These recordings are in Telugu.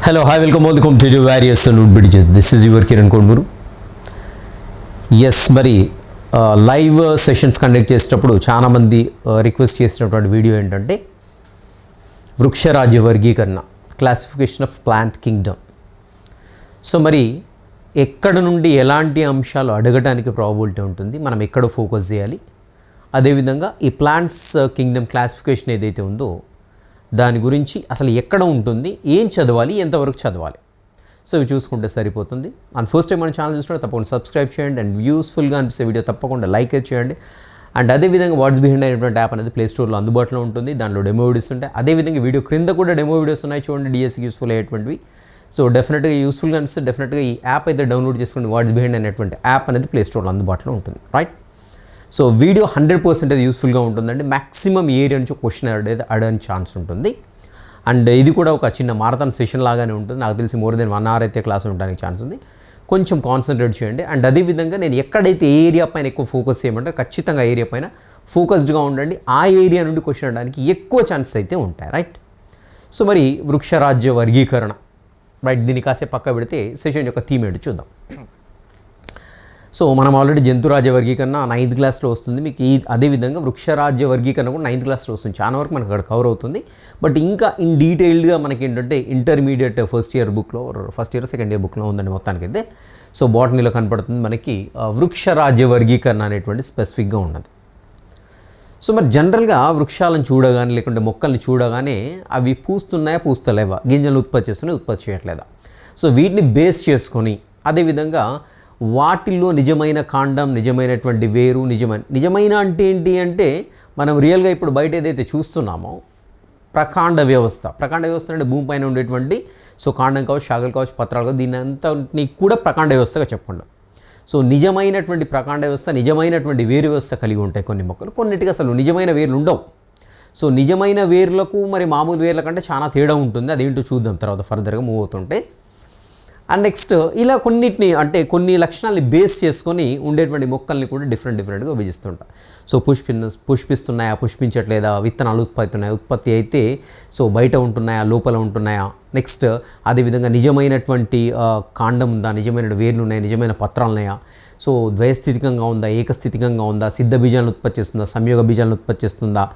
Hello, hi, welcome to various root bridges. This is your Kiran Kodmuru. Yes, మరి లైవ్ సెషన్స్ కండక్ట్ చేసేటప్పుడు చాలామంది రిక్వెస్ట్ చేసినటువంటి వీడియో ఏంటంటే వృక్షరాజ్య వర్గీకరణ, classification of plant Kingdom. So మరి ఎక్కడ నుండి ఎలాంటి అంశాలు అడగడానికి ప్రాబిలిటీ ఉంటుంది, మనం ఎక్కడ ఫోకస్ చేయాలి, అదేవిధంగా ఈ ప్లాంట్స్ కింగ్డమ్ క్లాసిఫికేషన్ ఏదైతే ఉందో దాని గురించి అసలు ఎక్కడ ఉంటుంది, ఏం చదవాలి, ఎంతవరకు చదవాలి, సో ఇవి చూసుకుంటే సరిపోతుంది. అండ్ ఫస్ట్ టైం మన ఛానల్ చూసుకుంటే తప్పకుండా సబ్స్క్రైబ్ చేయండి. అండ్ యూస్ఫుల్గా అనిపిస్తే వీడియో తప్పకుండా లైక్ చేయండి. అండ్ అదేవిధంగా వాట్స్ బిహైండ్ అనేటువంటి యాప్ అనేది ప్లే స్టోర్లో అందుబాటులో ఉంటుంది. దాంట్లో డెమో వీడియోస్ ఉంటాయి. అదేవిధంగా వీడియో క్రింద కూడా డెమో వీడియోస్ ఉన్నాయి, చూడండి, డిఎస్సికి యూస్ఫుల్ అయ్యేటువంటివి. సో డెఫినెట్గా యూస్ఫుల్గా అనిపిస్తే డెఫినెట్గా ఈ యాప్ అయితే డౌన్లోడ్ చేసుకోండి. వాట్స్ బిహైండ్ అనేటువంటి యాప్ అనేది ప్లే స్టోర్లో అందుబాటులో ఉంటుంది, రైట్. సో వీడియో 100% యూస్ఫుల్గా ఉంటుందండి. మ్యాక్సిమం ఏరియా నుంచి క్వశ్చన్ అడగని ఛాన్స్ ఉంటుంది. అండ్ ఇది కూడా ఒక చిన్న మారథాన్ సెషన్ లాగానే ఉంటుంది. నాకు తెలిసి మోర్ దెన్ 1 hour అయితే క్లాస్ ఉండడానికి ఛాన్స్ ఉంది. కొంచెం కాన్సన్ట్రేట్ చేయండి. అండ్ అదేవిధంగా నేను ఎక్కడైతే ఏరియా పైన ఎక్కువ ఫోకస్ చేయమంటే ఖచ్చితంగా ఏరియా పైన ఫోకస్డ్గా ఉండండి. ఆ ఏరియా నుండి క్వశ్చన్ అడడానికి ఎక్కువ ఛాన్సెస్ అయితే ఉంటాయి, రైట్. సో మరి వృక్షరాజ్య వర్గీకరణ, రైట్, దీన్ని కాసేపు పక్క పెడితే సెషన్ యొక్క థీమ్ ఏంటి చూద్దాం. సో మనం ఆల్రెడీ జంతురాజ్య వర్గీకరణ 9th క్లాస్లో వస్తుంది మీకు. అదేవిధంగా వృక్షరాజ్య వర్గీకరణ కూడా 9th క్లాస్లో వస్తుంది. చాలా వరకు మనకు అక్కడ కవర్ అవుతుంది. బట్ ఇంకా ఇన్ డీటెయిల్డ్గా మనకి ఏంటంటే intermediate first year second year బుక్లో ఉందండి మొత్తానికైతే. సో బాటనీలో కనపడుతుంది మనకి వృక్షరాజ్య వర్గీకరణ అనేటువంటి స్పెసిఫిక్గా ఉన్నది. సో మరి జనరల్గా వృక్షాలను చూడగానే లేకుంటే మొక్కల్ని చూడగానే అవి పూస్తలేవా, గింజలు ఉత్పత్తి చేయట్లేదా, సో వీటిని బేస్ చేసుకొని అదేవిధంగా వాటిల్లో నిజమైన కాండం, నిజమైనటువంటి వేరు, నిజమైన అంటే ఏంటి అంటే మనం రియల్గా ఇప్పుడు బయట ఏదైతే చూస్తున్నామో ప్రకాండ వ్యవస్థ అంటే భూమిపైన ఉండేటువంటి సో కాండం కావచ్చు, శాఖలు కావచ్చు, పత్రాలు కావచ్చు, దీని అంతని కూడా ప్రకాండ వ్యవస్థగా చెప్పండి. సో నిజమైనటువంటి ప్రకాండ వ్యవస్థ, నిజమైనటువంటి వేరు వ్యవస్థ కలిగి ఉంటాయి కొన్ని మొక్కలు. కొన్నిటికి అసలు నిజమైన వేర్లు ఉండవు. సో నిజమైన వేర్లకు మరి మామూలు వేర్ల కంటే చాలా తేడా ఉంటుంది. అదేంటో చూద్దాం తర్వాత ఫర్దర్గా మూవ్ అవుతుంటే. అండ్ నెక్స్ట్ ఇలా కొన్నిటిని అంటే కొన్ని లక్షణాలని బేస్ చేసుకొని ఉండేటువంటి మొక్కల్ని కూడా డిఫరెంట్గా విభజిస్తుంటారు. సో పుష్పిస్తున్నాయా, పుష్పించట్లేదా, విత్తనాలు ఉత్పత్తి అయితే సో బయట ఉంటున్నాయా, లోపల ఉంటున్నాయా, నెక్స్ట్ అదేవిధంగా నిజమైనటువంటి కాండం ఉందా, నిజమైన వేర్లు ఉన్నాయా, నిజమైన పత్రాలు ఉన్నాయా, సో ద్వయస్థితికంగా ఉందా, ఏకస్థితికంగా ఉందా, సిద్ధ బీజాలను ఉత్పత్తి చేస్తుందా, సంయోగ బీజాలను ఉత్పత్తి చేస్తుందా,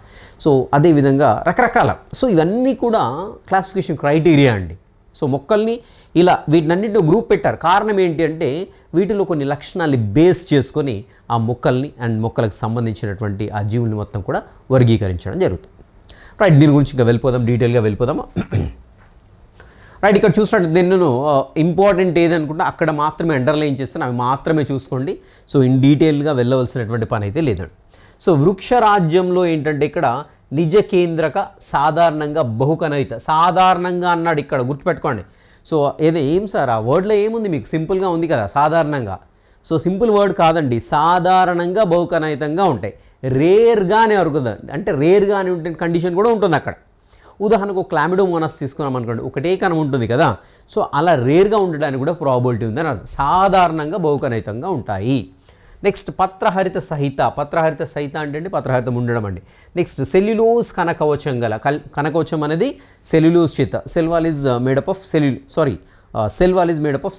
సో అదేవిధంగా రకరకాల. సో ఇవన్నీ కూడా క్లాసిఫికేషన్ క్రైటీరియా అండి. సో మొక్కల్ని ఇలా వీటినన్నింటిలో గ్రూప్ పెట్టారు. కారణం ఏంటి అంటే వీటిలో కొన్ని లక్షణాలని బేస్ చేసుకొని ఆ మొక్కల్ని అండ్ మొక్కలకు సంబంధించినటువంటి ఆ జీవుల్ని మొత్తం కూడా వర్గీకరించడం జరుగుతుంది, రైట్. దీని గురించి ఇంకా డీటెయిల్గా వెళ్ళిపోదామా, రైట్. ఇక్కడ చూసినట్టు నేను ఇంపార్టెంట్ ఏదనుకుంటే అక్కడ మాత్రమే అండర్లైన్ చేస్తాను, అవి మాత్రమే చూసుకోండి. సో ఇన్ డీటెయిల్గా వెళ్ళవలసినటువంటి పని అయితే లేదండి. సో వృక్షరాజ్యంలో ఏంటంటే ఇక్కడ నిజ కేంద్రక, సాధారణంగా బహుకణయిత. సాధారణంగా అన్నాడు ఇక్కడ, గుర్తుపెట్టుకోండి. సో ఏం సార్ ఆ వర్డ్లో ఏముంది, మీకు సింపుల్గా ఉంది కదా సాధారణంగా. సో సింపుల్ వర్డ్ కాదండి, సాధారణంగా బహుకణయితంగా ఉంటాయి. రేర్గానే అరుగుతుంది అంటే రేర్గా అని ఉంటే కండిషన్ కూడా ఉంటుంది అక్కడ. ఉదాహరణకు క్లామిడోమోనాస్ తీసుకున్నాం అనుకోండి, ఒకటే కణం ఉంటుంది కదా. సో అలా రేర్గా ఉండడానికి కూడా ప్రాబిలిటీ ఉందని అర్థం. సాధారణంగా బహుకణయితంగా ఉంటాయి. నెక్స్ట్ పత్రహరిత సహిత అంటే పత్రహరితం ఉండడం అండి. నెక్స్ట్ సెల్యులోజ్ కనకవచం గల, కనకవచం అనేది సెల్యులోజ్ చేత, cell wall is made up of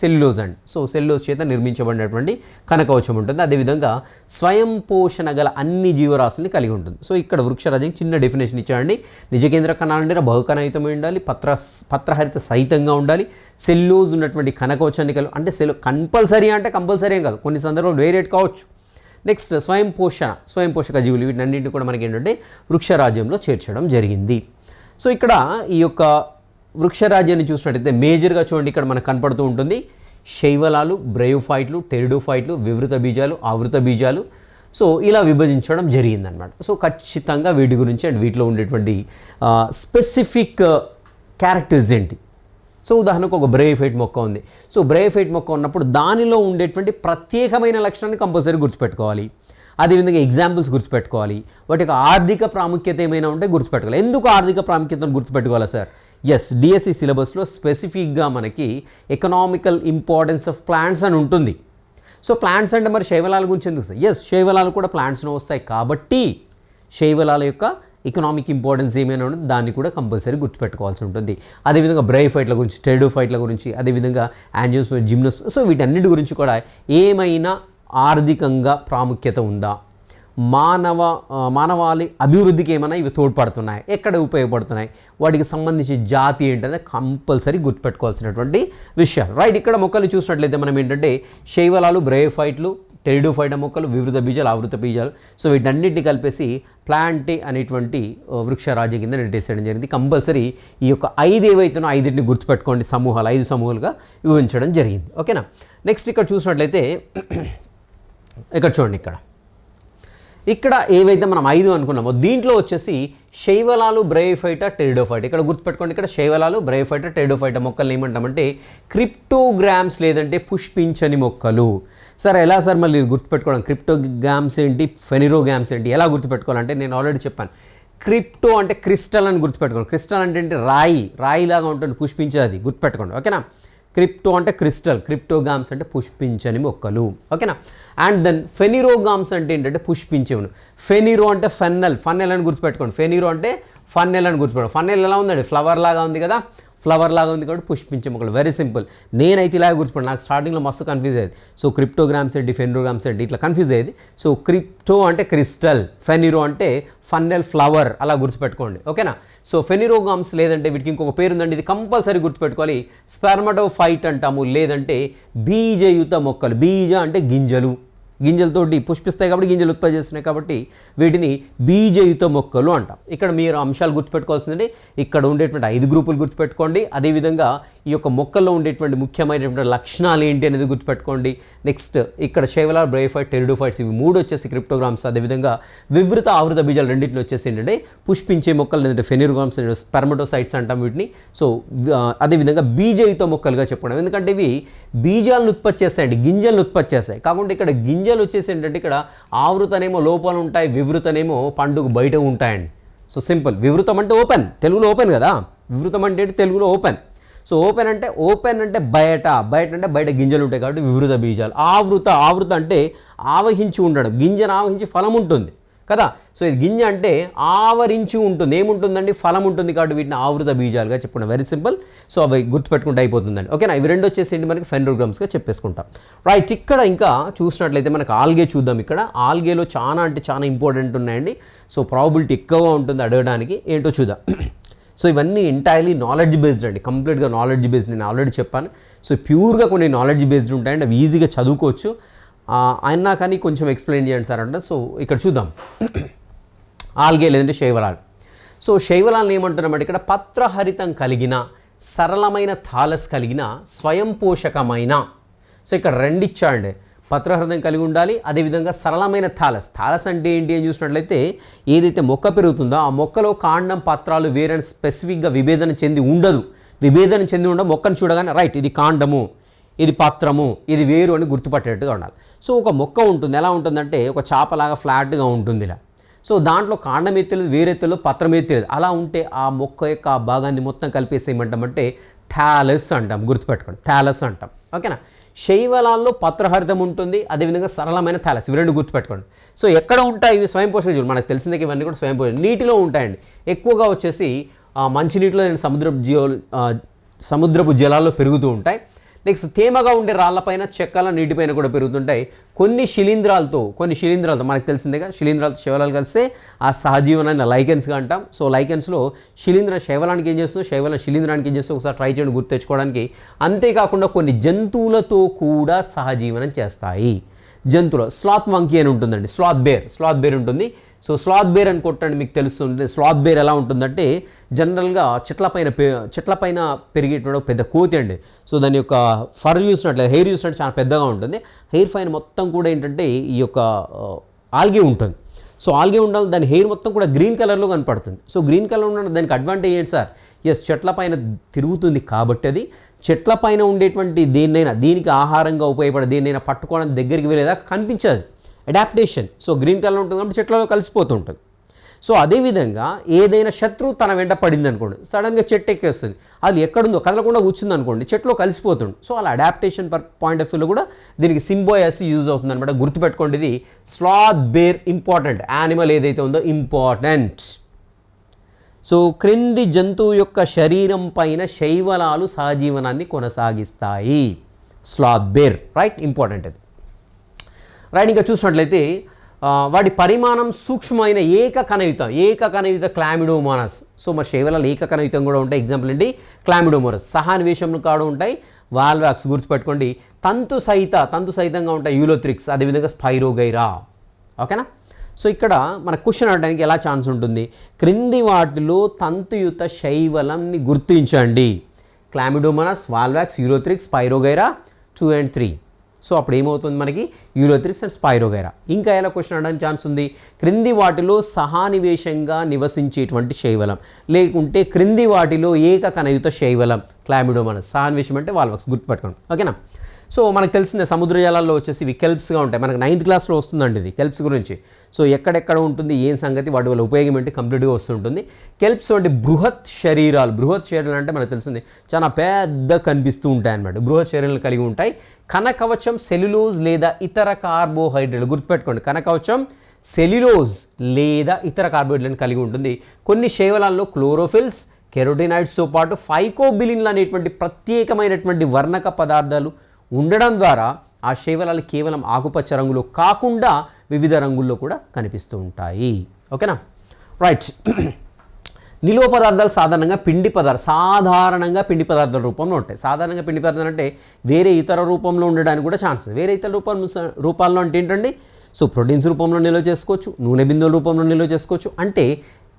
cellulose అండి. సో సెల్యులోజ్ చేత నిర్మించబడినటువంటి కనకవచం ఉంటుంది. అదేవిధంగా స్వయం పోషణ గల అన్ని జీవరాశుల్ని కలిగి ఉంటుంది. సో ఇక్కడ వృక్షరాజ్యం చిన్న డెఫినేషన్ ఇచ్చాడండి. నిజకేంద్ర కణాలు అంటే బహుకణయితమై ఉండాలి, పత్రహరిత సహితంగా ఉండాలి, సెల్యులోజ్ ఉన్నటువంటి కనకవచాన్ని కలిగి అంటే కంపల్సరీ అంటే కంపల్సరీ ఏం కాదు, కొన్ని సందర్భాలు వేరేట్ కావచ్చు. నెక్స్ట్ స్వయం పోషక జీవులు, వీటినన్నింటినీ కూడా మనకి ఏంటంటే వృక్షరాజ్యంలో చేర్చడం జరిగింది. సో ఇక్కడ ఈ యొక్క వృక్షరాజ్యాన్ని చూసినట్టయితే మేజర్గా చూడండి, ఇక్కడ మనకు కనపడుతూ ఉంటుంది శైవలాలు, బ్రయోఫైట్లు, టెరిడోఫైట్లు, వివృత బీజాలు, ఆవృత బీజాలు. సో ఇలా విభజించడం జరిగిందనమాట. సో ఖచ్చితంగా వీటి గురించి అండ్ వీటిలో ఉండేటువంటి స్పెసిఫిక్ క్యారెక్టర్స్ ఏంటి. సో ఉదాహరణకు ఒక బ్రయోఫైట్ మొక్క ఉంది. సో బ్రయోఫైట్ మొక్క ఉన్నప్పుడు దానిలో ఉండేటువంటి ప్రత్యేకమైన లక్షణాన్ని కంపల్సరీ గుర్తుపెట్టుకోవాలి. అదేవిధంగా ఎగ్జాంపుల్స్ గుర్తుపెట్టుకోవాలి. వాటి యొక్క ఆర్థిక ప్రాముఖ్యత ఏమైనా ఉంటే గుర్తుపెట్టుకోవాలి. ఎందుకు ఆర్థిక ప్రాముఖ్యతను గుర్తుపెట్టుకోవాలా సార్? ఎస్, డిఎస్సి సిలబస్లో స్పెసిఫిక్గా మనకి ఎకనామికల్ ఇంపార్టెన్స్ ఆఫ్ ప్లాంట్స్ అని ఉంటుంది. సో ప్లాంట్స్ అంటే మరి శైవలాల గురించి ఎందుకు సార్? ఎస్, శైవలాలు కూడా ప్లాంట్స్లో వస్తాయి కాబట్టి శైవలాల యొక్క ఎకనామిక్ ఇంపార్టెన్స్ ఏమైనా ఉంటుంది దాన్ని కూడా కంపల్సరీ గుర్తుపెట్టుకోవాల్సి ఉంటుంది. అదేవిధంగా బ్రైఫైట్ల గురించి, స్టెరిడోఫైట్ల గురించి, అదేవిధంగా యాంజియోస్పెర్మ్, జిమ్నోస్పెర్మ్, సో వీటన్నిటి గురించి కూడా ఏమైనా ఆర్థికంగా ప్రాముఖ్యత ఉందా, మానవాళి అభివృద్ధికి ఏమైనా ఇవి తోడ్పడుతున్నాయి, ఎక్కడ ఉపయోగపడుతున్నాయి, వాటికి సంబంధించి జాతి ఏంటనేది కంపల్సరీ గుర్తుపెట్టుకోవాల్సినటువంటి విషయాలు. రైట్, ఇక్కడ మొక్కలు చూసినట్లయితే మనం ఏంటంటే శైవలాలు, బ్రైఫైట్లు, టెరిడోఫైట మొక్కలు, వివృత బీజాలు, ఆవృత బీజాలు, సో వీటన్నిటిని కలిపేసి ప్లాంటే అనేటువంటి వృక్షరాజ్య కింద నెట్టేసేయడం జరిగింది. కంపల్సరీ ఈ యొక్క 5 ఏవైతునో 5టిని గుర్తుపెట్టుకోండి, సమూహాలు 5 సమూహాలుగా విభజించడం జరిగింది. ఓకేనా. నెక్స్ట్ ఇక్కడ చూసినట్లయితే ఇక్కడ చూడండి, ఇక్కడ ఏవైతే మనం 5 అనుకున్నామో దీంట్లో వచ్చేసి శైవలాలు, బ్రైఫైట, టెరిడోఫైట, ఇక్కడ గుర్తుపెట్టుకోండి. ఇక్కడ శైవలాలు, బ్రైఫైట, టెరిడోఫైట మొక్కలు ఏమంటామంటే క్రిప్టోగ్రామ్స్ లేదంటే పుష్పించని మొక్కలు. సార్ ఎలా సార్ మళ్ళీ గుర్తుపెట్టుకోవడం, క్రిప్టోగ్రామ్స్ ఏంటి, ఫెనిరోగ్రామ్స్ ఏంటి, ఎలా గుర్తుపెట్టుకోవాలంటే నేను ఆల్రెడీ చెప్పాను. క్రిప్టో అంటే క్రిస్టల్ అని గుర్తుపెట్టుకోండి. క్రిస్టల్ అంటే ఏంటి, రాయిలాగా ఉంటుంది, పుష్పించేది, గుర్తుపెట్టుకోండి. ఓకేనా. క్రిప్టో అంటే క్రిస్టల్, క్రిప్టోగామ్స్ అంటే పుష్పించని మొక్కలు. ఓకేనా. అండ్ దెన్ ఫెనిరోగామ్స్ అంటే ఏంటంటే పుష్పించేవును. ఫెనిరో అంటే ఫన్నెల్ అని గుర్తుపెట్టుకోండి. ఫెనిరో అంటే ఫన్నెల్ అని గుర్తుపెట్టుకోండి. ఫన్నెల్ ఎలా ఉందండి, ఫ్లవర్ లాగా ఉంది కదా, ఫ్లవర్ లాగా ఉంది కాబట్టి పుష్పించే మొక్కలు. Very simple. నేనైతే ఇలా గుర్తుపడి, నాకు స్టార్టింగ్లో మస్తు కన్ఫ్యూజ్ అయ్యేది. సో క్రిప్టోగ్రామ్స్ ఏంటి, ఫెనిరోగ్రామ్స్ ఏంటి, ఇట్లా కన్ఫ్యూజ్ అయ్యేది. సో క్రిప్టో అంటే క్రిస్టల్, ఫెనిరో అంటే ఫన్నెల్, ఫ్లవర్, అలా గుర్తుపెట్టుకోండి. ఓకేనా. సో ఫెనిరోగామ్స్ లేదంటే వీటికి ఇంకొక పేరు ఉందండి, ఇది కంపల్సరీ గుర్తుపెట్టుకోవాలి. స్పెర్మటోఫైట్ అంటాము, లేదంటే బీజయుత మొక్కలు. బీజ అంటే గింజలతోటి పుష్పిస్తాయి కాబట్టి గింజలు ఉత్పత్తి చేస్తున్నాయి కాబట్టి వీటిని బీజయుత మొక్కలు అంటాం. ఇక్కడ మీరు అంశాలు గుర్తుపెట్టుకోవాల్సిందంటే ఇక్కడ ఉండేటువంటి 5 గ్రూపులు గుర్తుపెట్టుకోండి. అదేవిధంగా ఈ యొక్క మొక్కల్లో ఉండేటువంటి ముఖ్యమైనటువంటి లక్షణాలు ఏంటి అనేది గుర్తుపెట్టుకోండి. నెక్స్ట్ ఇక్కడ శైవలాలు, బ్రైఫైట్, టెరిడోఫైట్స్ ఇవి 3 వచ్చేసి క్రిప్టోగ్రామ్స్. అదేవిధంగా వివృత, ఆవృత బీజాలు రెండింటిని వచ్చేసి ఏంటంటే పుష్పించే మొక్కలు, లేదంటే ఫెనిరోగ్రామ్స్, స్పెర్మటోసైట్స్ అంటాం వీటిని. సో అదేవిధంగా బీజయుత మొక్కలుగా చెప్పుకోవడం, ఎందుకంటే ఇవి బీజాలను ఉత్పత్తి చేస్తాయండి, గింజలను ఉత్పత్తి చేస్తాయి. కాకుండా ఇక్కడ గింజలు వచ్చేసి ఏంటంటే ఇక్కడ ఆవృతనేమో లోపల ఉంటాయి, వివృతనేమో పండుగ బయట ఉంటాయండి. So simple. వివృతం అంటే ఓపెన్, తెలుగులో ఓపెన్ కదా, వివృతం అంటే తెలుగులో ఓపెన్. సో ఓపెన్ అంటే బయట అంటే బయట గింజలు ఉంటాయి కాబట్టి వివృత బీజాలు. ఆవృత అంటే ఆవహించి ఉండడం, గింజను ఆవహించి ఫలం ఉంటుంది కదా. సో ఇది గింజ అంటే ఆవరించి ఉంటుంది, ఏముంటుందండి, ఫలం ఉంటుంది కాబట్టి వీటిని ఆవృత బీజాలుగా చెప్పుకున్నాం. Very simple. సో అవి గుర్తుపెట్టుకుంటే అయిపోతుందండి. ఓకేనా. ఇవి 2 వచ్చేసి మనకి ఫెనిరోగ్రామ్స్గా చెప్పేసుకుంటాం. రైట్, ఇక్కడ ఇంకా చూసినట్లయితే మనకు ఆల్గే చూద్దాం. ఇక్కడ ఆల్గేలో చాలా అంటే చాలా ఇంపార్టెంట్ ఉన్నాయండి. సో ప్రాబిలిటీ ఎక్కువగా ఉంటుంది అడగడానికి, ఏంటో చూద్దాం. సో ఇవన్నీ ఎంటైర్లీ నాలెడ్జ్ బేస్డ్ అండి, కంప్లీట్గా నాలెడ్జ్ బేస్డ్. నేను ఆల్రెడీ చెప్పాను. సో ప్యూర్గా కొన్ని నాలెడ్జ్ బేస్డ్ ఉంటాయండి, అవి ఈజీగా చదువుకోవచ్చు. అయినా కానీ కొంచెం ఎక్స్ప్లెయిన్ చేయండి సార్ అంటే. సో ఇక్కడ చూద్దాం ఆల్గే లేదంటే శైవలాలు. సో శైవలాలను ఏమంటున్నామంటే ఇక్కడ పత్రహరితం కలిగిన, సరళమైన థాలస్ కలిగిన, స్వయం పోషకమైన. సో ఇక్కడ 2 ఇచ్చాడండి, పత్రహరితం కలిగి ఉండాలి, అదేవిధంగా సరళమైన థాలస్ అంటే ఏంటి అని చూసినట్లయితే ఏదైతే మొక్క పెరుగుతుందో ఆ మొక్కలో కాండం, పత్రాలు, వేరని స్పెసిఫిక్గా విభేదన చెంది ఉండదు. మొక్కను చూడగానే రైట్ ఇది కాండము, ఇది పత్రము, ఇది వేరు అని గుర్తుపట్టేట్టుగా ఉండాలి. సో ఒక మొక్క ఉంటుంది, ఎలా ఉంటుందంటే ఒక చాపలాగా ఫ్లాట్గా ఉంటుంది ఇలా. సో దాంట్లో కాండం ఎత్తలేదు, వేరెత్తలేదు, పత్రం ఎత్తలేదు, అలా ఉంటే ఆ మొక్క యొక్క ఆ భాగాన్ని మొత్తం కలిపేసి ఏమంటామంటే థాలస్ అంటాం. గుర్తుపెట్టుకోండి, థాలస్ అంటాం. ఓకేనా. శైవలాల్లో పత్రహరితం ఉంటుంది, అదేవిధంగా సరళమైన థాలస్, ఇవి 2 గుర్తుపెట్టుకోండి. సో ఎక్కడ ఉంటాయి ఇవి, స్వయం పోషక జీవులు, మనకు తెలిసిందే ఇవన్నీ కూడా స్వయం పోషక, నీటిలో ఉంటాయండి. ఎక్కువగా వచ్చేసి మంచినీటిలో, సముద్రపు జలాల్లో పెరుగుతూ ఉంటాయి. నెక్స్ట్ తేమగా ఉండే రాళ్లపైన, చెక్కల, నీటిపైన కూడా పెరుగుతుంటాయి. కొన్ని శిలీంధ్రాలతో మనకు తెలిసిందేగా, శిలీంధ్రాలతో శైవలాలు కలిస్తే ఆ సహజీవనాన్ని లైకెన్స్గా అంటాం. సో లైకెన్స్లో శైవలానికి ఏం చేస్తుందో, శిలీంధ్రానికి ఏం చేస్తుందో ఒకసారి ట్రై చేయండి గుర్తు తెచ్చుకోవడానికి. అంతేకాకుండా కొన్ని జంతువులతో కూడా సహజీవనం చేస్తాయి. స్లాత్ మంకీ అని ఉంటుందండి, స్లాత్ బేర్ ఉంటుంది. సో స్లాత్ బేర్ అని కొట్టండి మీకు తెలుస్తుంది. స్లాత్ బేర్ ఎలా ఉంటుందంటే జనరల్గా చెట్లపైన పెరిగేటువంటి పెద్ద కోతి అండి. సో దాని యొక్క హెయిర్ చూసినట్టు చాలా పెద్దగా ఉంటుంది. హెయిర్ పైన మొత్తం కూడా ఏంటంటే ఈ యొక్క ఆల్గే ఉంటుంది. సో ఆల్గే ఉండాలి, దాని హెయిర్ మొత్తం కూడా గ్రీన్ కలర్లో కనపడుతుంది. సో గ్రీన్ కలర్ ఉండడం దానికి అడ్వాంటేజ్ ఏంటి సార్, చెట్ల పైన తిరుగుతుంది కాబట్టి అది చెట్ల పైన ఉండేటువంటి దీనికి ఆహారంగా ఉపయోగపడే దేన్నైనా పట్టుకోవడానికి దగ్గరికి వెళ్ళేదాకా కనిపించదు, అడాప్టేషన్. సో గ్రీన్ కలర్ ఉంటుంది కాబట్టి చెట్లలో కలిసిపోతూ ఉంటుంది. సో అదేవిధంగా ఏదైనా శత్రువు తన వెంట పడింది అనుకోండి, సడన్గా చెట్టు ఎక్కేస్తుంది, అది ఎక్కడుందో కదలకుండా కూర్చుంది అనుకోండి, చెట్లో కలిసిపోతుంది. సో అలా అడాప్టేషన్ పాయింట్ ఆఫ్ వ్యూలో కూడా దీనికి సింబోయాసిస్ యూజ్ అవుతుంది అనమాట. గుర్తుపెట్టుకోండి, ఇది స్లాత్ బేర్ ఇంపార్టెంట్, యానిమల్ ఏదైతే ఉందో ఇంపార్టెంట్. సో క్రింది జంతువు యొక్క శరీరం పైన శైవలాలు సహజీవనాన్ని కొనసాగిస్తాయి. స్లాత్ బేర్, రైట్, ఇంపార్టెంట్ అది. రైట్, ఇంకా చూసినట్లయితే వాటి పరిమాణం సూక్ష్మమైన ఏకకణయుత క్లామిడోమోనాస్. సో మరి శైవలాలు ఏకకణయుతం కూడా ఉంటాయి. ఎగ్జాంపుల్ ఏంటి? క్లామిడోమోనాస్. సహానివేశంలో కాడ ఉంటాయి. వాల్వాక్స్ గుర్తుపెట్టుకోండి. తంతు సహితంగా ఉంటాయి యూలోథ్రిక్స్, అదేవిధంగా స్పైరోగైరా. ఓకేనా? సో ఇక్కడ మన క్వశ్చన్ అడగడానికి ఎలా ఛాన్స్ ఉంటుంది? క్రింది వాటిలో తంతుయుత శైవలంని గుర్తించండి. Chlamydomonas, volvox, ulothrix, spirogyra 2 and 3. So అప్పుడు ఏమవుతుంది మనకి? Ulothrix and spirogyra. ఇంకా ఎలా క్వశ్చన్ అడగడానికి ఛాన్స్ ఉంది? క్రింది వాటిలో సహానివేశంగా నివసించేటువంటి శైవలం, లేకుంటే క్రింది వాటిలో ఏకకణయుత శైవలం క్లామిడోమోనాస్. సహానివేశం అంటే వాల్వాక్స్ గుర్తుపెట్టుకోండి. ఓకేనా? సో మనకు తెలిసిన సముద్ర జలాల్లో వచ్చేసి ఇవి కెల్ప్స్గా ఉంటాయి. మనకు 9th క్లాస్లో వస్తుందండి ఇది కెల్ప్స్ గురించి. సో ఎక్కడెక్కడ ఉంటుంది, ఏం సంగతి, వాటి వల్ల ఉపయోగం ఏంటి కంప్లీట్గా వస్తుంటుంది. కెల్ప్స్ వంటి బృహత్ శరీరాలు అంటే మనకు తెలిసింది చాలా పెద్ద కనిపిస్తూ ఉంటాయి అన్నమాట. బృహత్ శరీరాలు కలిగి ఉంటాయి. కణకవచం సెల్యులోజ్ లేదా ఇతర కార్బోహైడ్రేట్లు. గుర్తుపెట్టుకోండి, కణకవచం సెల్యులోజ్ లేదా ఇతర కార్బోహైడ్రేట్లను కలిగి ఉంటుంది. కొన్ని శైవలాల్లో క్లోరోఫిల్స్, కెరోటినాయిడ్స్తో పాటు ఫైకోబిలిన్లు అనేటువంటి ప్రత్యేకమైనటువంటి వర్ణక పదార్థాలు ఉండడం ద్వారా ఆ శైవలాలు కేవలం ఆకుపచ్చ రంగులో కాకుండా వివిధ రంగుల్లో కూడా కనిపిస్తూ ఉంటాయి. ఓకేనా? రైట్. నిలువ పదార్థాలు సాధారణంగా పిండి పదార్థాల రూపంలో ఉంటాయి. సాధారణంగా పిండి పదార్థాలు అంటే వేరే ఇతర రూపంలో ఉండడానికి కూడా ఛాన్స్. వేరే ఇతర రూపాల్లో అంటే ఏంటండి? సో ప్రోటీన్స్ రూపంలో నిల్వ చేసుకోవచ్చు, నూనె బిందువుల రూపంలో నిల్వ చేసుకోవచ్చు. అంటే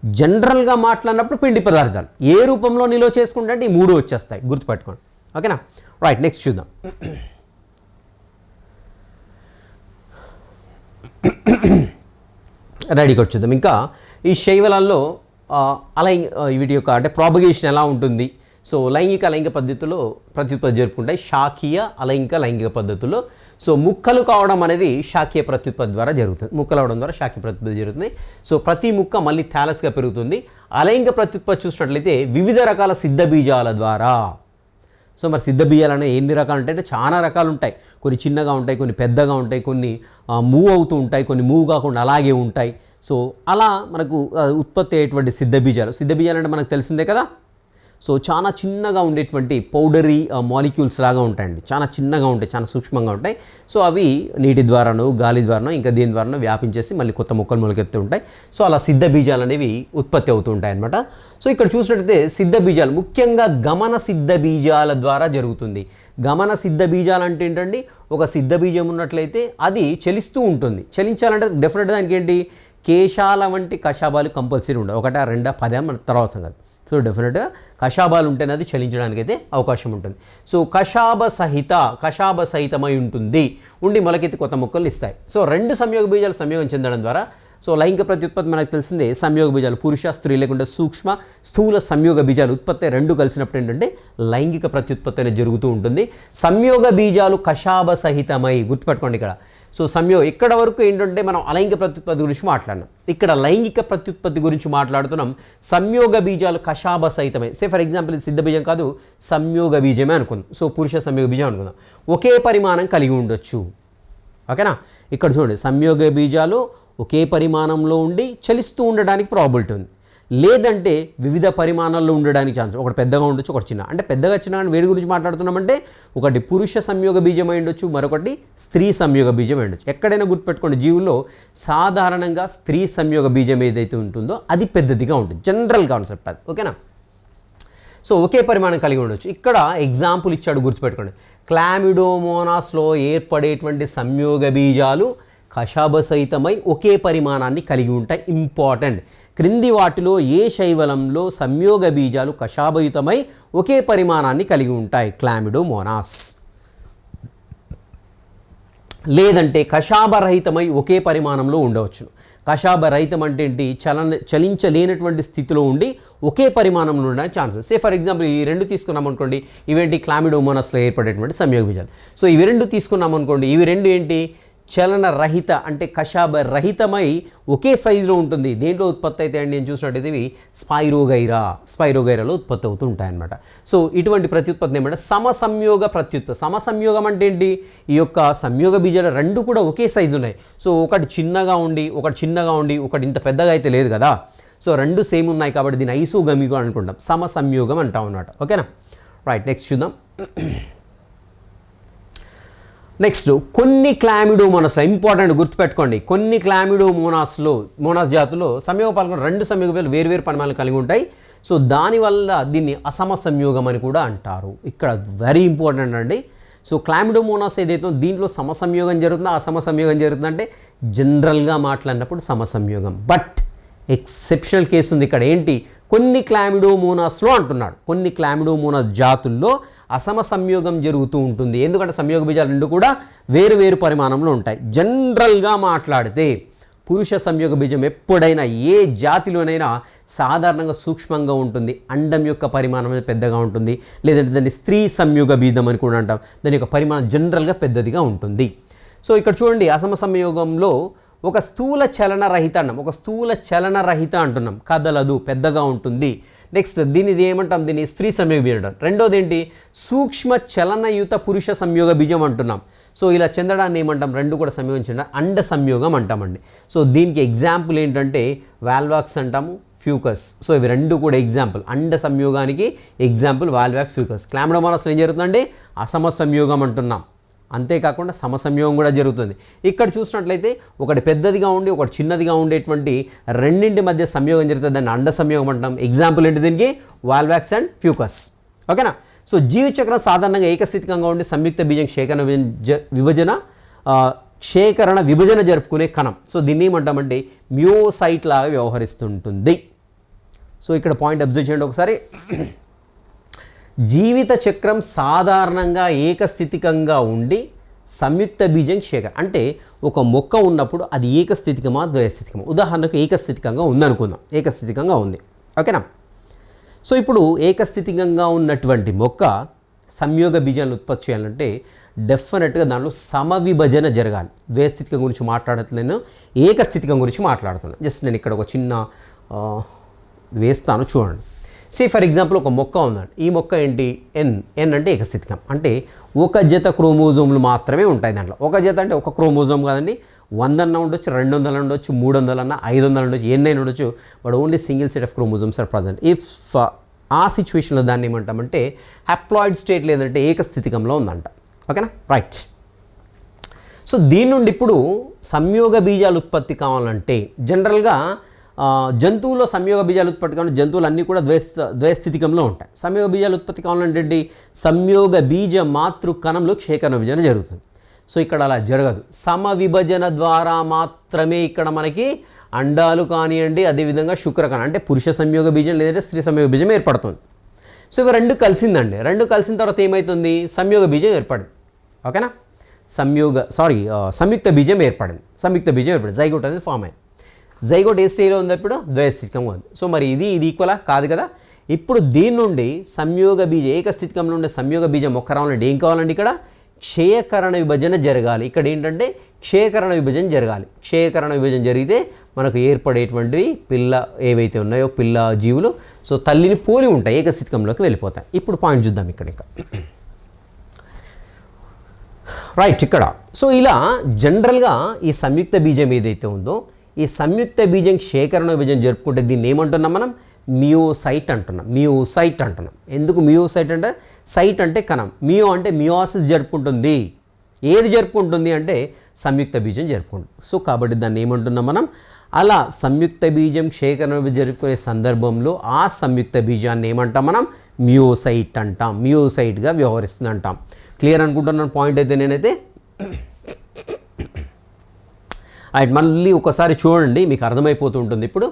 జనరల్గా మాట్లాడినప్పుడు పిండి పదార్థాలు ఏ రూపంలో నిల్వ చేసుకుంటే అంటే ఈ 3 వచ్చేస్తాయి. గుర్తుపెట్టుకోండి. ఓకేనా? రైట్, నెక్స్ట్ చూద్దాం. రెడీగా చూద్దాం. ఇంకా ఈ శైవలాల్లో వీటి యొక్క అంటే ప్రాపగేషన్ ఎలా ఉంటుంది? సో లైంగిక పద్ధతిలో ప్రత్యుత్పత్తి జరుపుకుంటాయి. శాఖీయ అలైంగిక లైంగిక పద్ధతుల్లో. సో ముక్కలు కావడం అనేది శాఖీయ ప్రత్యుత్పత్తి ద్వారా జరుగుతుంది. ముక్కలు అవడం ద్వారా శాఖీయ ప్రత్యుత్పత్తి జరుగుతుంది. సో ప్రతి ముక్క మళ్ళీ థాలస్గా పెరుగుతుంది. అలైంగిక ప్రత్యుత్పత్తి చూసినట్లయితే వివిధ రకాల సిద్ధ బీజాల ద్వారా. సో మరి సిద్ధ బీజాలు అనేవి ఎన్ని రకాలు ఉంటాయి అంటే చాలా రకాలు ఉంటాయి. కొన్ని చిన్నగా ఉంటాయి, కొన్ని పెద్దగా ఉంటాయి, కొన్ని మూవ్ అవుతూ ఉంటాయి, కొన్ని మూవ్ కాకుండా అలాగే ఉంటాయి. సో అలా మనకు ఉత్పత్తి అయ్యేటువంటి సిద్ధ బీజాలు అంటే మనకు తెలిసిందే కదా. సో చాలా చిన్నగా ఉండేటువంటి పౌడరీ మాలిక్యూల్స్ లాగా ఉంటాయండి. చాలా చిన్నగా ఉంటాయి, చాలా సూక్ష్మంగా ఉంటాయి. సో అవి నీటి ద్వారానో గాలి ద్వారానో ఇంకా దేని ద్వారానో వ్యాపించేసి మళ్ళీ కొత్త మొక్కలు మొలకెత్తు ఉంటాయి. సో అలా సిద్ధ బీజాలు అనేవి ఉత్పత్తి అవుతూ ఉంటాయి అన్నమాట. సో ఇక్కడ చూసినట్టయితే సిద్ధ బీజాలు ముఖ్యంగా గమన సిద్ధ బీజాల ద్వారా జరుగుతుంది. గమన సిద్ధ బీజాలు అంటే ఏంటండి? ఒక సిద్ధ బీజం ఉన్నట్లయితే అది చలిస్తూ ఉంటుంది. చలించాలంటే డెఫినెట్గా దానికి ఏంటి? కేశాల వంటి కషాబాలు కంపల్సరీ ఉండవు. 1, 2, 10 మన తర్వాత సంగతి. సో డెఫినెట్గా కషాబాలు ఉంటేనే అది చలించడానికి అయితే అవకాశం ఉంటుంది. సో కషాబ సహితమై ఉంటుంది, ఉండి మొలకెత్తి కొత్త మొక్కలు ఇస్తాయి. సో 2 సంయోగ బీజాలు సంయోగం చెందడం ద్వారా సో లైంగిక ప్రత్యుత్పత్తి మనకు తెలిసిందే. సంయోగ బీజాలు పురుష స్త్రీ లేకుండా సూక్ష్మ స్థూల సంయోగ బీజాలు ఉత్పత్తి 2 కలిసినప్పుడు ఏంటంటే లైంగిక ప్రత్యుత్పత్తి అనేది జరుగుతూ ఉంటుంది. సంయోగ బీజాలు కషాబ సహితమై. గుర్తుపెట్టుకోండి ఇక్కడ. సో ఇక్కడ వరకు ఏంటంటే మనం అలైంగిక ప్రత్యుత్పత్తి గురించి మాట్లాడినాం. ఇక్కడ లైంగిక ప్రత్యుత్పత్తి గురించి మాట్లాడుతున్నాం. సంయోగ బీజాలు కషాబ సహితమై. ఫర్ ఎగ్జాంపుల్ ఇది సిద్ధ బీజం కాదు, సంయోగ బీజమే అనుకుందాం. సో పురుష సంయోగ బీజం అనుకుందాం. ఒకే పరిమాణం కలిగి ఉండొచ్చు. ఓకేనా? ఇక్కడ చూడండి, సంయోగ బీజాలు ఒకే పరిమాణంలో ఉండి చలిస్తూ ఉండడానికి ప్రాబిలిటీ ఉంది. లేదంటే వివిధ పరిమాణాల్లో ఉండడానికి ఛాన్స్. ఒకటి పెద్దగా ఉండొచ్చు, ఒకటి చిన్న. అంటే పెద్దగా చిన్న వేడి గురించి మాట్లాడుతున్నామంటే ఒకటి పురుష సంయోగ బీజం అయి ఉండొచ్చు, మరొకటి స్త్రీ సంయోగ బీజం అయి ఉండొచ్చు. ఎక్కడైనా గుర్తుపెట్టుకోండి, జీవుల్లో సాధారణంగా స్త్రీ సంయోగ బీజం ఏదైతే ఉంటుందో అది పెద్దదిగా ఉంటుంది. జనరల్ కాన్సెప్ట్ అది. ఓకేనా? సో ఒకే పరిమాణం కలిగి ఉండొచ్చు. ఇక్కడ ఎగ్జాంపుల్ ఇచ్చాడు, గుర్తుపెట్టుకోండి. క్లామిడోమోనాస్లో ఏర్పడేటువంటి సంయోగ బీజాలు కషాబ సహితమై ఒకే పరిమాణాన్ని కలిగి ఉంటాయి. ఇంపార్టెంట్. క్రింది వాటిలో ఏ శైవలంలో సంయోగ బీజాలు కషాబయుతమై ఒకే పరిమాణాన్ని కలిగి ఉంటాయి? క్లామిడోమోనాస్. లేదంటే కషాబరహితమై ఒకే పరిమాణంలో ఉండవచ్చు. కషాబరహితం అంటే ఏంటి? చలించలేనటువంటి స్థితిలో ఉండి ఒకే పరిమాణంలో ఉండడానికి ఛాన్సెస్. ఫర్ ఎగ్జాంపుల్ ఈ 2 తీసుకున్నాం అనుకోండి, ఇవేంటి? క్లామిడోమోనాస్లో ఏర్పడేటువంటి సంయోగ బీజాలు. సో ఇవి 2 తీసుకున్నాం అనుకోండి, ఇవి 2 ఏంటి? చలన రహిత అంటే కషాబ రహితమై ఒకే సైజులో ఉంటుంది. దేంట్లో ఉత్పత్తి అయితే అండి నేను చూసినట్టయితే ఇవి స్పైరోగైరాలో ఉత్పత్తి అవుతూ ఉంటాయన్నమాట. సో ఇటువంటి ప్రత్యుత్పత్తి ఏమంటే సమసంయోగ ప్రత్యుత్పత్తి. సమసంయోగం అంటే ఏంటి? ఈ యొక్క సంయోగ బీజాలు 2 కూడా ఒకే సైజు ఉన్నాయి. సో ఒకటి చిన్నగా ఉండి ఒకటి ఇంత పెద్దగా అయితే లేదు కదా. సో రెండు సేమ్ ఉన్నాయి కాబట్టి దీన్ని ఐసోగమిక్ అనుకుంటాం, సమసంయోగం అంటాం అన్నమాట. ఓకేనా, రైట్. నెక్స్ట్ చూద్దాం. నెక్స్ట్ కొన్ని క్లామిడోమోనాస్లో ఇంపార్టెంట్ గుర్తుపెట్టుకోండి, కొన్ని మోనాస్ జాతుల్లో సంయోగ పాల్గొన రెండు సంయోగ పేర్లు వేరువేరు పరిమాణాలు కలిగి ఉంటాయి. సో దానివల్ల దీన్ని అసమ సంయోగం అని కూడా అంటారు. ఇక్కడ వెరీ ఇంపార్టెంట్ అండి. సో క్లామిడోమోనాస్ ఏదైతే దీంట్లో సమసంయోగం జరుగుతుందో అసమ సంయోగం జరుగుతుందంటే జనరల్గా మాట్లాడినప్పుడు సమసంయోగం. బట్ ఎక్సెప్షనల్ కేసు ఉంది ఇక్కడ. ఏంటి? కొన్ని క్లామిడోమోనాస్లో అంటున్నాడు, కొన్ని క్లామిడోమోనాస్ జాతుల్లో అసమ సంయోగం జరుగుతూ ఉంటుంది. ఎందుకంటే సంయోగ బీజాలు రెండు కూడా వేరు వేరు పరిమాణంలో ఉంటాయి. జనరల్గా మాట్లాడితే పురుష సంయోగ బీజం ఎప్పుడైనా ఏ జాతిలోనైనా సాధారణంగా సూక్ష్మంగా ఉంటుంది, అండం యొక్క పరిమాణం పెద్దగా ఉంటుంది. లేదంటే దాన్ని స్త్రీ సంయోగ బీజం అని కూడా అంటాం, దాని యొక్క పరిమాణం జనరల్గా పెద్దదిగా ఉంటుంది. సో ఇక్కడ చూడండి, అసమ సంయోగంలో ఒక స్థూల చలనరహిత అన్నాం, ఒక స్థూల చలనరహిత అంటున్నాం, కదలదు, పెద్దగా ఉంటుంది. నెక్స్ట్ దీన్ని ఏమంటాం? దీన్ని స్త్రీ సంయోగ బీజం అంటాం. రెండోది ఏంటి? సూక్ష్మ చలనయుత పురుష సంయోగ బీజం అంటున్నాం. సో ఇలా చెందడాన్ని ఏమంటాం? రెండు కూడా సంయోగం చెందడం అండ సంయోగం అంటామండి. సో దీనికి ఎగ్జాంపుల్ ఏంటంటే వాల్వాక్స్ అంటాము, ఫ్యూకస్. సో ఇవి రెండు కూడా ఎగ్జాంపుల్, అండ సంయోగానికి ఎగ్జాంపుల్ వాల్వాక్స్, ఫ్యూకస్. క్లామిడోమోనాస్లో ఏం జరుగుతుందంటే అసమ సంయోగం అంటున్నాం. అంతేకాకుండా సమసంయోగం కూడా జరుగుతుంది. ఇక్కడ చూసినట్లయితే ఒకటి పెద్దదిగా ఉండి ఒకటి చిన్నదిగా ఉండేటువంటి రెండింటి మధ్య సంయోగం జరుగుతుంది, దాన్ని అండ సంయోగం అంటాం. ఎగ్జాంపుల్ ఏంటి దీనికి? వాల్వాక్స్ అండ్ ఫ్యూకస్. ఓకేనా. సో జీవచక్రం సాధారణంగా ఏకస్థితికంగా ఉండి సంయుక్త బీజం క్షేకరణ విభజన జరుపుకునే కణం. సో దీన్ని ఏమంటామంటే మ్యోసైట్ లాగా వ్యవహరిస్తుంటుంది. సో ఇక్కడ పాయింట్ అబ్జర్వ్ చేయండి ఒకసారి. జీవిత చక్రం సాధారణంగా ఏకస్థితికంగా ఉండి సంయుక్త బీజం క్షేకరణ, అంటే ఒక మొక్క ఉన్నప్పుడు అది ఏకస్థితికమా ద్వయస్థితికమా? ఉదాహరణకు ఏకస్థితికంగా ఉందనుకుందాం, ఏకస్థితికంగా ఉంది. ఓకేనా. సో ఇప్పుడు ఏకస్థితికంగా ఉన్నటువంటి మొక్క సంయోగ బీజాలను ఉత్పత్తి చేయాలంటే డెఫినెట్గా దాంట్లో సమవిభజన జరగాలి. ద్వయస్థితికం గురించి మాట్లాడట్లేను, ఏకస్థితికం గురించి మాట్లాడుతున్నాను. జస్ట్ నేను ఇక్కడ ఒక చిన్న వేస్తాను చూడండి. సే ఫర్ ఎగ్జాంపుల్ ఒక మొక్క ఉందండి. ఈ మొక్క ఏంటి? ఎన్ అంటే ఏకస్థితికం, అంటే ఒక జత క్రోమోజోములు మాత్రమే ఉంటాయి దాంట్లో. ఒక జత అంటే ఒక క్రోమోజోమ్ కాదండి, 100 అన్న ఉండొచ్చు, 200 ఉండొచ్చు, 300 అన్న, 500 ఉండొచ్చు, ఎన్నైనా ఉండొచ్చు. But only single set of chromosomes are present. If ఆ సిచ్యువేషన్లో దాన్ని ఏమంటామంటే హ్యాప్లాయిడ్ స్టేట్, లేదంటే ఏకస్థితికంలో ఉందంట. ఓకేనా, రైట్. సో దీని నుండి ఇప్పుడు సంయోగ బీజాలు ఉత్పత్తి కావాలంటే జనరల్గా జంతువుల్లో సంయోగ బీజాలు ఉత్పత్తి కావాలంటే జంతువులు అన్నీ కూడా ద్వయస్థితికంలో ఉంటాయి. సంయోగ బీజాలు ఉత్పత్తి కావాలంటే సంయోగ బీజ మాతృ కణంలో క్షేకరణ విభజన జరుగుతుంది. సో ఇక్కడ అలా జరగదు. సమ విభజన ద్వారా మాత్రమే ఇక్కడ మనకి అండాలు కానివ్వండి, అదేవిధంగా శుక్రకణం అంటే పురుష సంయోగ బీజం లేదంటే స్త్రీ సంయోగ బీజం ఏర్పడుతుంది. సో ఇవి రెండు కలిసిందండి. రెండు కలిసిన తర్వాత ఏమవుతుంది? సంయోగ బీజం ఏర్పడింది. ఓకేనా, సంయుక్త బీజం ఏర్పడింది. సంయుక్త బీజం ఏర్పడింది, జైగోట్ అనేది ఫామ్ అయింది. జైగోట్ ఏ స్టేజ్లో ఉంది? ఇప్పుడు ద్వయస్థితికంగా ఉంది. సో మరి ఇది ఈక్వలా? కాదు కదా. ఇప్పుడు దీని నుండి సంయోగ బీజ ఏకస్థితికంలో ఉండే సంయోగ బీజం మొక్క రావాలంటే ఏం కావాలండి? ఇక్కడ క్షయకరణ విభజన జరగాలి. ఇక్కడ ఏంటంటే క్షయకరణ విభజన జరగాలి. క్షయకరణ విభజన జరిగితే మనకు ఏర్పడేటువంటివి పిల్ల ఏవైతే ఉన్నాయో పిల్ల జీవులు సో తల్లిని పోలి ఉంటాయి, ఏకస్థితికంలోకి వెళ్ళిపోతాయి. ఇప్పుడు పాయింట్ చూద్దాం ఇక్కడ ఇంకా. రైట్, ఇక్కడ సో ఇలా జనరల్గా ఈ సంయుక్త బీజం ఏదైతే ఉందో ఈ సంయుక్త బీజం క్షేకరణ విభజన జరుపుకుంటే దీన్ని ఏమంటున్నాం మనం? మియోసైట్ అంటున్నాం. మియోసైట్ అంటున్నాం. ఎందుకు మియోసైట్ అంటే? సైట్ అంటే కణం, మియో అంటే మియోసిస్ జరుపుకుంటుంది. ఏది జరుపుకుంటుంది అంటే సంయుక్త బీజం జరుపుకుంటుంది. సో కాబట్టి దాన్ని ఏమంటున్నాం మనం? అలా సంయుక్త బీజం క్షేకరణ జరుపుకునే సందర్భంలో ఆ సంయుక్త బీజాన్ని ఏమంటాం మనం? మియోసైట్ అంటాం. మియోసైట్గా వ్యవహరిస్తుంది అంటాం. క్లియర్ అనుకుంటున్నాను పాయింట్ అయితే నేనైతే. రైట్, మళ్ళీ ఒకసారి చూడండి, మీకు అర్థమైపోతూ ఉంటుంది. ఇప్పుడు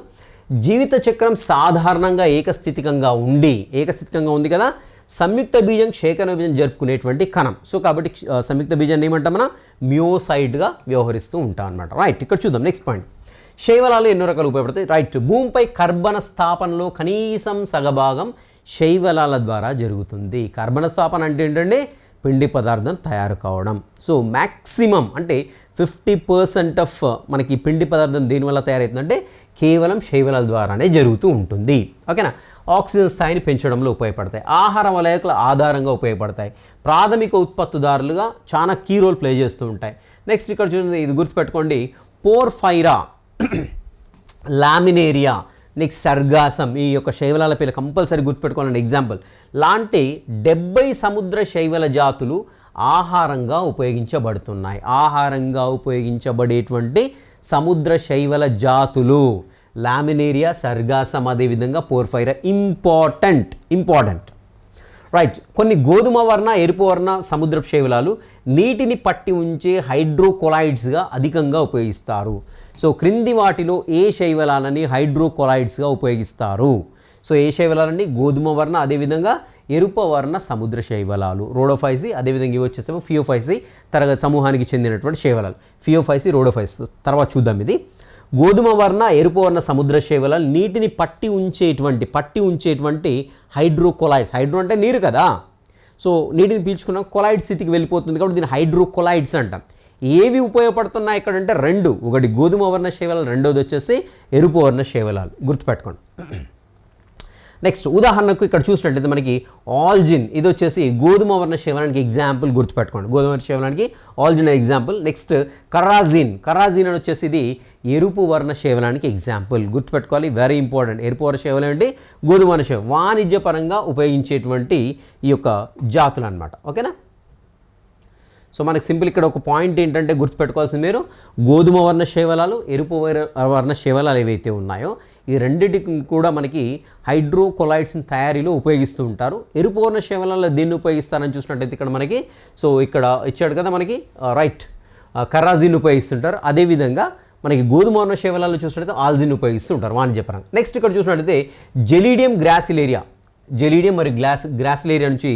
జీవిత చక్రం సాధారణంగా ఏకస్థితికంగా ఉంది కదా, సంయుక్త బీజం క్షేకరణ బీజం జరుపుకునేటువంటి కణం. సో కాబట్టి సంయుక్త బీజాన్ని ఏమంటాం మనం? మియోసైట్గా వ్యవహరిస్తూ ఉంటాం అనమాట. రైట్, ఇక్కడ చూద్దాం నెక్స్ట్ పాయింట్. శైవలాలు ఎన్నో రకాలు ఉపయోగపడతాయి. రైట్, భూమిపై కర్బన స్థాపనలో కనీసం సగభాగం శైవలాల ద్వారా జరుగుతుంది. కర్బన స్థాపన అంటే ఏంటంటే పిండి పదార్థం తయారు కావడం. సో మ్యాక్సిమం అంటే 50% ఆఫ్ మనకి పిండి పదార్థం దేనివల్ల తయారవుతుందంటే కేవలం శైవలాల ద్వారానే జరుగుతూ ఉంటుంది. ఓకేనా. ఆక్సిజన్ స్థాయిని పెంచడంలో ఉపయోగపడతాయి, ఆహార వలయకుల ఆధారంగా ఉపయోగపడతాయి, ప్రాథమిక ఉత్పత్తిదారులుగా చాలా కీ రోల్ ప్లే చేస్తూ ఉంటాయి. నెక్స్ట్ ఇక్కడ చూడండి, ఇది గుర్తుపెట్టుకోండి, పోర్ఫైరా, లామినేరియా, నెక్స్ట్ సర్గాసం, ఈ యొక్క శైవలాల పేర్లు కంపల్సరీ గుర్తుపెట్టుకోవాలని ఎగ్జాంపుల్. లాంటి 70 సముద్ర శైవల జాతులు ఆహారంగా ఉపయోగించబడుతున్నాయి. ఆహారంగా ఉపయోగించబడేటువంటి సముద్ర శైవల జాతులు లామినేరియా, సర్గాసం, అదేవిధంగా పోర్ఫైరా ఇంపార్టెంట్ రైట్. కొన్ని గోధుమ వర్ణ, ఎరుపు వర్ణ సముద్రపు శైవలాలు నీటిని పట్టి ఉంచే హైడ్రోకొలాయిడ్స్గా అధికంగా ఉపయోగిస్తారు. సో క్రింది వాటిలో ఏ శైవలాలని హైడ్రోకొలాయిడ్స్గా ఉపయోగిస్తారు? సో ఏ శైవలాలని? గోధుమ వర్ణ, అదేవిధంగా ఎరుపు వర్ణ సముద్ర శైవలాలు, రోడోఫైసి, అదేవిధంగా ఇవి వచ్చేసేమో ఫియోఫైసి తరగతి సమూహానికి చెందినటువంటి శైవలాలు. ఫియోఫైసి, రోడోఫైసి తర్వాత చూద్దాం. ఇది గోధుమ వర్ణ, ఎరుపు వర్ణ సముద్ర శైవలాలు నీటిని పట్టి ఉంచేటువంటి హైడ్రోకొలాయిడ్స్. హైడ్రో అంటే నీరు కదా, సో నీటిని పీల్చుకున్న కొలాయిడ్ స్థితికి వెళ్ళిపోతుంది కాబట్టి దీన్ని హైడ్రోకొలాయిడ్స్ అంటాం. ఏవి ఉపయోగపడుతున్నాయి ఇక్కడ అంటే 2, ఒకటి గోధుమ వర్ణ శైవలాలు, రెండోది వచ్చేసి ఎరుపు వర్ణ శైవలాలు. గుర్తుపెట్టుకోండి. నెక్స్ట్ ఉదాహరణకు ఇక్కడ చూసినట్లయితే మనకి ఆల్జిన్, ఇది వచ్చేసి గోధుమ వర్ణ శైవలానికి ఎగ్జాంపుల్. గుర్తుపెట్టుకోండి, గోధుమ వర్ణ శైవలానికి ఆల్జిన్ ఎగ్జాంపుల్. నెక్స్ట్ కరాజిన్ అని వచ్చేసి ఇది ఎరుపు వర్ణ శైవలానికి ఎగ్జాంపుల్. గుర్తుపెట్టుకోవాలి, వెరీ ఇంపార్టెంట్. ఎరుపు వర్ణ శైవలం అంటే గోధుమ వర్ణ శైవం, వాణిజ్యపరంగా ఉపయోగించేటువంటి ఈ యొక్క జాతులు అన్నమాట. ఓకేనా? సో మనకి సింపుల్ ఇక్కడ ఒక పాయింట్ ఏంటంటే గుర్తుపెట్టుకోవాల్సింది మీరు, గోధుమ వర్ణ శైవలాలు, ఎరుపు వర్ణ శైవలాలు ఏవైతే ఉన్నాయో ఈ రెండింటికి కూడా మనకి హైడ్రోకొలాయిడ్స్ని తయారీలో ఉపయోగిస్తూ ఉంటారు. ఎరుపు వర్ణ శైవలాల్లో దీన్ని ఉపయోగిస్తారని చూసినట్టయితే ఇక్కడ మనకి, సో ఇక్కడ ఇచ్చాడు కదా మనకి రైట్, కరాజిన్ ఉపయోగిస్తుంటారు. అదేవిధంగా మనకి గోధుమ వర్ణ శైవలాల్లో చూసినట్టయితే ఆల్జిన్ ఉపయోగిస్తుంటారు వాణిజ్యపరంగా. నెక్స్ట్ ఇక్కడ చూసినట్టయితే జెలీడియం గ్రాసిలేరియా, జెలీడియం మరియు గ్రాసిలేరియా నుంచి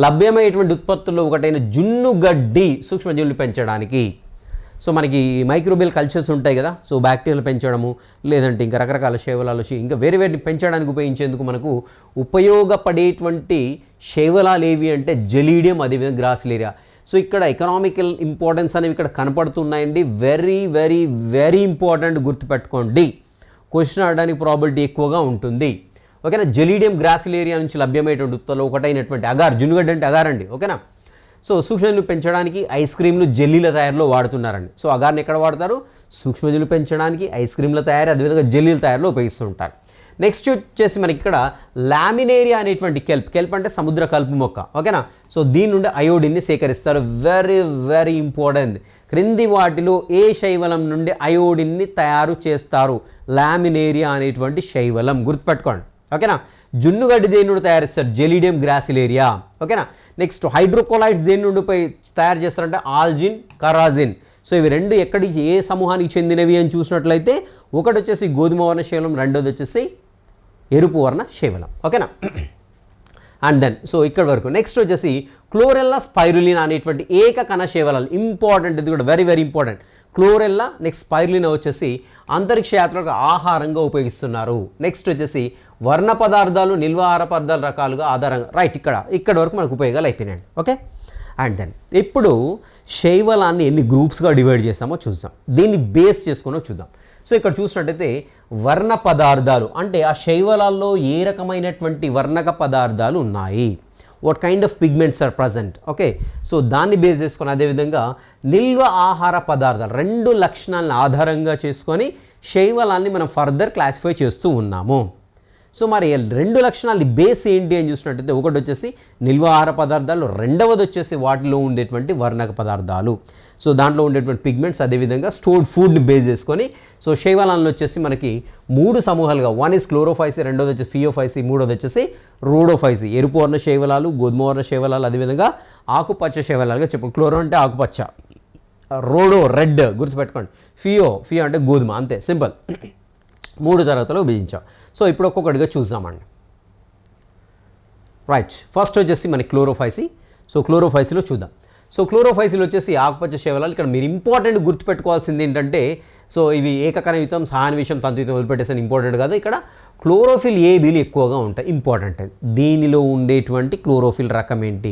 లభ్యమయ్యేటువంటి ఉత్పత్తుల్లో ఒకటైన జున్నుగడ్డి సూక్ష్మజీవులు పెంచడానికి. సో మనకి మైక్రోబియల్ కల్చర్స్ ఉంటాయి కదా, సో బ్యాక్టీరియాలు పెంచడము, లేదంటే ఇంకా రకరకాల శైవలాలు, ఇంకా వేరే పెంచడానికి ఉపయోగించేందుకు మనకు ఉపయోగపడేటువంటి శైవలాలు ఏవి అంటే జెలీడియం, అదేవిధంగా గ్రాసిలేరియా. సో ఇక్కడ ఎకనామికల్ ఇంపార్టెన్స్ అనేవి ఇక్కడ కనపడుతున్నాయండి. Very very very important. గుర్తుపెట్టుకోండి, క్వశ్చన్ అడడానికి ప్రాబిలిటీ ఎక్కువగా ఉంటుంది. ఓకేనా? జెలీడియం గ్రాసిలేరియా నుంచి లభ్యమయ్యేటువంటి ఉత్పత్తులు ఒకటైనటువంటి అగార్, జున్నుగడ్డ అంటే అగార్ అండి. ఓకేనా? సో సూక్ష్మజీవులు పెంచడానికి ఐస్ క్రీమ్లు, జెల్లీల తయారీలో వాడుతున్నారండి. సో అగార్ని ఎక్కడ వాడతారు? సూక్ష్మజీవులు పెంచడానికి, ఐస్ క్రీమ్ల తయారీ, అదేవిధంగా జెల్లీల తయారీలో ఉపయోగిస్తుంటారు. నెక్స్ట్ వచ్చేసి మనకి ఇక్కడ లామినేరియా అనేటువంటి కెల్ప్ అంటే సముద్ర కలుపు మొక్క. ఓకేనా? సో దీని నుండి అయోడిన్ని సేకరిస్తారు. Very very important. క్రింది వాటిలో ఏ శైవలం నుండి అయోడిన్ని తయారు చేస్తారు? లామినేరియా అనేటువంటి శైవలం. గుర్తుపెట్టుకోండి. ఓకేనా? జున్నుగడ్డి దేని నుండి తయారు చేస్తారు? జెలీడియం గ్రాసిలేరియా. ఓకేనా? నెక్స్ట్ హైడ్రోకొలాయిడ్స్ దేని నుండి తయారు చేస్తారంటే ఆల్జిన్, కరాజిన్. సో ఇవి రెండు ఎక్కడి ఏ సమూహానికి చెందినవి అని చూసినట్లయితే ఒకటి వచ్చేసి గోధుమ వర్ణ శైవలం, రెండోది వచ్చేసి ఎరుపు వర్ణ శైవలం. ఓకేనా? అండ్ దెన్ సో ఇక్కడ వరకు. నెక్స్ట్ వచ్చేసి క్లోరెల్లా స్పైరులినా అనేటువంటి ఏకకణ శైవలాలు. ఇంపార్టెంట్, ఇది కూడా very very important. Chlorella next spirulina వచ్చేసి అంతరిక్ష యాత్రకు ఆహారంగా ఉపయోగిస్తున్నారు. నెక్స్ట్ వచ్చేసి వర్ణ పదార్థాలు, నిల్వ ఆహార పదార్థాల రకాలుగా ఆధారంగా రైట్ ఇక్కడ వరకు మనకు ఉపయోగాలు అయిపోయినాయండి. ఓకే? అండ్ దెన్ ఇప్పుడు శైవలాన్ని ఎన్ని గ్రూప్స్గా డివైడ్ చేస్తామో చూద్దాం, దీన్ని బేస్ చేసుకుని చూద్దాం. సో ఇక్కడ చూసినట్టయితే వర్ణ పదార్థాలు అంటే ఆ శైవలాల్లో ఏ రకమైనటువంటి వర్ణక పదార్థాలు ఉన్నాయి, what kind of pigments are present. Okay? So దాన్ని బేస్ చేసుకొని, అదేవిధంగా నిల్వ ఆహార పదార్థాలు, 2 లక్షణాలను ఆధారంగా చేసుకొని శైవలాన్ని మనం ఫర్దర్ క్లాసిఫై చేస్తూ ఉన్నాము. సో మరి 2 లక్షణాలు బేస్ ఏంటి అని చూసినట్టయితే ఒకటి వచ్చేసి నిల్వ ఆహార పదార్థాలు, రెండవది వచ్చేసి వాటిలో ఉండేటువంటి వర్ణక పదార్థాలు. సో దాంట్లో ఉండేటువంటి పిగ్మెంట్స్, అదేవిధంగా స్టోర్డ్ ఫుడ్ని బేస్ చేసుకొని సో శైవలాల్లో వచ్చేసి మనకి 3 సమూహాలుగా, వన్ ఈజ్ క్లోరోఫైసి, రెండోది వచ్చేసి ఫియోఫైసి, మూడోది వచ్చేసి రోడోఫైసి. ఎరుపు వర్ణ శైవలాలు, గోధుమ వర్ణ శైవలాలు, అదేవిధంగా ఆకుపచ్చ శైవలాలుగా చెప్పు. క్లోరో అంటే ఆకుపచ్చ, రోడో రెడ్. గుర్తుపెట్టుకోండి. ఫియో అంటే గోధుమ. అంతే, సింపుల్. 3 తరగతులు విభజించాం. సో ఇప్పుడు ఒక్కొక్కటిగా చూద్దామండి. రైట్, ఫస్ట్ వచ్చేసి మనకి క్లోరోఫైసి. సో క్లోరోఫైసిలో చూద్దాం. సో క్లోరోఫైసిల్ వచ్చేసి ఆకుపచ్చ శైవలాలు. ఇక్కడ మీరు ఇంపార్టెంట్ గుర్తుపెట్టుకోవాల్సింది ఏంటంటే, సో ఇవి ఏకకణయుతం, సహానివిషం, తంతుయుతం వదిలిపెట్టేసని ఇంపార్టెంట్ కాదు. ఇక్కడ క్లోరోఫిల్ ఏబీలు ఎక్కువగా ఉంటాయి, ఇంపార్టెంట్. దీనిలో ఉండేటువంటి క్లోరోఫిల్ రకం ఏంటి,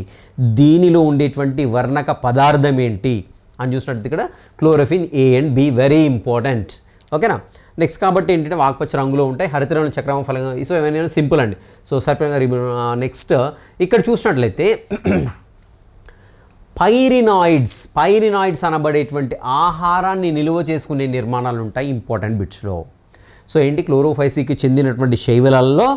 దీనిలో ఉండేటువంటి వర్ణక పదార్థం ఏంటి అని చూసినట్టు ఇక్కడ chlorophyll A and be very important. ఓకేనా? నెక్స్ట్ కాబట్టి ఏంటంటే ఆకుపచ్చ రంగులో ఉంటాయి, హరితరంగు చక్రమ ఫలంగా. సో ఇవన్నీ సింపుల్ అండి. సో సర్పంగా నెక్స్ట్ ఇక్కడ చూసినట్లయితే పైరినాయిడ్స్ అనబడేటువంటి ఆహారాన్ని నిలువ చేసుకునే నిర్మాణాలు ఉంటాయి ఇంపార్టెంట్ బిట్స్లో. సో ఏంటి, క్లోరోఫైసీకి చెందినటువంటి శైవలాల్లో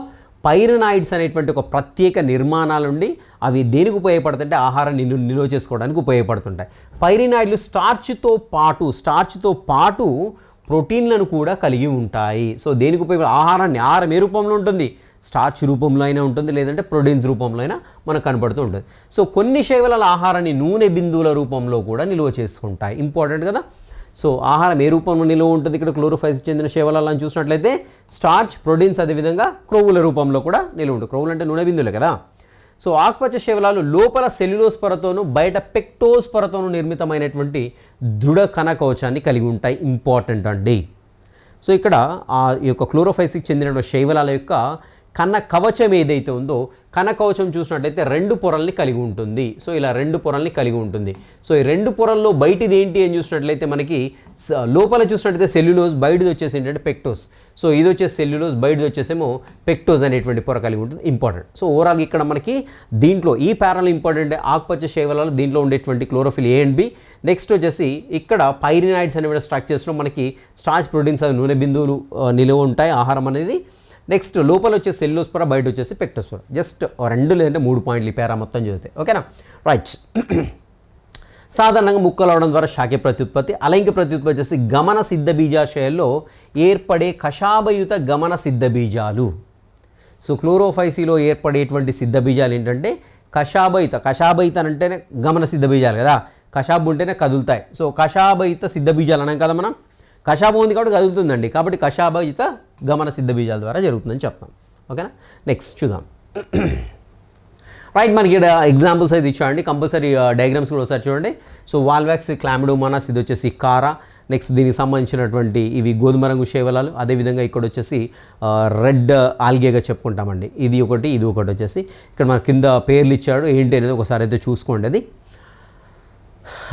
పైరినాయిడ్స్ అనేటువంటి ఒక ప్రత్యేక నిర్మాణాలు ఉండి అవి దేనికి ఉపయోగపడుతుంటే ఆహారాన్ని నిల్వ చేసుకోవడానికి ఉపయోగపడుతుంటాయి. పైరినాయిడ్లు స్టార్చ్తో పాటు ప్రోటీన్లను కూడా కలిగి ఉంటాయి. సో దేనికి ఆహారం ఏ రూపంలో ఉంటుంది, స్టార్చ్ రూపంలో అయినా ఉంటుంది, లేదంటే ప్రోటీన్స్ రూపంలో అయినా మనకు కనపడుతూ ఉంటుంది. సో కొన్ని శైవలాల ఆహారాన్ని నూనె బిందువుల రూపంలో కూడా నిల్వ చేసుకుంటాయి. ఇంపార్టెంట్ కదా. సో ఆహారం ఏ రూపంలో నిల్వ ఉంటుంది, ఇక్కడ క్లోరోఫైస్ చెందిన శైవలాలను చూసినట్లయితే స్టార్చ్, ప్రోటీన్స్, అదేవిధంగా క్రొవ్వుల రూపంలో కూడా నిల్వ ఉంటుంది. క్రొవ్వులు అంటే నూనె బిందువులే కదా. సో ఆకుపచ్చ శైవలాలు లోపల సెల్యులోస్ పొరతోనూ బయట పెక్టోస్ పొరతోనూ నిర్మితమైనటువంటి దృఢ కణ కవచాన్ని కలిగి ఉంటాయి. ఇంపార్టెంట్ అండి. సో ఇక్కడ ఆ యొక్క క్లోరోఫైస్కి చెందినటువంటి శైవలాల యొక్క కణ కవచం ఏదైతే ఉందో, కణ కవచం చూసినట్లయితే 2 పొరల్ని కలిగి ఉంటుంది. సో ఇలా 2 పొరల్ని కలిగి ఉంటుంది. సో ఈ 2 పొరల్లో బయటిది ఏంటి అని చూసినట్లయితే మనకి లోపల చూసినట్లయితే సెల్యులోజ్, బయటిది వచ్చేసి ఏంటంటే పెక్టోస్. సో ఇది వచ్చేసి సెల్యులోజ్, బయటిది వచ్చేసేమో పెక్టోస్ అనేటువంటి పొర కలిగి ఉంటుంది. ఇంపార్టెంట్. సో ఓవరాల్ ఇక్కడ మనకి దీంట్లో ఈ ప్యారల్ ఇంపార్టెంట్, ఆకుపచ్చ శైవలాలు దీంట్లో ఉండేటువంటి chlorophyll A and B. Next వచ్చేసి ఇక్కడ పైరినాయిడ్స్ అనేటువంటి స్ట్రక్చర్స్లో మనకి స్టార్చ్, ప్రోటీన్స్, అవి నూనె బిందువులు నిలువ ఉంటాయి ఆహారం అనేది. నెక్స్ట్ లోపల వచ్చేసి సెల్యులోస్ పొర, బయట వచ్చేసి పెక్టోస్ పొర. జస్ట్ 2 లేదంటే 3 పాయింట్లు ఈ పేరా మొత్తం చదివితే ఓకేనా. రైట్. సాధారణంగా ముక్కలు అవడం ద్వారా శాఖ ప్రత్యుత్పత్తి, అలైంగిక ప్రత్యుత్పత్తి వచ్చేసి గమన సిద్ధ బీజాశయాల్లో ఏర్పడే కషాభయుత గమన సిద్ధ బీజాలు. సో క్లోరోఫైసీలో ఏర్పడేటువంటి సిద్ధ బీజాలు ఏంటంటే కషాభయిత అంటేనే గమన సిద్ధ బీజాలు కదా, కషాబు ఉంటేనే కదులుతాయి. సో కషాభయిత సిద్ధ బీజాలు అన్నాం కదా మనం, కషాబం ఉంది కాబట్టి కదులుతుందండి, కాబట్టి కషాభయిత గమన సిద్ధ బీజాల ద్వారా జరుగుతుందని చెప్తాం. ఓకేనా. నెక్స్ట్ చూద్దాం. రైట్, మనకి ఇక్కడ ఎగ్జాంపుల్స్ అయితే ఇచ్చామండి. కంపల్సరీ డయాగ్రామ్స్ కూడా ఒకసారి చూడండి. సో వాల్వాక్స్, క్లామిడోమోనాస్, ఇది వచ్చేసి కారా. నెక్స్ట్ దీనికి సంబంధించినటువంటి ఇవి గోధుమ రంగు శైవలాలు. అదేవిధంగా ఇక్కడ వచ్చేసి రెడ్ ఆల్గేగా చెప్పుకుంటామండి. ఇది ఒకటి వచ్చేసి ఇక్కడ మన కింద పేర్లు ఇచ్చాడు, ఏంటి అనేది ఒకసారి అయితే చూసుకోండి అది.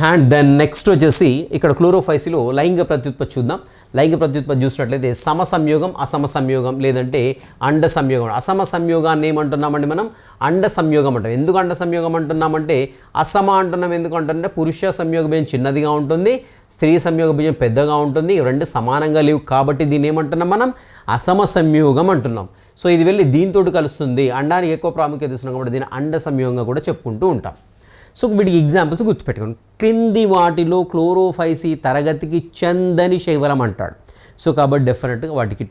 అండ్ దెన్ నెక్స్ట్ వచ్చేసి ఇక్కడ క్లోరోఫైసీలో లైంగిక ప్రత్యుత్పత్తి చూద్దాం. లైంగిక ప్రత్యుత్పత్తి చూసినట్లయితే సమ సంయోగం, అసమ సంయోగం, లేదంటే అండ సంయోగం. అసమ సంయోగాన్ని ఏమంటున్నామండి మనం, అండ సంయోగం అంటాం. ఎందుకు అండ సంయోగం అంటున్నామంటే, అసమ అంటున్నాం ఎందుకు అంటున్నామంటే పురుష సంయోగ బీజం చిన్నదిగా ఉంటుంది, స్త్రీ సంయోగ బీజం పెద్దగా ఉంటుంది, రెండు సమానంగా లేవు కాబట్టి దీన్ని ఏమంటున్నాం మనం, అసమ సంయోగం అంటున్నాం. సో ఇది వెళ్ళి దీంతో కలుస్తుంది, అండానికి ఎక్కువ ప్రాముఖ్యత ఇస్తున్నాం కాబట్టి దీన్ని అండ సంయోగంగా కూడా చెప్పుకుంటూ ఉంటాం. సో వీటికి ఎగ్జాంపుల్స్ గుర్తుపెట్టుకోండి. క్రింది వాటిలో క్లోరోఫైసీ తరగతికి చెందని శైవలం అంటాడు. సో కాబట్టి డెఫినెట్గా వాటికి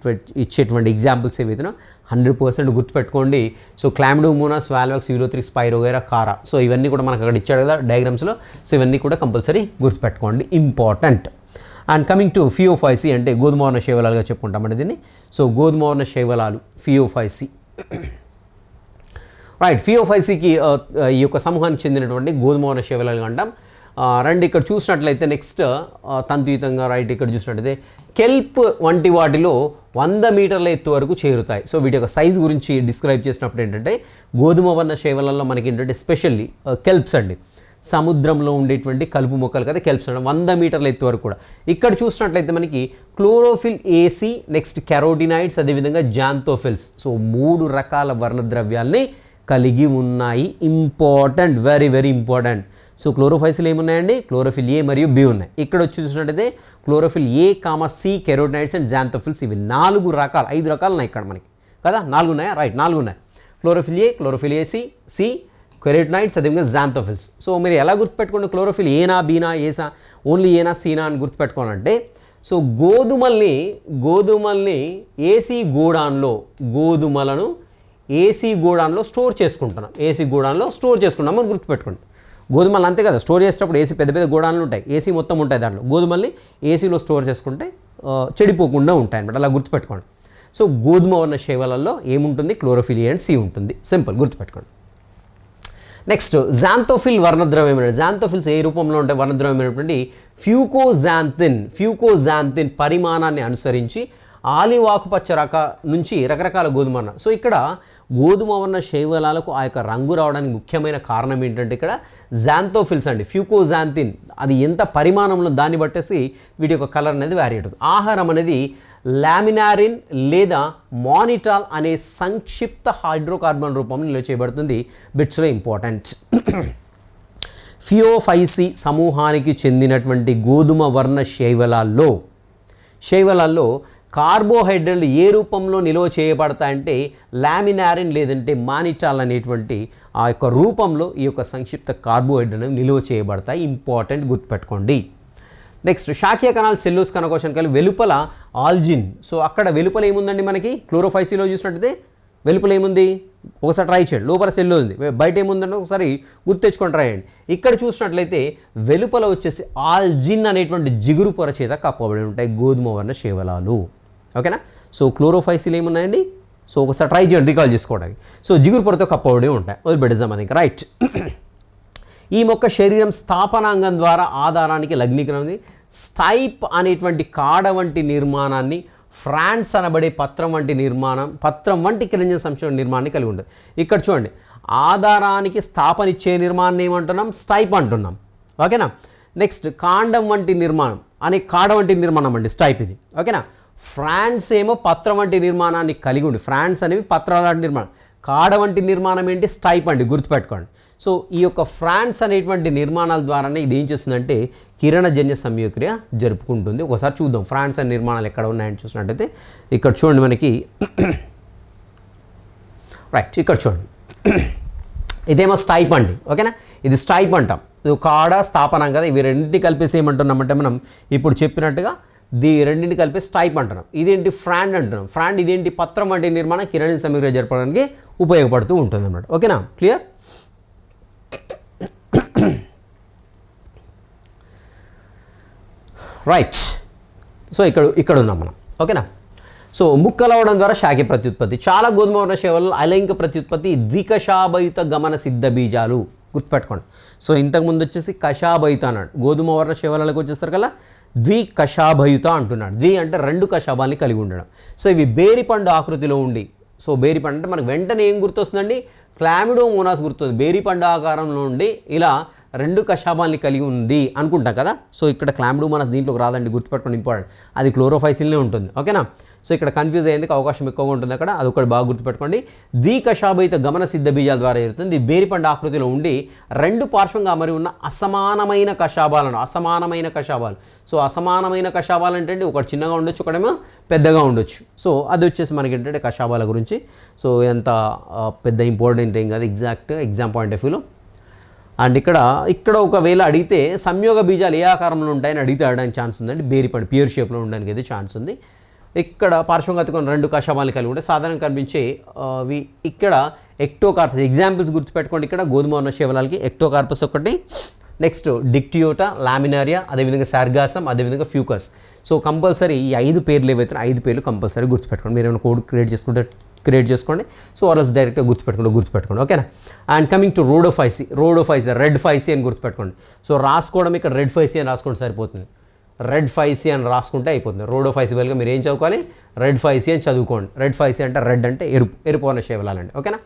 ఇచ్చేటువంటి ఎగ్జాంపుల్స్ ఏవైతే 100% గుర్తుపెట్టుకోండి. సో క్లామిడోమోనాస్, వాల్వాక్స్, యూరోథ్రిక్స్, పైరోగైరా, కారా. సో ఇవన్నీ కూడా మనకు అక్కడ ఇచ్చాడు కదా డయాగ్రామ్స్లో. సో ఇవన్నీ కూడా కంపల్సరీ గుర్తుపెట్టుకోండి, ఇంపార్టెంట్. అండ్ కమింగ్ టు ఫియోఫైసీ అంటే గోధుమవర్ణ శైవలాలుగా చెప్పుకుంటామండి దీన్ని. సో గోధుమవర్ణ శైవలాలు ఫియోఫైసీ. రైట్, ఫియోఫైసీకి ఈ యొక్క సమూహానికి చెందినటువంటి గోధుమవర్ణ శైవలాలు అంటాం. రండి ఇక్కడ చూసినట్లయితే నెక్స్ట్ తంతుయుతంగా రైట్ ఇక్కడ చూసినట్లయితే కెల్ప్ వంటి వాటిలో 100 మీటర్ల ఎత్తు వరకు చేరుతాయి. సో వీటి యొక్క సైజు గురించి డిస్క్రైబ్ చేసినప్పుడు ఏంటంటే గోధుమవర్ణ శైవలాల్లో మనకి ఏంటంటే స్పెషల్లీ కెల్ప్స్ అండి, సముద్రంలో ఉండేటువంటి కలుపు మొక్కలు కదా కెల్ప్స్ అంటే 100 మీటర్ల ఎత్తు వరకు కూడా. ఇక్కడ చూసినట్లయితే మనకి క్లోరోఫిల్ ఏసీ, నెక్స్ట్ కెరోటినాయిడ్స్, అదేవిధంగా జాంతోఫిల్స్. సో 3 రకాల వర్ణద్రవ్యాల్ని కలిగి ఉన్నాయి. Important, very very important. So chlorophyceae ఏమున్నాయండి, క్లోరోఫిల్ ఏ మరియు బి ఉన్నాయి. ఇక్కడ వచ్చి చూసినట్టయితే chlorophyll a, c, carotenoids and xanthophylls, ఇవి 5 రకాలు ఉన్నాయి ఇక్కడ మనకి కదా. 4 ఉన్నాయా, రైట్ 4 ఉన్నాయి. Chlorophyll A, chlorophyll A C, C, carotenoids, అదేవిధంగా జాంతోఫిల్స్. సో మీరు ఎలా గుర్తుపెట్టుకోండి, క్లోరోఫిల్ ఏనా, బీనా, ఏసా, ఓన్లీ ఏనా, సీనా అని గుర్తుపెట్టుకోవాలంటే, సో గోధుమల్ని ఏసీ గోడాన్లో ఏసీ గోడాన్లో స్టోర్ చేసుకుంటున్నాం. అని గుర్తుపెట్టుకోండి. గోధుమలు అంతే కదా, స్టోర్ చేసేటప్పుడు ఏసీ పెద్ద గోడాన్లు ఉంటాయి, ఏసీ మొత్తం ఉంటాయి దాంట్లో. గోధుమల్ని ఏసీలో స్టోర్ చేసుకుంటే చెడిపోకుండా ఉంటాయి అనమాట, అలా గుర్తుపెట్టుకోండి. సో గోధుమవర్ణ శైవలాల్లో ఏముంటుంది, క్లోరోఫిల్ ఏ అండ్ సి ఉంటుంది. సింపుల్, గుర్తుపెట్టుకోండి. నెక్స్ట్ జాంతోఫిల్ వర్ణద్రవ్యం. జాంతోఫిల్స్ ఏ రూపంలో ఉంటాయి వర్ణద్రవ్యమైనటువంటి ఫ్యూకోజాంతిన్ పరిమాణాన్ని అనుసరించి ఆలివ్ ఆకుపచ్చ నుంచి రకరకాల గోధుమ. సో ఇక్కడ గోధుమ వర్ణ శైవలాలకు ఆ యొక్క రంగు రావడానికి ముఖ్యమైన కారణం ఏంటంటే ఇక్కడ జాంతోఫిల్స్ అండి, ఫ్యూకోజాంతిన్. అది ఎంత పరిమాణంలో దాన్ని బట్టేసి వీటి యొక్క కలర్ అనేది వ్యారీ అవుతుంది. ఆహారం అనేది లామినారిన్ లేదా మానిటాల్ అనే సంక్షిప్త హైడ్రోకార్బన్ రూపంలో నిల్వ చేయబడుతుంది. బిట్స్లో ఇంపార్టెంట్. ఫియోఫైసీ సమూహానికి చెందినటువంటి గోధుమ వర్ణ శైవలాల్లో కార్బోహైడ్రేట్లు ఏ రూపంలో నిల్వ చేయబడతాయంటే లామినారిన్ లేదంటే మానిటాల్ అనేటువంటి ఆ యొక్క రూపంలో ఈ యొక్క సంక్షిప్త కార్బోహైడ్రేట్లు నిల్వ చేయబడతాయి. ఇంపార్టెంట్, గుర్తుపెట్టుకోండి. నెక్స్ట్ శాఖీయ కణాలు సెల్యూస్ కణకోశం కలిగి వెలుపల ఆల్జిన్. సో అక్కడ వెలుపల ఏముందండి మనకి క్లోరోఫైసిలో చూసినట్టయితే వెలుపల ఏముంది ఒకసారి ట్రై చేయండి. లోపల సెల్లో ఉంది, బయట ఏముందంటే ఒకసారి గుర్తు తెచ్చుకొని ట్రై చేయండి. ఇక్కడ చూసినట్లయితే వెలుపల వచ్చేసి ఆల్జిన్ అనేటువంటి జిగురు పొర చేత కప్పబడి ఉంటాయి గోధుమ వర్ణ శేవలాలు. ఓకేనా? సో క్లోరోఫైసిల్ ఏమున్నాయండి? సో ఒకసారి ట్రై చేయండి రికాల్ చేసుకోవడానికి. సో జిగురు పొరతో కప్పబడి ఉంటాయి. వదిలిపెడదాం అది ఇంకా. రైట్. ఈ మొక్క శరీరం స్థాపనాంగం ద్వారా ఆధారానికి లగ్నీకరణి స్టైప్ అనేటువంటి కాడ వంటి నిర్మాణాన్ని, ఫ్రాన్స్ అనబడే పత్రం వంటి కిరణజన సంశ్లేషణ నిర్మాణాన్ని కలిగి ఉంటుంది. ఇక్కడ చూడండి, ఆధారానికి స్థాపన ఇచ్చే నిర్మాణాన్ని ఏమంటున్నాం? స్టైప్ అంటున్నాం. ఓకేనా? నెక్స్ట్ కాండం వంటి నిర్మాణం అనే కాడ వంటి నిర్మాణం అండి స్టైప్ ఇది. ఓకేనా? ఫ్రాన్స్ ఏమో పత్రం వంటి నిర్మాణాన్ని కలిగి ఉంది. ఫ్రాన్స్ అనేవి పత్రాల లాంటి నిర్మాణం. కాడ వంటి నిర్మాణం ఏంటి? స్టైప్ అండి, గుర్తుపెట్టుకోండి. సో ఈ యొక్క ఫ్రాన్స్ అనేటువంటి నిర్మాణాల ద్వారానే ఇది ఏం చేస్తుందంటే కిరణజన్య సంయోక్రియ జరుపుకుంటుంది. ఒకసారి చూద్దాం ఫ్రాన్స్ అనే నిర్మాణాలు ఎక్కడ ఉన్నాయని చూసినట్టయితే ఇక్కడ చూడండి మనకి. రైట్, ఇక్కడ చూడండి, ఇదేమో స్టైప్ అండి. ఓకేనా? ఇది స్టైప్ అంటాం. ఇది కాడ స్థాపనం కదా. ఇవి రెండింటిని కలిపేసి ఏమంటున్నామంటే మనం ఇప్పుడు చెప్పినట్టుగా రెండింటిని కలిపి స్టైప్ అంటున్నాం. ఇదేంటి? ఫ్రాండ్ అంటున్నాం. ఫ్రాండ్ ఇదేంటి? పత్రం వంటి నిర్మాణం కిరణజన్య సంయోక్రియ జరపడానికి ఉపయోగపడుతూ ఉంటుంది అన్నమాట. ఓకేనా? క్లియర్? రైట్. సో ఇక్కడ ఉన్నాం మనం. ఓకేనా? సో ముక్కలవడం ద్వారా శాఖ ప్రత్యుత్పత్తి. చాలా గోధుమ వర్ణ శేవలలో అలైంగిక ప్రత్యుత్పత్తి ద్వికషాభయుత గమన సిద్ధ బీజాలు. గుర్తుపెట్టుకోండి. సో ఇంతకుముందు వచ్చేసి కషాభయుత అన్నాడు. గోధుమ వర్ణ శేవలకు వచ్చేస్తారు కదా ద్వికషాభయుత అంటున్నాడు. ద్వి అంటే రెండు కషాభాల్ని కలిగి ఉండడం. సో ఇవి బేరిపండు ఆకృతిలో ఉండి, సో బేరిపండు అంటే మనకు వెంటనే ఏం గుర్తొస్తుందండి? క్లామిడోమోనాస్ గుర్తొస్తుంది. బేరిపండు ఆకారంలో ఉండి ఇలా రెండు కషాభాల్ని కలిగి ఉంది అనుకుంటాం కదా. సో ఇక్కడ క్లామిడోమోనాస్ దీంట్లోకి రాదండి, గుర్తుపెట్టుకోండి, ఇంపార్టెంట్. అది క్లోరోఫైసిల్నే ఉంటుంది. ఓకేనా? సో ఇక్కడ కన్ఫ్యూజ్ అయ్యేందుకు అవకాశం ఎక్కువగా ఉంటుంది అక్కడ, అది ఒకటి బాగా గుర్తుపెట్టుకోండి. ద్వికషాభయిత గమన సిద్ధ బీజాల ద్వారా జరుగుతుంది. బేరిపండు ఆకృతిలో ఉండి రెండు పార్శ్వంగా అమరి ఉన్న అసమానమైన కషాభాలను, అసమానమైన కషాభాలు. సో అసమానమైన కషాభాలు అంటే ఒకటి చిన్నగా ఉండొచ్చు, ఒకటేమో పెద్దగా ఉండొచ్చు. సో అది వచ్చేసి మనకి ఏంటంటే కషాభాల గురించి. సో ఎంత పెద్ద ఇంపార్టెంట్ ఏం కాదు, ఎగ్జాక్ట్ ఎగ్జామ్ పాయింట్ ఆఫ్ వ్యూలో. అండ్ ఇక్కడ ఒకవేళ అడిగితే సంయోగ బీజాలు ఏ ఆకారంలో ఉంటాయని అడిగితే అడగడానికి ఛాన్స్ ఉందండి. బేరిపండు ప్యూర్ షేప్లో ఉండడానికి అయితే ఛాన్స్ ఉంది. ఇక్కడ పార్శ్వంగతికొని రెండు కషాభాలు కలిగి ఉంటే సాధారణంగా కనిపించే ఇక్కడ ఎక్టోకార్పస్. ఎగ్జాంపుల్స్ గుర్తుపెట్టుకోండి. ఇక్కడ గోధుమ వర్ణ శేవలాలకి ఎక్టోకార్పస్ ఒకటి, నెక్స్ట్ డిక్టియోటా, లామినారియా, అదేవిధంగా సార్గాసం, అదేవిధంగా ఫ్యూకస్. సో కంపల్సరీ ఈ 5 పేర్లు ఏవైతే 5 పేర్లు కంపల్సరీ గుర్తుపెట్టుకోండి. మీరు ఏమైనా కోడ్ క్రియేట్ చేసుకోండి. సో ఆర్ఎల్స్ డైరెక్ట్గా గుర్తుపెట్టుకోండి. ఓకేనా? And coming to Rhodophyceae red ఫైసి అని గుర్తుపెట్టుకోండి. సో రాసుకోవడం ఇక్కడ రెడ్ ఫైసి అని రాసుకోండి సరిపోతుంది. రెడ్ ఫైసి అని రాసుకుంటే అయిపోతుంది. రోడోఫైసి బదులుగా మీరు ఏం చదువుకోవాలి? రెడ్ ఫైసి అని చదువుకోండి. రెడ్ ఫైసి అంటే రెడ్ అంటే ఎరుపు వర్ణ శేవలాలండి. ఓకేనా?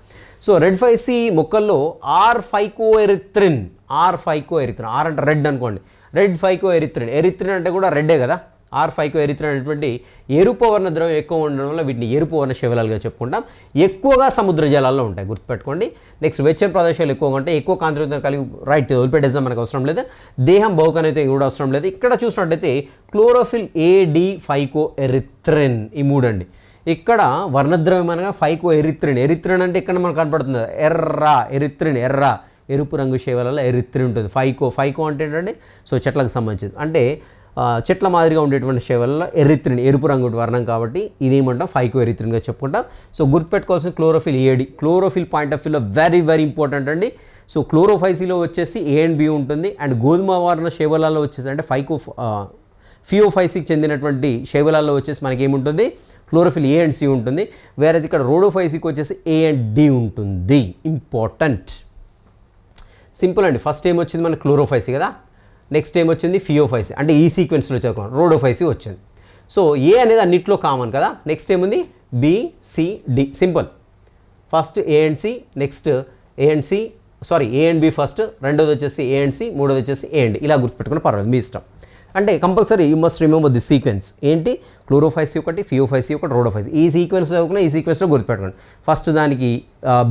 సో రెడ్ ఫైసి మొక్కల్లో ఆర్ ఫైకోఎరిథ్రిన్ ఆర్ అంటే రెడ్ అనుకోండి. రెడ్ ఫైకోఎరిథ్రిన్ అంటే కూడా రెడ్డే కదా. ఆర్ ఫైకోఎరిథ్రిన్ అనేటువంటి ఎరుపు వర్ణ ద్రవ్యం ఎక్కువ ఉండడం వల్ల వీటిని ఎరుపు వర్ణ శేవలాలుగా చెప్పుకుంటాం. ఎక్కువగా సముద్ర జలాల్లో ఉంటాయి, గుర్తుపెట్టుకోండి. నెక్స్ట్ వెచ్చని ప్రదేశాలు ఎక్కువగా ఉంటాయి, ఎక్కువ కాంతివంతం కలిగి. రైట్, వదిలిపెట్టేద్దాం, మనకు అవసరం లేదు. దేహం బహుకనైతే కూడా అవసరం లేదు. ఇక్కడ చూసినట్టయితే క్లోరోఫిల్ ఏడి ఫైకోఎరిథ్రిన్ ఈ మూడండి. ఇక్కడ వర్ణద్రవ్యం అనగా ఫైకోఎరిథ్రిన్ అంటే ఇక్కడ మనకు కనపడుతుంది ఎర్ర ఎరుపు రంగు శేవలలో ఎరిథ్రిన్ ఉంటుంది. ఫైకో అంటే ఏంటంటే సో చెట్లకు సంబంధించింది, అంటే చెట్ల మాదిరిగా ఉండేటువంటి శేవలలో ఎరిథ్రిన్ ఎరుపు రంగు వర్ణం కాబట్టి ఇదేమంటాం? ఫైకోఎరిథ్రిన్గా చెప్పుకుంటాం. సో గుర్తుపెట్టుకోవాల్సిన chlorophyll AD. Chlorophyll point of వ్యూలో వెరీ ఇంపార్టెంట్ అండి. సో క్లోరోఫైసిలో వచ్చేసి ఏ అండ్ బి ఉంటుంది. అండ్ గోధుమ వర్ణ శేవలలో వచ్చేసి అంటే ఫియోఫైసికి చెందినటువంటి శేవలాల్లో వచ్చేసి మనకి ఏముంటుంది? క్లోరోఫిల్ ఏ అండ్ సి ఉంటుంది. వేరేజ్ ఇక్కడ రోడోఫైసికి వచ్చేసి ఏ అండ్ డి ఉంటుంది. ఇంపార్టెంట్, సింపుల్ అండి. ఫస్ట్ ఏం వచ్చింది మన క్లోరోఫైసి కదా, నెక్స్ట్ ఏం వచ్చింది ఫియోఫైసి, అంటే ఈ సీక్వెన్స్లో చదువుకోండి. రోడోఫైసి వచ్చింది. సో ఏ అనేది అన్నిట్లో కామన్ కదా. నెక్స్ట్ ఏముంది? B, C, D. Simple. First A and C, next A and B first, రెండోది వచ్చేసి ఏ అండ్ సి, మూడోది వచ్చేసి ఏ అండ్ డి. ఇలా గుర్తుపెట్టుకుని పర్వాలేదు, మీ ఇష్టం. అంటే compulsory you must remember the sequence. ఏంటి? క్లోరోఫైసి ఒకటి, ఫియోఫైసి ఒకటి, రోడోఫైసి. ఈ సీక్వెన్స్ చదువుకున్న ఈ సీక్వెన్స్లో గుర్తుపెట్టుకోండి. ఫస్ట్ దానికి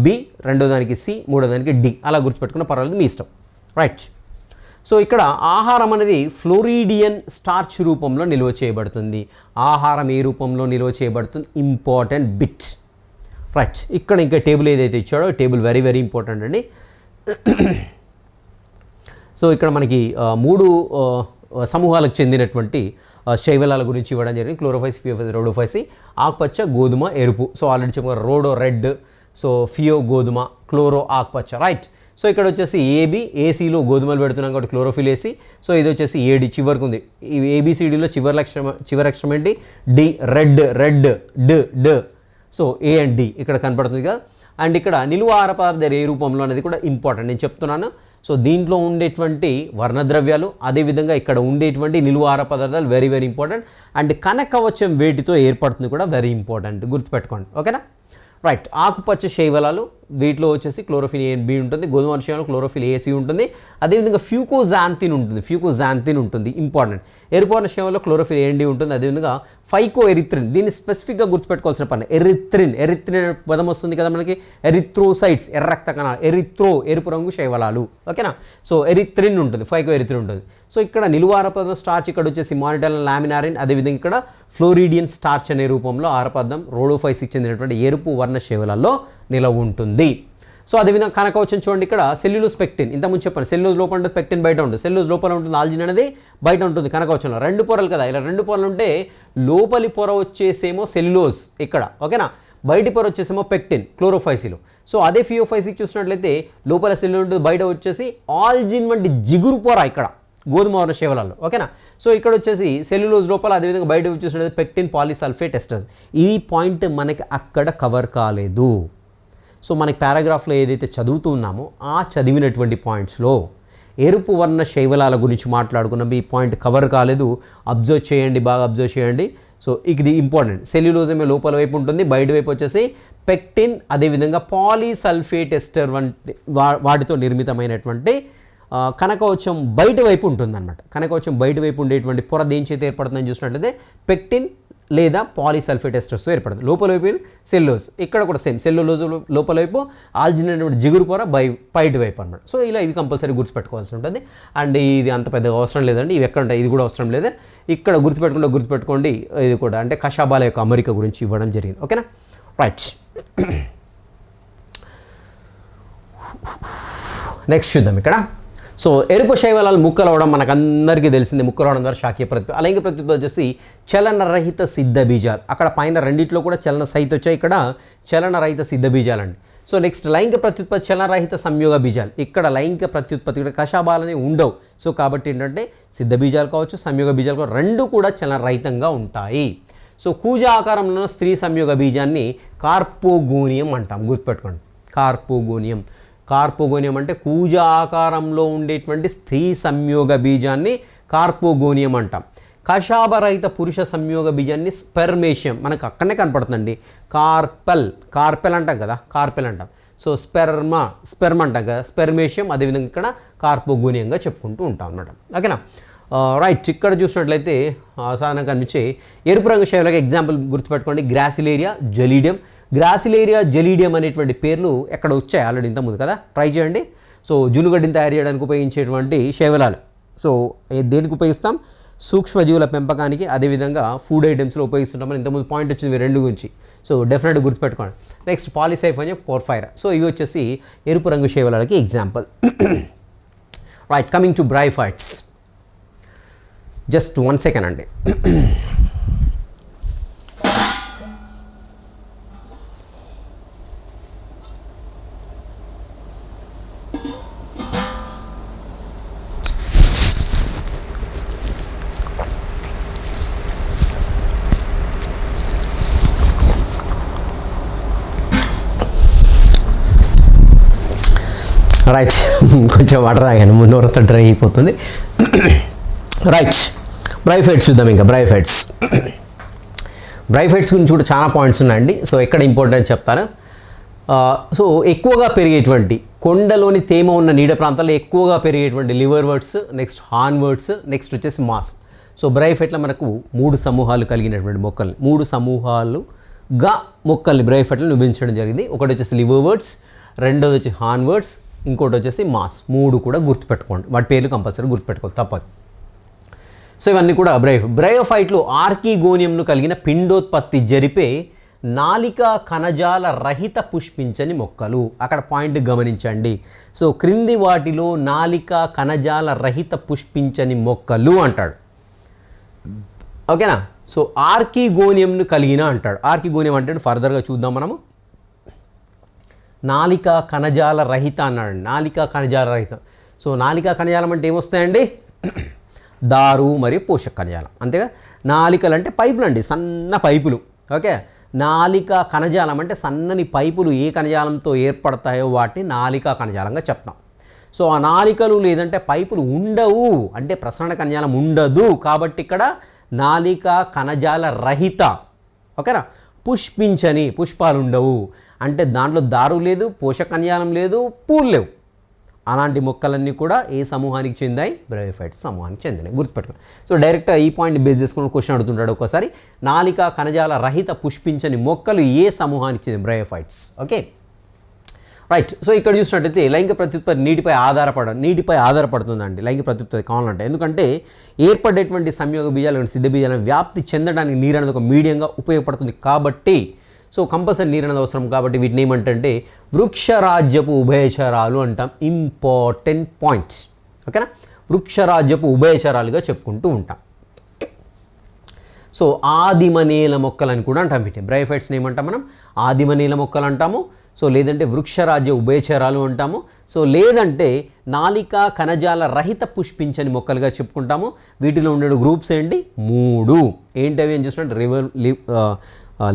బి, రెండో దానికి సి, మూడో దానికి డి. అలా గుర్తుపెట్టుకున్న పర్వాలేదు, మీ ఇష్టం. రైట్. సో ఇక్కడ ఆహారం అనేది ఫ్లోరిడియన్ స్టార్చ్ రూపంలో నిల్వ చేయబడుతుంది. ఆహారం ఏ రూపంలో నిల్వ చేయబడుతుంది? Important bit. రైట్, ఇక్కడ ఇంకా టేబుల్ ఏదైతే ఇచ్చాడో టేబుల్ వెరీ వెరీ ఇంపార్టెంట్ అండి. సో ఇక్కడ మనకి 3 సమూహాలకు చెందినటువంటి శైవలాల గురించి ఇవ్వడం జరిగింది. Chlorophyceae, Phaeophyceae, Rhodophyceae. ఆకుపచ్చ, గోధుమ, ఎరుపు. సో ఆల్రెడీ చెప్పారు రోడో రెడ్, సో ఫియో గోధుమ, క్లోరో ఆకుపచ్చ. రైట్, సో ఇక్కడ వచ్చేసి ఏబి, ఏసీలో గోధుమలు పెడుతున్నాం కాబట్టి క్లోరోఫిల్ ఏసీ. సో ఇది వచ్చేసి ఏడి చివరికి ఉంది. ఈ ఏబిసిడిలో చివరి అక్షరం ఏంటి? డి, రెడ్ రెడ్, డ్. సో ఏ అండ్ డి ఇక్కడ కనపడుతుంది కదా. అండ్ ఇక్కడ నిలువ ఆహార పదార్థాలు ఏ రూపంలో అనేది కూడా ఇంపార్టెంట్, నేను చెప్తున్నాను. సో దీంట్లో ఉండేటువంటి వర్ణద్రవ్యాలు, అదేవిధంగా ఇక్కడ ఉండేటువంటి నిలువ ఆహార పదార్థాలు వెరీ వెరీ ఇంపార్టెంట్. అండ్ కనకవచం వేటితో ఏర్పడుతుంది కూడా వెరీ ఇంపార్టెంట్, గుర్తుపెట్టుకోండి. ఓకేనా? రైట్, ఆకుపచ్చ శైవలాలు వీటిలో వచ్చేసి క్లోరోఫిల్ ఏ బి ఉంటుంది. గోధుమ శైవలో క్లోరోఫిల్ ఏసీ ఉంటుంది. అదేవిధంగా ఫ్యూకోజాంతిన్ ఉంటుంది, ఇంపార్టెంట్. ఎరుపు శైవలో క్లోరోఫిల్ ఏఎండి ఉంటుంది. అదేవిధంగా ఫైకో ఎరిత్రిన్, దీన్ని స్పెసిఫిక్గా గుర్తుపెట్టుకోవాల్సిన పని. ఎరిత్రిన్ పదం వస్తుంది కదా మనకి. ఎరిథ్రోసైట్స్, ఎర్ర రక్త కణాలు. ఎరుపు రంగు శైవలాలు. ఓకేనా? సో ఎరిత్రిన్ ఉంటుంది, ఫైకో ఎరిత్రిన్ ఉంటుంది. సో ఇక్కడ నిలువ ఆహారపదం స్టార్చ్, ఇక్కడ వచ్చేసి మానిటల్ లామినారిన్. అదేవిధంగా ఇక్కడ ఫ్లోరిడియన్ స్టార్చ్ అనే రూపంలో ఆహారపదం రోడోఫైసికి చెందినటువంటి ఎరుపు వర్ణ శైవలాల్లో నిలవ ఉంటుంది. సో అదేవిధంగా కనకవచం చూడండి, ఇక్కడ సెల్యులోజ్ పెక్టిన్, ఇంతకుముందు చెప్పాను. సెల్యులోజ్ లోపల ఉంటుంది, పెక్టిన్ బయట ఉంటుంది. సెల్యులోజ్ లోపల ఉంటుంది, ఆల్జిన్ అనేది బయట ఉంటుంది కనకవచంలో. 2 పొరలు కదా, ఇలా 2 పొరలు ఉంటే లోపలి పొర వచ్చేసేమో సెల్యులోజ్ ఇక్కడ, ఓకేనా. బయటి పొర వచ్చేసేమో పెక్టిన్ క్లోరోఫైసిలో. సో అదే ఫియోఫైసిక్ చూసినట్లయితే లోపల సెల్యులోజ్ ఉంటుంది, బయట వచ్చేసి ఆల్జిన్ వంటి జిగురు పొర ఇక్కడ గోధుమ వర్ణ శైవలాల్లో, ఓకేనా. సో ఇక్కడ వచ్చేసి సెల్యులోజ్ లోపల, అదేవిధంగా బయట చూసినట్లయితే పెక్టిన్, పాలిసల్ఫేట్ ఎస్టర్స్. ఈ పాయింట్ మనకి అక్కడ కవర్ కాలేదు. సో మనకి పారాగ్రాఫ్లో ఏదైతే చదువుతున్నామో ఆ చదివినటువంటి పాయింట్స్లో ఎరుపు వర్ణ శైవలాల గురించి మాట్లాడుకున్నాం. ఈ పాయింట్ కవర్ కాలేదు, అబ్జర్వ్ చేయండి, బాగా అబ్జర్వ్ చేయండి. సో ఇది ఇంపార్టెంట్. సెల్యులోజ్ ఏమో లోపల వైపు ఉంటుంది, బయట వైపు వచ్చేసి పెక్టిన్, అదేవిధంగా పాలిసల్ఫేట్ ఎస్టర్ వంటి వాటితో నిర్మితమైనటువంటి కనకవచం బయట వైపు ఉంటుందన్నమాట. కనకవచం బయట వైపు ఉండేటువంటి పొర దేని చేత ఏర్పడుతుందని చూసినట్లయితే పెక్టిన్ లేదా పాలిసల్ఫేట్ ఎస్టర్స్తో ఏర్పడుతుంది. లోపల వైపు సెల్యులోజ్, ఇక్కడ కూడా సేమ్ సెల్యులోజ్ లోపల వైపు, ఆల్జిన్ అనేటువంటి జిగురు పొర బయట వైపు అనమాట. సో ఇలా ఇవి కంపల్సరీ గుర్తుపెట్టుకోవాల్సి ఉంటుంది. అండ్ ఇది అంత పెద్దగా అవసరం లేదండి, ఇవి ఎక్కడ ఉంటాయి ఇది కూడా అవసరం లేదు. ఇక్కడ గుర్తుపెట్టుకోండి, ఇది కూడా అంటే కషాబాల యొక్క అమరిక గురించి ఇవ్వడం జరిగింది. ఓకేనా? రైట్, నెక్స్ట్ చూద్దాం. ఇక్కడ సో ఎరుపు శైవలాలు ముక్కలు అవడం మనకందరికీ తెలిసిందే. ముక్కలు అవడం ద్వారా శాఖీయ ప్రతిపద. అలైంగిక ప్రతిపద వచ్చేసి చలనరహిత సిద్ధ బీజాలు. అక్కడ పైన రెండిట్లో కూడా చలన సహిత వచ్చాయి, ఇక్కడ చలనరహిత సిద్ధ బీజాలండి. సో నెక్స్ట్ లైంగిక ప్రత్యుత్పత్తి చలనరహిత సంయోగ బీజాలు. ఇక్కడ లైంగిక ప్రత్యుత్పత్తి ఇక్కడ కషాబాలని ఉండవు. సో కాబట్టి ఏంటంటే సిద్ధ బీజాలు కావచ్చు, సంయోగ బీజాలు కావచ్చు, రెండు కూడా చలనరహితంగా ఉంటాయి. సో కూజ ఆకారంలో స్త్రీ సంయోగ బీజాన్ని కార్పోగోనియం అంటాం, గుర్తుపెట్టుకోండి. కార్పోగోనియం అంటే కూజ ఆకారంలో ఉండేటువంటి స్త్రీ సంయోగ బీజాన్ని కార్పోగోనియం అంటాం. కషాబరహిత పురుష సంయోగ బీజాన్ని స్పెర్మేషియం, మనకు అక్కడనే కనపడుతుందండి. కార్పెల్ అంటాం కదా, కార్పెల్ అంటాం. సో స్పెర్మ్ అంటాం కదా, స్పెర్మేషియం. అదేవిధంగా ఇక్కడ కార్పోగోనియంగా చెప్పుకుంటూ ఉంటాం అన్నమాట. ఓకేనా? రైట్, ఇక్కడ చూసినట్లయితే సాధారణంగా కనిపించే ఎరుపు రంగు శైవలకు ఎగ్జాంపుల్ గుర్తుపెట్టుకోండి. గ్రాసిలేరియా జెలీడియం అనేటువంటి పేర్లు ఎక్కడ వచ్చాయి ఆల్రెడీ ఇంతకుముందు కదా, ట్రై చేయండి. సో జునుగడ్డిని తయారు చేయడానికి ఉపయోగించేటువంటి శైవలాలు. సో దేనికి ఉపయోగిస్తాం? సూక్ష్మజీవుల పెంపకానికి, అదేవిధంగా ఫుడ్ ఐటమ్స్లో ఉపయోగిస్తుంటామని ఇంతకుముందు పాయింట్ వచ్చింది రెండు గురించి. సో డెఫినెట్గా గుర్తుపెట్టుకోండి. నెక్స్ట్ పాలిసైఫోనియా పోర్ఫైరా. సో ఇవి వచ్చేసి ఎరుపు రంగు శైవలాలకి example. Right, coming to bryophytes. Just 1 second అండి. రైట్, కొంచెం వాటర్ తాగాను, నోరంతా డ్రై అయిపోతుంది. రైట్, బ్రైఫైట్స్ చూద్దాం. ఇంకా బ్రైఫైట్స్ గురించి కూడా చాలా పాయింట్స్ ఉన్నాయండి. సో ఎక్కడ ఇంపార్టెంట్ చెప్తాను. సో ఎక్కువగా పెరిగేటువంటి కొండలోని తేమ ఉన్న నీడ ప్రాంతాల్లో ఎక్కువగా పెరిగేటువంటి liver worts, next horn worts, next వచ్చేసి మాస్. సో బ్రైఫైట్లో మనకు 3 సమూహాలు కలిగినటువంటి మొక్కలు, 3 సమూహాలుగా మొక్కల్ని బ్రైఫైట్లో విభజించడం జరిగింది. ఒకటి వచ్చేసి లివర్ వర్డ్స్, రెండోది వచ్చి హార్న్ వర్డ్స్, ఇంకోటి వచ్చేసి మాస్. 3 కూడా గుర్తుపెట్టుకోండి, వాటి పేర్లు కంపల్సరీ గుర్తుపెట్టుకోవాలి, తప్పదు. సో ఇవన్నీ కూడా బ్రయోఫైట్లు ఆర్కిగోనియంను కలిగిన పిండోత్పత్తి జరిపే నాలికా కణజాల రహిత పుష్పించని మొక్కలు. అక్కడ పాయింట్ గమనించండి. సో క్రింది వాటిలో నాలికా కణజాల రహిత పుష్పించని మొక్కలు అంటాడు. ఓకేనా. సో ఆర్కిగోనియంను కలిగిన అంటాడు. ఆర్కిగోనియం అంటే ఫర్దర్గా చూద్దాం మనము. నాలికా కణజాల రహిత అన్నాడు. నాలికా కణజాల రహిత. సో నాలికా కణజాలం అంటే ఏమొస్తాయండి? దారు మరియు పోషక కణజాలం, అంతేగా. నాలికలు అంటే పైపులు అండి, సన్న పైపులు. ఓకే. నాలికా కణజాలం అంటే సన్నని పైపులు ఏ కణజాలంతో ఏర్పడతాయో వాటిని నాలికా కణజాలంగా చెప్తాం. సో ఆ నాలికలు లేదంటే పైపులు ఉండవు అంటే ప్రసరణ కణజాలం ఉండదు, కాబట్టి ఇక్కడ నాలికా కణజాల రహిత. ఓకేనా. పుష్పించని, పుష్పాలు ఉండవు అంటే దాంట్లో దారు లేదు, పోషక కణజాలం లేదు, పూలు లేవు. అలాంటి మొక్కలన్నీ కూడా ఏ సమూహానికి చెందాయి? బ్రయోఫైట్స్ సమూహానికి చెందినాయి. గుర్తుపెట్టుకోండి. సో డైరెక్ట్గా ఈ పాయింట్ బేస్ చేసుకుని క్వశ్చన్ అడుగుతుంటాడు ఒకసారి. నాలికా కణజాల రహిత పుష్పించని మొక్కలు ఏ సమూహానికి చెందిన? బ్రయోఫైట్స్. Okay, right. సో ఇక్కడ చూసినట్టయితే లైంగిక ప్రత్యుత్పత్తి నీటిపై ఆధారపడుతుందండి లైంగిక ప్రత్యుత్పత్తి కావాలంటే. ఎందుకంటే ఏర్పడేటువంటి సంయోగ బీజాలు, సిద్ధ బీజాలను వ్యాప్తి చెందడానికి నీరు అనేది ఒక మీడియంగా ఉపయోగపడుతుంది కాబట్టి, సో కంపల్సరీ నీరు అనేది అవసరం కాబట్టి వీటిని ఏమంటే వృక్షరాజ్యపు ఉభయచరాలు అంటాం. Important points. ఓకేనా. వృక్షరాజ్యపు ఉభయచరాలుగా చెప్పుకుంటూ ఉంటాం. సో ఆదిమనేల మొక్కలు అని కూడా అంటాం. వీటిని బ్రయోఫైట్స్ని ఏమంటాం మనం? ఆదిమనేల మొక్కలు అంటాము. సో లేదంటే వృక్షరాజ్య ఉభయచరాలు అంటాము. సో లేదంటే నాలికా కణజాల రహిత పుష్పించని మొక్కలుగా చెప్పుకుంటాము. వీటిలో ఉండే గ్రూప్స్ ఏంటి? 3. ఏంటవి అని చూసినట్టు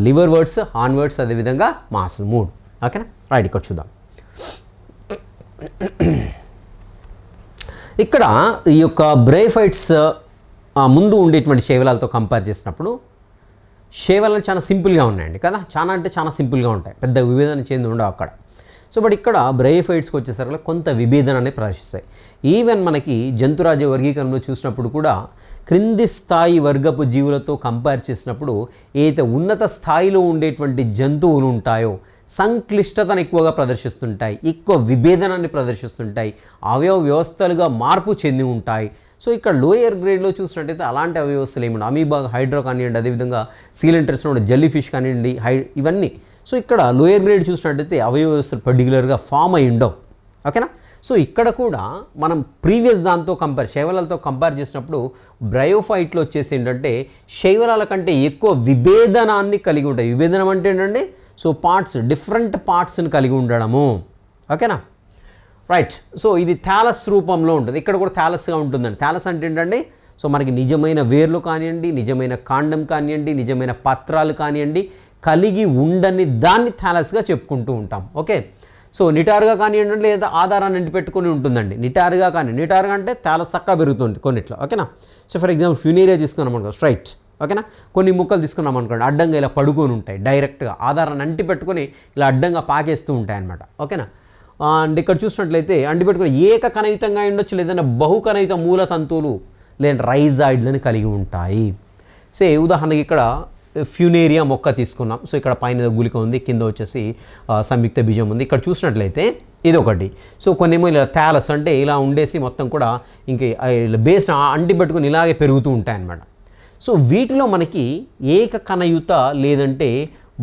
లివర్ వర్డ్స్, హార్న్ వర్డ్స్, అదేవిధంగా మాస్లు. 3. ఓకేనా. రైట్, ఇక్కడ చూద్దాం. ఇక్కడ ఈ యొక్క బ్రయోఫైట్స్ ముందు ఉండేటువంటి శైవలాలతో కంపేర్ చేసినప్పుడు శైవలాలు చాలా సింపుల్గా ఉన్నాయండి కదా. చాలా అంటే చాలా సింపుల్గా ఉంటాయి, పెద్ద విభేదన చెంది ఉండవు అక్కడ. సో బట్ ఇక్కడ బ్రయోఫైట్స్కి వచ్చేసరికి కొంత విభేదనాన్ని ప్రదర్శిస్తాయి. ఈవెన్ మనకి జంతురాజ్య వర్గీకరణలో చూసినప్పుడు కూడా క్రింది స్థాయి వర్గపు జీవులతో కంపేర్ చేసినప్పుడు ఏదైతే ఉన్నత స్థాయిలో ఉండేటువంటి జంతువులు ఉంటాయో సంక్లిష్టతను ఎక్కువగా ప్రదర్శిస్తుంటాయి, ఎక్కువ విభేదనాన్ని ప్రదర్శిస్తుంటాయి, అవయవ వ్యవస్థలుగా మార్పు చెంది ఉంటాయి. సో ఇక్కడ లోయర్ గ్రేడ్లో చూసినట్టయితే అలాంటి అవయవ వ్యవస్థలు ఏమి ఉండవు. అమీబా, హైడ్రో కానివ్వండి, అదేవిధంగా సీలెంటర్స్లో ఉండే జెల్లీ ఫిష్ కానివ్వండి, ఇవన్నీ. సో ఇక్కడ లోయర్ గ్రేడ్ చూసినట్టయితే అవయవ వ్యవస్థలు పర్టికులర్గా ఫామ్ అయి ఉండవు. ఓకేనా. సో ఇక్కడ కూడా మనం ప్రీవియస్ దాంతో శైవలాలతో కంపేర్ చేసినప్పుడు బ్రయోఫైట్లో వచ్చేసి ఏంటంటే శైవలాల కంటే ఎక్కువ విభేదనాన్ని కలిగి ఉంటాయి. విభేదనం అంటే ఏంటంటే సో పార్ట్స్, డిఫరెంట్ పార్ట్స్ని కలిగి ఉండడము. ఓకేనా. రైట్. సో ఇది థాలస్ రూపంలో ఉంటుంది. ఇక్కడ కూడా థాలస్గా ఉంటుందండి. థాలస్ అంటే ఏంటంటే సో మనకి నిజమైన వేర్లు కానివ్వండి, నిజమైన కాండం కానివ్వండి, నిజమైన పత్రాలు కానివ్వండి కలిగి ఉండని దాన్ని థాలస్గా చెప్పుకుంటూ ఉంటాం. ఓకే. సో నిటారుగా కానివ్వండి లేదా ఆధారాన్ని అంటిపెట్టుకొని ఉంటుందండి. నిటారుగా అంటే థాలస్ చక్కగా పెరుగుతుంది కొన్నిట్లో. ఓకేనా. సో ఫర్ ఎగ్జాంపుల్ ఫ్యూనేరియా తీసుకున్నాం అనుకో, స్ట్రైట్. ఓకేనా. కొన్ని ముక్కలు తీసుకున్నాం అనుకోండి, అడ్డంగా ఇలా పడుకొని ఉంటాయి, డైరెక్ట్గా ఆధారాన్ని అంటిపెట్టుకొని ఇలా అడ్డంగా పాకేస్తూ ఉంటాయి అన్నమాట. ఓకేనా. అండ్ ఇక్కడ చూసినట్లయితే అంటిపెట్టుకుని ఏకకణయుతంగా ఉండొచ్చు, లేదంటే బహుకణయుత మూలతంతువులు లేదంటే రైజాయిడ్లను కలిగి ఉంటాయి. సే ఉదాహరణకి ఇక్కడ ఫ్యూనేరియా మొక్క తీసుకున్నాం. సో ఇక్కడ పైన గుళిక ఉంది, కింద వచ్చేసి సంయుక్త బీజం ఉంది. ఇక్కడ చూసినట్లయితే ఇది ఒకటి. సో కొన్నేమో ఇలా థాలస్ అంటే ఇలా ఉండేసి మొత్తం కూడా ఇంక బేస్ అంటిపెట్టుకుని ఇలాగే పెరుగుతూ ఉంటాయి అన్నమాట. సో వీటిలో మనకి ఏకకణయుత లేదంటే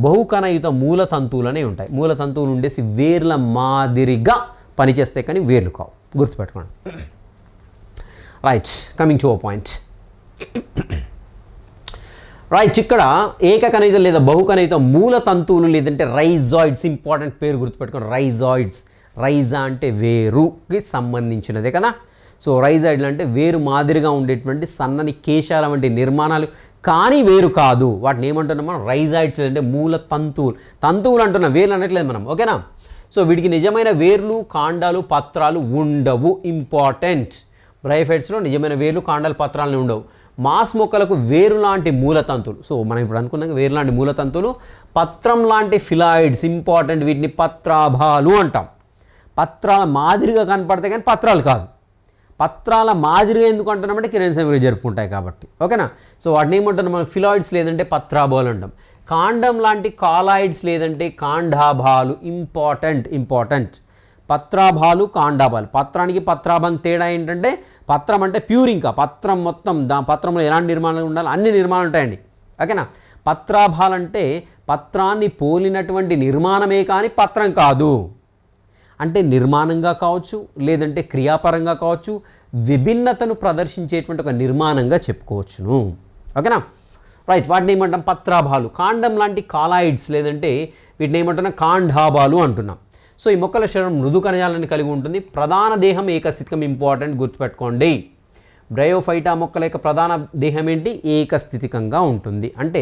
బహుకణయుత మూలతంతువులనే ఉంటాయి. మూలతంతువులు ఉండేసి వేర్ల మాదిరిగా పనిచేస్తాయి కానీ వేర్లు కావు. గుర్తుపెట్టుకోండి. Right, coming to a point. Right, ఇక్కడ ఏకకణయుత లేదా బహుకణయుత మూలతంతువులు లేదంటే రైజాయిడ్స్, ఇంపార్టెంట్ పేరు గుర్తుపెట్టుకోండి. రైజాయిడ్స్. రైజా అంటే వేరుకి సంబంధించినదే కదా. సో రైజాయిడ్లు అంటే వేరు మాదిరిగా ఉండేటువంటి సన్నని కేశాల వంటి నిర్మాణాలు కానీ వేరు కాదు. వాటిని ఏమంటున్నాం మనం? రైజాయిడ్స్ అంటే మూల తంతువులు అంటున్నాం, వేర్లు అనట్లేదు మనం. ఓకేనా. సో వీటికి నిజమైన వేర్లు, కాండాలు, పత్రాలు ఉండవు. ఇంపార్టెంట్. బ్రయోఫైట్స్లో నిజమైన వేర్లు, కాండాలు, పత్రాలను ఉండవు. మాస్ మొక్కలకు వేరు లాంటి మూలతంతువులు. సో మనం ఇప్పుడు అనుకున్నాం వేరు లాంటి మూలతంతువులు, పత్రం లాంటి ఫిలాయిడ్స్. ఇంపార్టెంట్. వీటిని పత్రాభాలు అంటాం. పత్రాల మాదిరిగా కనపడతాయి కానీ పత్రాలు కాదు. పత్రాల మాదిరిగా ఎందుకు అంటున్నామంటే కిరణ్ సమీర జరుపుకుంటాయి కాబట్టి. ఓకేనా. సో వాటిని ఏమంటున్నాం మనం? ఫిలాయిడ్స్ లేదంటే పత్రాభాలు అంటాం. కాండం లాంటి కాలాయిడ్స్ లేదంటే కాండాభాలు. ఇంపార్టెంట్. పత్రాభాలు కాండాభాలు. పత్రానికి పత్రాభం తేడా ఏంటంటే పత్రం అంటే ప్యూర్, ఇంకా పత్రం మొత్తం పత్రంలో ఎలాంటి నిర్మాణాలు ఉండాలి అన్ని నిర్మాణాలు ఉంటాయండి. ఓకేనా. పత్రాభాలు అంటే పత్రాన్ని పోలినటువంటి నిర్మాణమే కానీ పత్రం కాదు. అంటే నిర్మాణంగా కావచ్చు, లేదంటే క్రియాపరంగా కావచ్చు, విభిన్నతను ప్రదర్శించేటువంటి ఒక నిర్మాణంగా చెప్పుకోవచ్చును. ఓకేనా. రైట్, వాటిని ఏమంటాం పత్రాభాలు. కాండం లాంటి కాలాయిడ్స్ లేదంటే వీటిని ఏమంటున్నాం కాండాభాలు అంటున్నాం. సో ఈ మొక్కల శరీరం మృదు కణజాలాన్ని కలిగి ఉంటుంది. ప్రధాన దేహం ఏకస్థితికం, ఇంపార్టెంట్ గుర్తుపెట్టుకోండి. బ్రయోఫైటా మొక్కల యొక్క ప్రధాన దేహం ఏంటి? ఏకస్థితికంగా ఉంటుంది. అంటే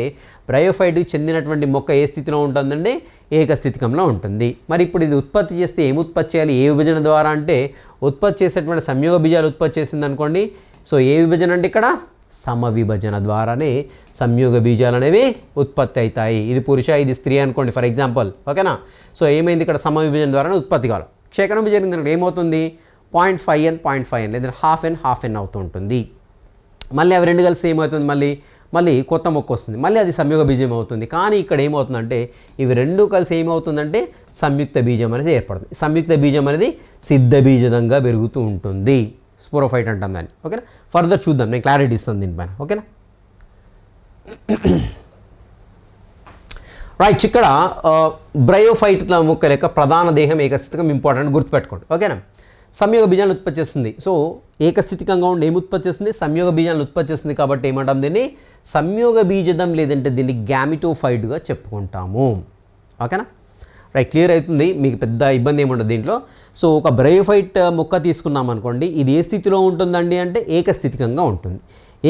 బ్రయోఫైట్కి చెందినటువంటి మొక్క ఏ స్థితిలో ఉంటుందండి? ఏకస్థితికంలో ఉంటుంది. మరి ఇప్పుడు ఇది ఉత్పత్తి చేస్తే ఏమి ఉత్పత్తి చేయాలి? ఏ విభజన ద్వారా అంటే ఉత్పత్తి చేసేటువంటి సంయోగ బీజాలు ఉత్పత్తి చేసింది అనుకోండి. సో ఏ విభజన అంటే ఇక్కడ సమవిభజన ద్వారానే సంయోగ బీజాలు అనేవి ఉత్పత్తి అవుతాయి. ఇది పురుష, ఇది స్త్రీ అనుకోండి ఫర్ ఎగ్జాంపుల్. ఓకేనా. సో ఏమైంది ఇక్కడ సమవిభజన ద్వారానే ఉత్పత్తి కావాలి. క్షేకరం జరిగింది ఏమవుతుంది? 0.5n 0.5n లేదా ½ n అవుతూ ఉంటుంది. మళ్ళీ అవి రెండు కలిసి ఏమవుతుంది? మళ్ళీ కొత్త మొక్క వస్తుంది, మళ్ళీ అది సంయోగ బీజం అవుతుంది. కానీ ఇక్కడ ఏమవుతుందంటే ఇవి రెండు కలిసి ఏమవుతుందంటే సంయుక్త బీజం అనేది ఏర్పడుతుంది. సంయుక్త బీజం అనేది సిద్ధ బీజదంగా పెరుగుతూ ఉంటుంది. స్పోరోఫైట్ అంటాం దాన్ని. ఓకేనా. ఫర్దర్ చూద్దాం, నేను క్లారిటీ ఇస్తాను దీనిపైన. ఓకేనా. రైట్, ఇక్కడ బ్రయోఫైట్ల మొక్కల యొక్క ప్రధాన దేహం ఏకస్థితికం, ఇంపార్టెంట్ గుర్తుపెట్టుకోండి. ఓకేనా. సంయోగ బీజాలను ఉత్పత్తి చేస్తుంది. సో ఏకస్థితికంగా ఉండి ఏమి ఉత్పత్తి చేస్తుంది? సంయోగ బీజాలను ఉత్పత్తి చేస్తుంది. కాబట్టి ఏమంటాం దీన్ని? సంయోగ బీజదం లేదంటే దీన్ని గ్యామిటోఫైట్గా చెప్పుకుంటాము. ఓకేనా. రైట్, క్లియర్ అవుతుంది, మీకు పెద్ద ఇబ్బంది ఏమి ఉండదు దీంట్లో. సో ఒక బ్రయోఫైట్ మొక్క తీసుకున్నాం అనుకోండి, ఇది ఏ స్థితిలో ఉంటుందండి అంటే ఏకస్థితికంగా ఉంటుంది.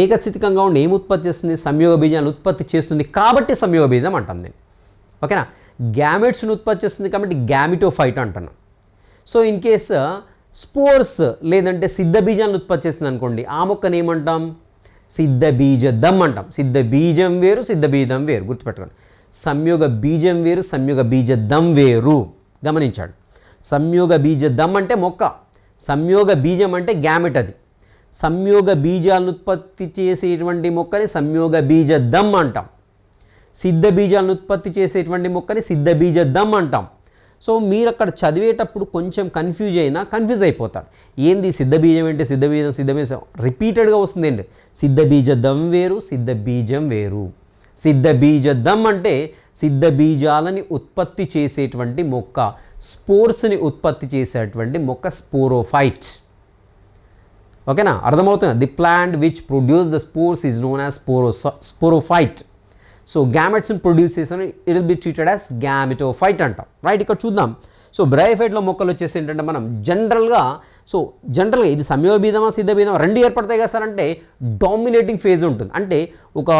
ఏకస్థితికంగా ఉండి ఏమి ఉత్పత్తి చేస్తుంది? సంయోగ బీజాలను ఉత్పత్తి చేస్తుంది కాబట్టి సంయోగ బీజం అంటాం దీన్ని. ఓకేనా. గ్యామెట్స్ను ఉత్పత్తి చేస్తుంది కాబట్టి గ్యామిటోఫైట్ అంటున్నాం. సో ఇన్ కేస్ స్పోర్స్ లేదంటే సిద్ధ బీజాలను ఉత్పత్తి చేస్తుంది అనుకోండి, ఆ మొక్కను ఏమంటాం? సిద్ధ బీజదం అంటాం. సిద్ధ బీజం వేరు, సిద్ధ బీజం వేరు, గుర్తుపెట్టుకోండి. సంయోగ బీజం వేరు, సంయోగ బీజదం వేరు. గమనించాడు. సంయోగ బీజదం అంటే మొక్క, సంయోగ బీజం అంటే గ్యామెట్. అది సంయోగ బీజాలను ఉత్పత్తి చేసేటువంటి మొక్కని సంయోగ బీజదం అంటాం. సిద్ధ బీజాలను ఉత్పత్తి చేసేటువంటి మొక్కని సిద్ధ బీజదం అంటాం. సో మీరు అక్కడ చదివేటప్పుడు కొంచెం కన్ఫ్యూజ్ అయిపోతారు. ఏంది సిద్ధ బీజం ఏంటి? సిద్ధ బీజం రిపీటెడ్గా వస్తుందండి. సిద్ధ బీజదం వేరు, సిద్ధ బీజం వేరు. సిద్ధ బీజదం అంటే సిద్ధ బీజాలని ఉత్పత్తి చేసేటువంటి మొక్క, స్పోర్స్ని ఉత్పత్తి చేసేటువంటి మొక్క స్పోరోఫైట్. ఓకేనా, అర్థమవుతుంది. The plant which produce the spores is known as sporophyte. So గ్యామెట్స్ని ప్రొడ్యూస్ చేసిన it will be treated as gametophyte అంటాం. రైట్, ఇక్కడ చూద్దాం. సో బ్రయోఫైట్లో మొక్కలు వచ్చేసి ఏంటంటే మనం జనరల్గా ఇది సంయోగ బీజమా సిద్ధ బీజమా రెండు ఏర్పడతాయి కదా సార్ అంటే డామినేటింగ్ ఫేజ్ ఉంటుంది. అంటే ఒక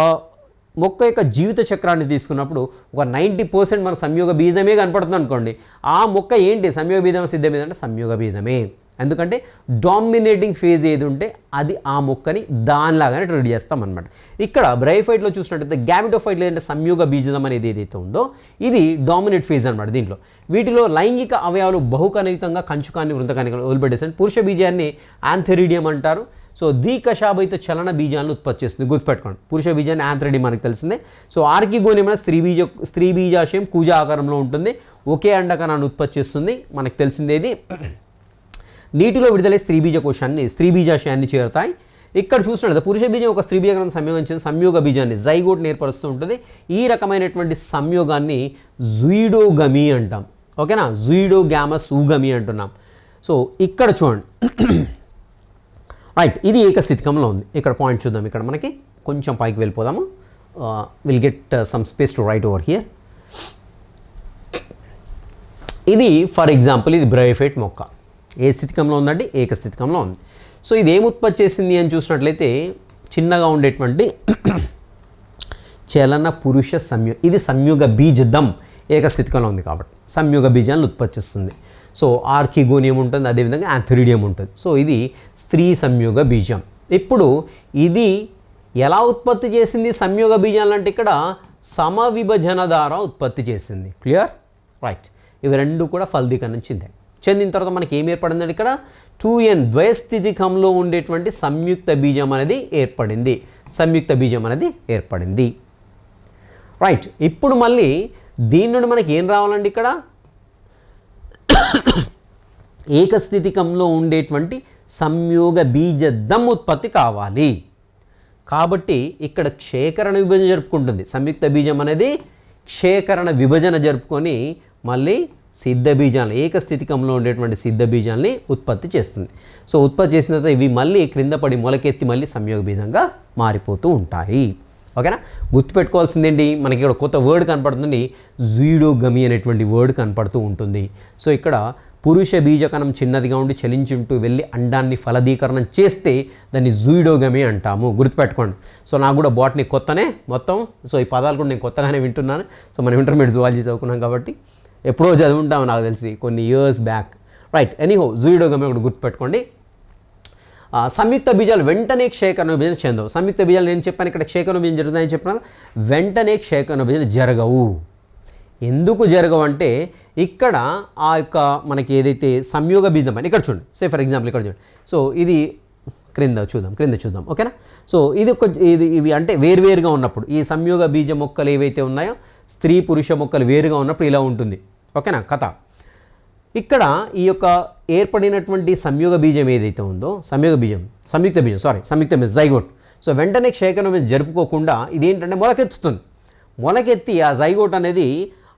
మొక్క యొక్క జీవిత చక్రాన్ని తీసుకున్నప్పుడు ఒక 90% మన సంయోగ బీజమే కనపడుతుంది అనుకోండి. ఆ మొక్క ఏంటి? సంయోగ బీజమా సిద్ధ బీజం అంటే సంయోగ బీజమే. ఎందుకంటే డామినేటింగ్ ఫేజ్ ఏది ఉంటే అది ఆ మొక్కని దానిలాగానే ట్రీట్ చేస్తాం అనమాట. ఇక్కడ బ్రయోఫైట్లో చూసినట్టయితే గ్యామిటోఫైట్ లేదంటే సంయోగ బీజం అనేది ఏదైతే ఉందో ఇది డామినేట్ ఫేజ్ అనమాట. దీంట్లో వీటిలో లైంగిక అవయవాలు బహుకణితంగా కంచుకాన్ని వృంతకాన్ని వదిలిపెట్టేస్తాయి. పురుష బీజాన్ని ఆంథెరిడియం అంటారు. సో ద్వికశాభిత చలన బీజాలను ఉత్పత్తి చేస్తుంది, గుర్తుపెట్టుకోండి. పురుష బీజాన్ని ఆంథెరిడియం మనకు తెలిసిందే. సో ఆర్కిగోనియం అనేది స్త్రీ బీజాశయం కూజ ఆకారంలో ఉంటుంది. ఒకే అండకణాన్ని ఉత్పత్తి చేస్తుంది, మనకు తెలిసిందేది. నీటిలో విడుదలై స్త్రీ బీజాశయాన్ని చేరుతాయి. ఇక్కడ చూసినట్టు పురుష బీజం ఒక స్త్రీ బీజాన్ని సంయోగించిన సంయోగ బీజాన్ని జైగోట్ని ఏర్పరుస్తూ ఉంటుంది. ఈ రకమైనటువంటి సంయోగాన్ని జుయిడోగమి అంటాం. ఓకేనా, జుయిడోగామస్ ఊగమి అంటున్నాం. సో ఇక్కడ చూడండి. రైట్, ఇది ఏకస్థితికంలో ఉంది. ఇక్కడ పాయింట్ చూద్దాం. ఇక్కడ మనకి కొంచెం పైకి వెళ్ళిపోదాము. Will get some space to right over here. ఇది ఫర్ ఎగ్జాంపుల్ ఇది బ్రయోఫైట్ మొక్క ఏ స్థితికంలో ఉందండి? ఏకస్థితికంలో ఉంది. సో ఇది ఏం ఉత్పత్తి చేసింది అని చూసినట్లయితే చిన్నగా ఉండేటువంటి చలన పురుష ఇది సంయోగ బీజదం ఏకస్థితికంలో ఉంది కాబట్టి సంయోగ బీజాలను ఉత్పత్తి చేస్తుంది. సో ఆర్కిగోనియం ఉంటుంది, అదేవిధంగా ఆంథెరిడియం ఉంటుంది. సో ఇది స్త్రీ సంయోగ బీజం. ఇప్పుడు ఇది ఎలా ఉత్పత్తి చేసింది సంయోగ బీజాలు అంటే ఇక్కడ సమవిభజన ద్వారా ఉత్పత్తి చేసింది. క్లియర్? రైట్, ఇవి రెండు కూడా ఫలదీకరణం చెందిన తర్వాత మనకి ఏం ఏర్పడిందంటే ఇక్కడ 2n ద్వయస్థితికంలో ఉండేటువంటి సంయుక్త బీజం అనేది ఏర్పడింది. రైట్, ఇప్పుడు మళ్ళీ దీని నుండి మనకి ఏం రావాలండి? ఇక్కడ ఏకస్థితికంలో ఉండేటువంటి సంయోగ బీజదం ఉత్పత్తి కావాలి. కాబట్టి ఇక్కడ క్షేకరణ విభజన జరుపుకుంటుంది. సంయుక్త బీజం అనేది క్షేకరణ విభజన జరుపుకొని మళ్ళీ సిద్ధ బీజాలను, ఏకస్థితికంలో ఉండేటువంటి సిద్ధ బీజాలని ఉత్పత్తి చేస్తుంది. సో ఉత్పత్తి చేసిన తర్వాత ఇవి మళ్ళీ క్రింద పడి మొలకెత్తి మళ్ళీ సంయోగ బీజంగా మారిపోతూ ఉంటాయి. ఓకేనా? గుర్తుపెట్టుకోవాల్సిందేంటి, మనకి ఇక్కడ కొత్త వర్డ్ కనపడుతుంది, జూయిడోగమి అనేటువంటి వర్డ్ కనపడుతూ ఉంటుంది. సో ఇక్కడ పురుష బీజకణం చిన్నదిగా ఉండి చలించుంటూ వెళ్ళి అండాన్ని ఫలదీకరణం చేస్తే దాన్ని జూయిడోగమి అంటాము. గుర్తుపెట్టుకోండి. సో నాకు కూడా బాటనీ కొత్తనే మొత్తం. సో ఈ పదాలు కూడా నేను కొత్తగానే వింటున్నాను. సో మనం ఇంటర్మీడియట్ జువాలజీ చదువుకున్నాం కాబట్టి ఎప్పుడో చదువుంటాము నాకు తెలిసి కొన్ని ఇయర్స్ బ్యాక్. రైట్, ఎనీహో జూయిడోగమి ఒకటి గుర్తుపెట్టుకోండి. సంయుక్త బీజాలు వెంటనే క్షేకరణ విభజన చెందవు. సంయుక్త బీజాలు నేను చెప్పాను ఇక్కడ క్షేకరణ విభజన జరుగుతాయని చెప్పినాను. వెంటనే క్షేకరణ విభజన జరగవు. ఎందుకు జరగవు అంటే ఇక్కడ ఆ యొక్క మనకి ఏదైతే సంయోగ బీజం అని ఇక్కడ చూడండి. సే ఫర్ ఎగ్జాంపుల్ ఇక్కడ చూడండి. సో ఇది క్రింద చూద్దాం. ఓకేనా? సో ఇవి అంటే వేరువేరుగా ఉన్నప్పుడు ఈ సంయోగ బీజ మొక్కలు ఏవైతే ఉన్నాయో స్త్రీ పురుష మొక్కలు వేరుగా ఉన్నప్పుడు ఇలా ఉంటుంది. ఓకేనా కథ. ఇక్కడ ఈ యొక్క ఏర్పడినటువంటి సంయోగ బీజం ఏదైతే ఉందో సంయుక్త బీజం జైగోట్. సో వెంటనే క్షేకరణ జరుపుకోకుండా ఇదేంటంటే మొలకెత్తుతుంది. మొలకెత్తి ఆ జైగోట్ అనేది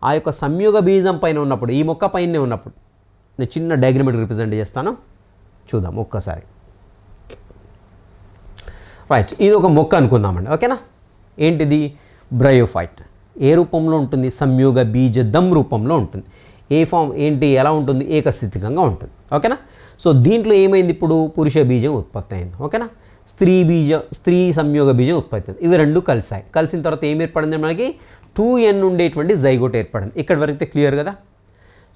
ఆ యొక్క సంయోగ బీజం పైన ఉన్నప్పుడు, ఈ మొక్క పైనే ఉన్నప్పుడు, నేను చిన్న డయాగ్రమ్ రిప్రజెంట్ చేస్తాను, చూద్దాం ఒక్కసారి. రైట్, ఇది ఒక మొక్క అనుకుందామండి. ఓకేనా? ఏంటిది? బ్రయోఫైట్. ఏ రూపంలో ఉంటుంది? సంయోగ బీజదం రూపంలో ఉంటుంది. ఏ ఫామ్ ఏంటి, ఎలా ఉంటుంది? ఏకస్థితికంగా ఉంటుంది. ఓకేనా? సో దీంట్లో ఏమైంది? ఇప్పుడు పురుష బీజం ఉత్పత్తి అయింది. ఓకేనా? స్త్రీ సంయోగ బీజం ఉత్పత్తి అయింది. ఇవి రెండు కలిసాయి. కలిసిన తర్వాత ఏం ఏర్పడింది? మనకి 2n ఉండేటువంటి జైగోట్ ఏర్పడింది. ఇక్కడ వరకు క్లియర్ కదా?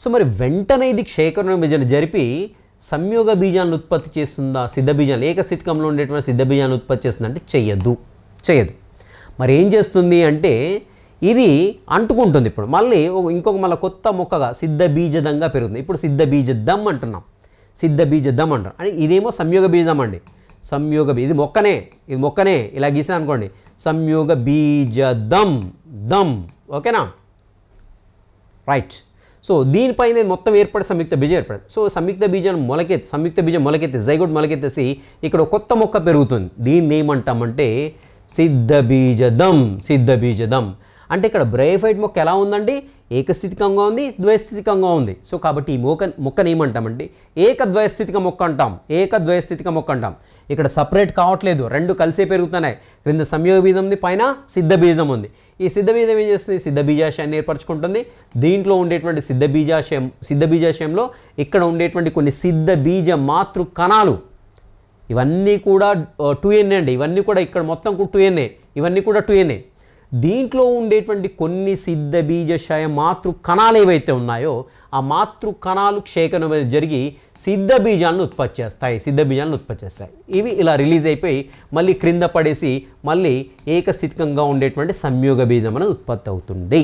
సో మరి వెంటనే ఇది క్షేకరణ విభజన జరిపి సంయోగ బీజాలను ఉత్పత్తి చేస్తుందా? సిద్ధ బీజాలు, ఏకస్థితికంలో ఉండేటువంటి సిద్ధ బీజాలను ఉత్పత్తి చేస్తుందంటే చేయదు. మరి ఏం చేస్తుంది అంటే ఇది అంటుకుంటుంది. ఇప్పుడు మళ్ళీ మళ్ళీ కొత్త మొక్కగా సిద్ధ బీజదంగా పెరుగుతుంది. ఇప్పుడు సిద్ధ బీజదం అంటున్నాం. అని ఇదేమో సంయోగ బీజం అండి. ఇది మొక్కనే ఇలా గీసాను అనుకోండి, సంయోగ బీజదం. ఓకేనా? రైట్. సో దీనిపైన మొత్తం ఏర్పడే సంయుక్త బీజం ఏర్పడింది. సో సంయుక్త బీజం మొలకెత్తి జైగోట్ మొలకెత్తేసి ఇక్కడ కొత్త మొక్క పెరుగుతుంది. దీన్ని ఏమంటామంటే సిద్ధ బీజదం. అంటే ఇక్కడ బ్రయోఫైట్ మొక్క ఎలా ఉందండి? ఏకస్థితికంగా ఉంది, ద్వైస్థితికంగా ఉంది. సో కాబట్టి ఈ మొక్కను ఏమంటామంటే ఏకద్వైస్థితిక మొక్క అంటాం. ఇక్కడ సపరేట్ కావట్లేదు, రెండు కలిసే పెరుగుతున్నాయి. క్రింద సంయోగ బీజం ఉంది, పైన సిద్ధ బీజం ఉంది. ఈ సిద్ధ బీజం ఏం చేస్తుంది? సిద్ధ బీజాశయాన్ని ఏర్పరచుకుంటుంది. దీంట్లో ఉండేటువంటి సిద్ధ బీజాశయంలో ఇక్కడ ఉండేటువంటి కొన్ని సిద్ధ బీజ మాతృ కణాలు, ఇవన్నీ కూడా 2n అండి. ఇవన్నీ కూడా ఇక్కడ మొత్తం 2n, ఇవన్నీ కూడా 2n. దీంట్లో ఉండేటువంటి కొన్ని సిద్ధ బీజాశయ మాతృ కణాలు ఏవైతే ఉన్నాయో ఆ మాతృ కణాలు క్షేకరణ జరిగి సిద్ధ బీజాలను ఉత్పత్తి చేస్తాయి. ఇవి ఇలా రిలీజ్ అయిపోయి మళ్ళీ క్రింద పడేసి మళ్ళీ ఏకస్థితికంగా ఉండేటువంటి సంయోగ బీజం అనేది ఉత్పత్తి అవుతుంది.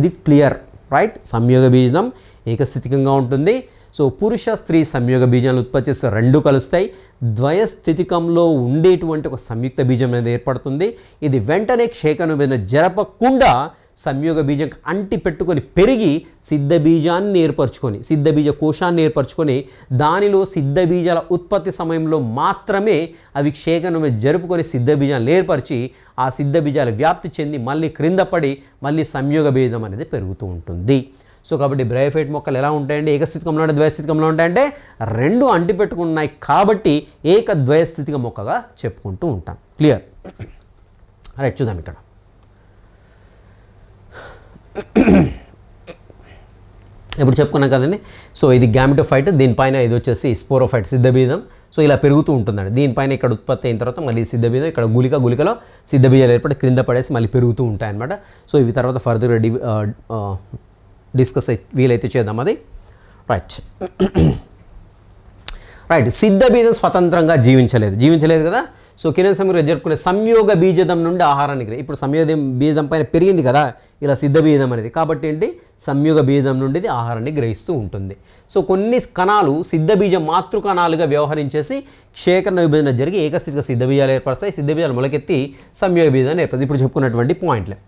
ఇది క్లియర్, రైట్? సంయోగ బీజం ఏకస్థితికంగా ఉంటుంది. సో పురుష స్త్రీ సంయోగ బీజాలను ఉత్పత్తి చేస్తే రెండు కలుస్తాయి. ద్వయస్థితికంలో ఉండేటువంటి ఒక సంయుక్త బీజం అనేది ఏర్పడుతుంది. ఇది వెంటనే క్షేకరణ విభజన జరపకుండా సంయోగ బీజం అంటి పెట్టుకొని పెరిగి సిద్ధ బీజ కోశాన్ని ఏర్పరచుకొని దానిలో సిద్ధ బీజాల ఉత్పత్తి సమయంలో మాత్రమే అవి క్షేకరణ జరుపుకొని సిద్ధ బీజాలను ఏర్పరిచి ఆ సిద్ధ బీజాలు వ్యాప్తి చెంది మళ్ళీ క్రింద పడి మళ్ళీ సంయోగ బీజం అనేది పెరుగుతూ ఉంటుంది. సో కాబట్టి బ్రయోఫైట్ మొక్కలు ఎలా ఉంటాయంటే ఏకస్థితికంలో ద్వైస్థితికంలో ఉంటాయంటే రెండు అంటిపెట్టుకున్నాయి కాబట్టి ఏకద్వైస్థితిక మొక్కగా చెప్పుకుంటూ ఉంటాం. క్లియర్? రైట్, చూద్దాం ఇక్కడ. ఇప్పుడు చెప్పుకున్నాం కదండి. సో ఇది గ్యామెటోఫైట్, దీనిపైన ఇది వచ్చేసి స్పోరోఫైట్ సిద్ధబీజం. సో ఇలా పెరుగుతూ ఉంటుందండి. దీనిపైన ఇక్కడ ఉత్పత్తి అయిన తర్వాత మళ్ళీ సిద్ధబీజం, ఇక్కడ గుళికలో సిద్ధబీజాలు ఏర్పడి క్రింద పడేసి మళ్ళీ పెరుగుతూ ఉంటాయన్నమాట. సో ఇవి తర్వాత ఫర్దర్గా డిస్కస్ వీలైతే చేద్దాం అది. రైట్. సిద్ధ బీజం స్వతంత్రంగా జీవించలేదు కదా. సో కిరణ్ సమగ్ర జరుపుకునే సంయోగ బీజదం నుండి ఆహారాన్ని ఇప్పుడు సంయోగ బీజం పైన పెరిగింది కదా ఇలా సిద్ధ బీజం అనేది, కాబట్టి ఏంటి సంయోగ బీజం నుండి ఇది ఆహారాన్ని గ్రహిస్తూ ఉంటుంది. సో కొన్ని కణాలు సిద్ధ బీజ మాతృ కణాలుగా వ్యవహరించేసి క్షేకరణ విభజన జరిగి ఏకస్థితిక సిద్ధ బీజాలు ఏర్పడతాయి. సిద్ధ బీజాలు మొలకెత్తి సంయోగ బీజాన్ని ఏర్పడతాయి. ఇప్పుడు చెప్పుకున్నటువంటి పాయింట్లే.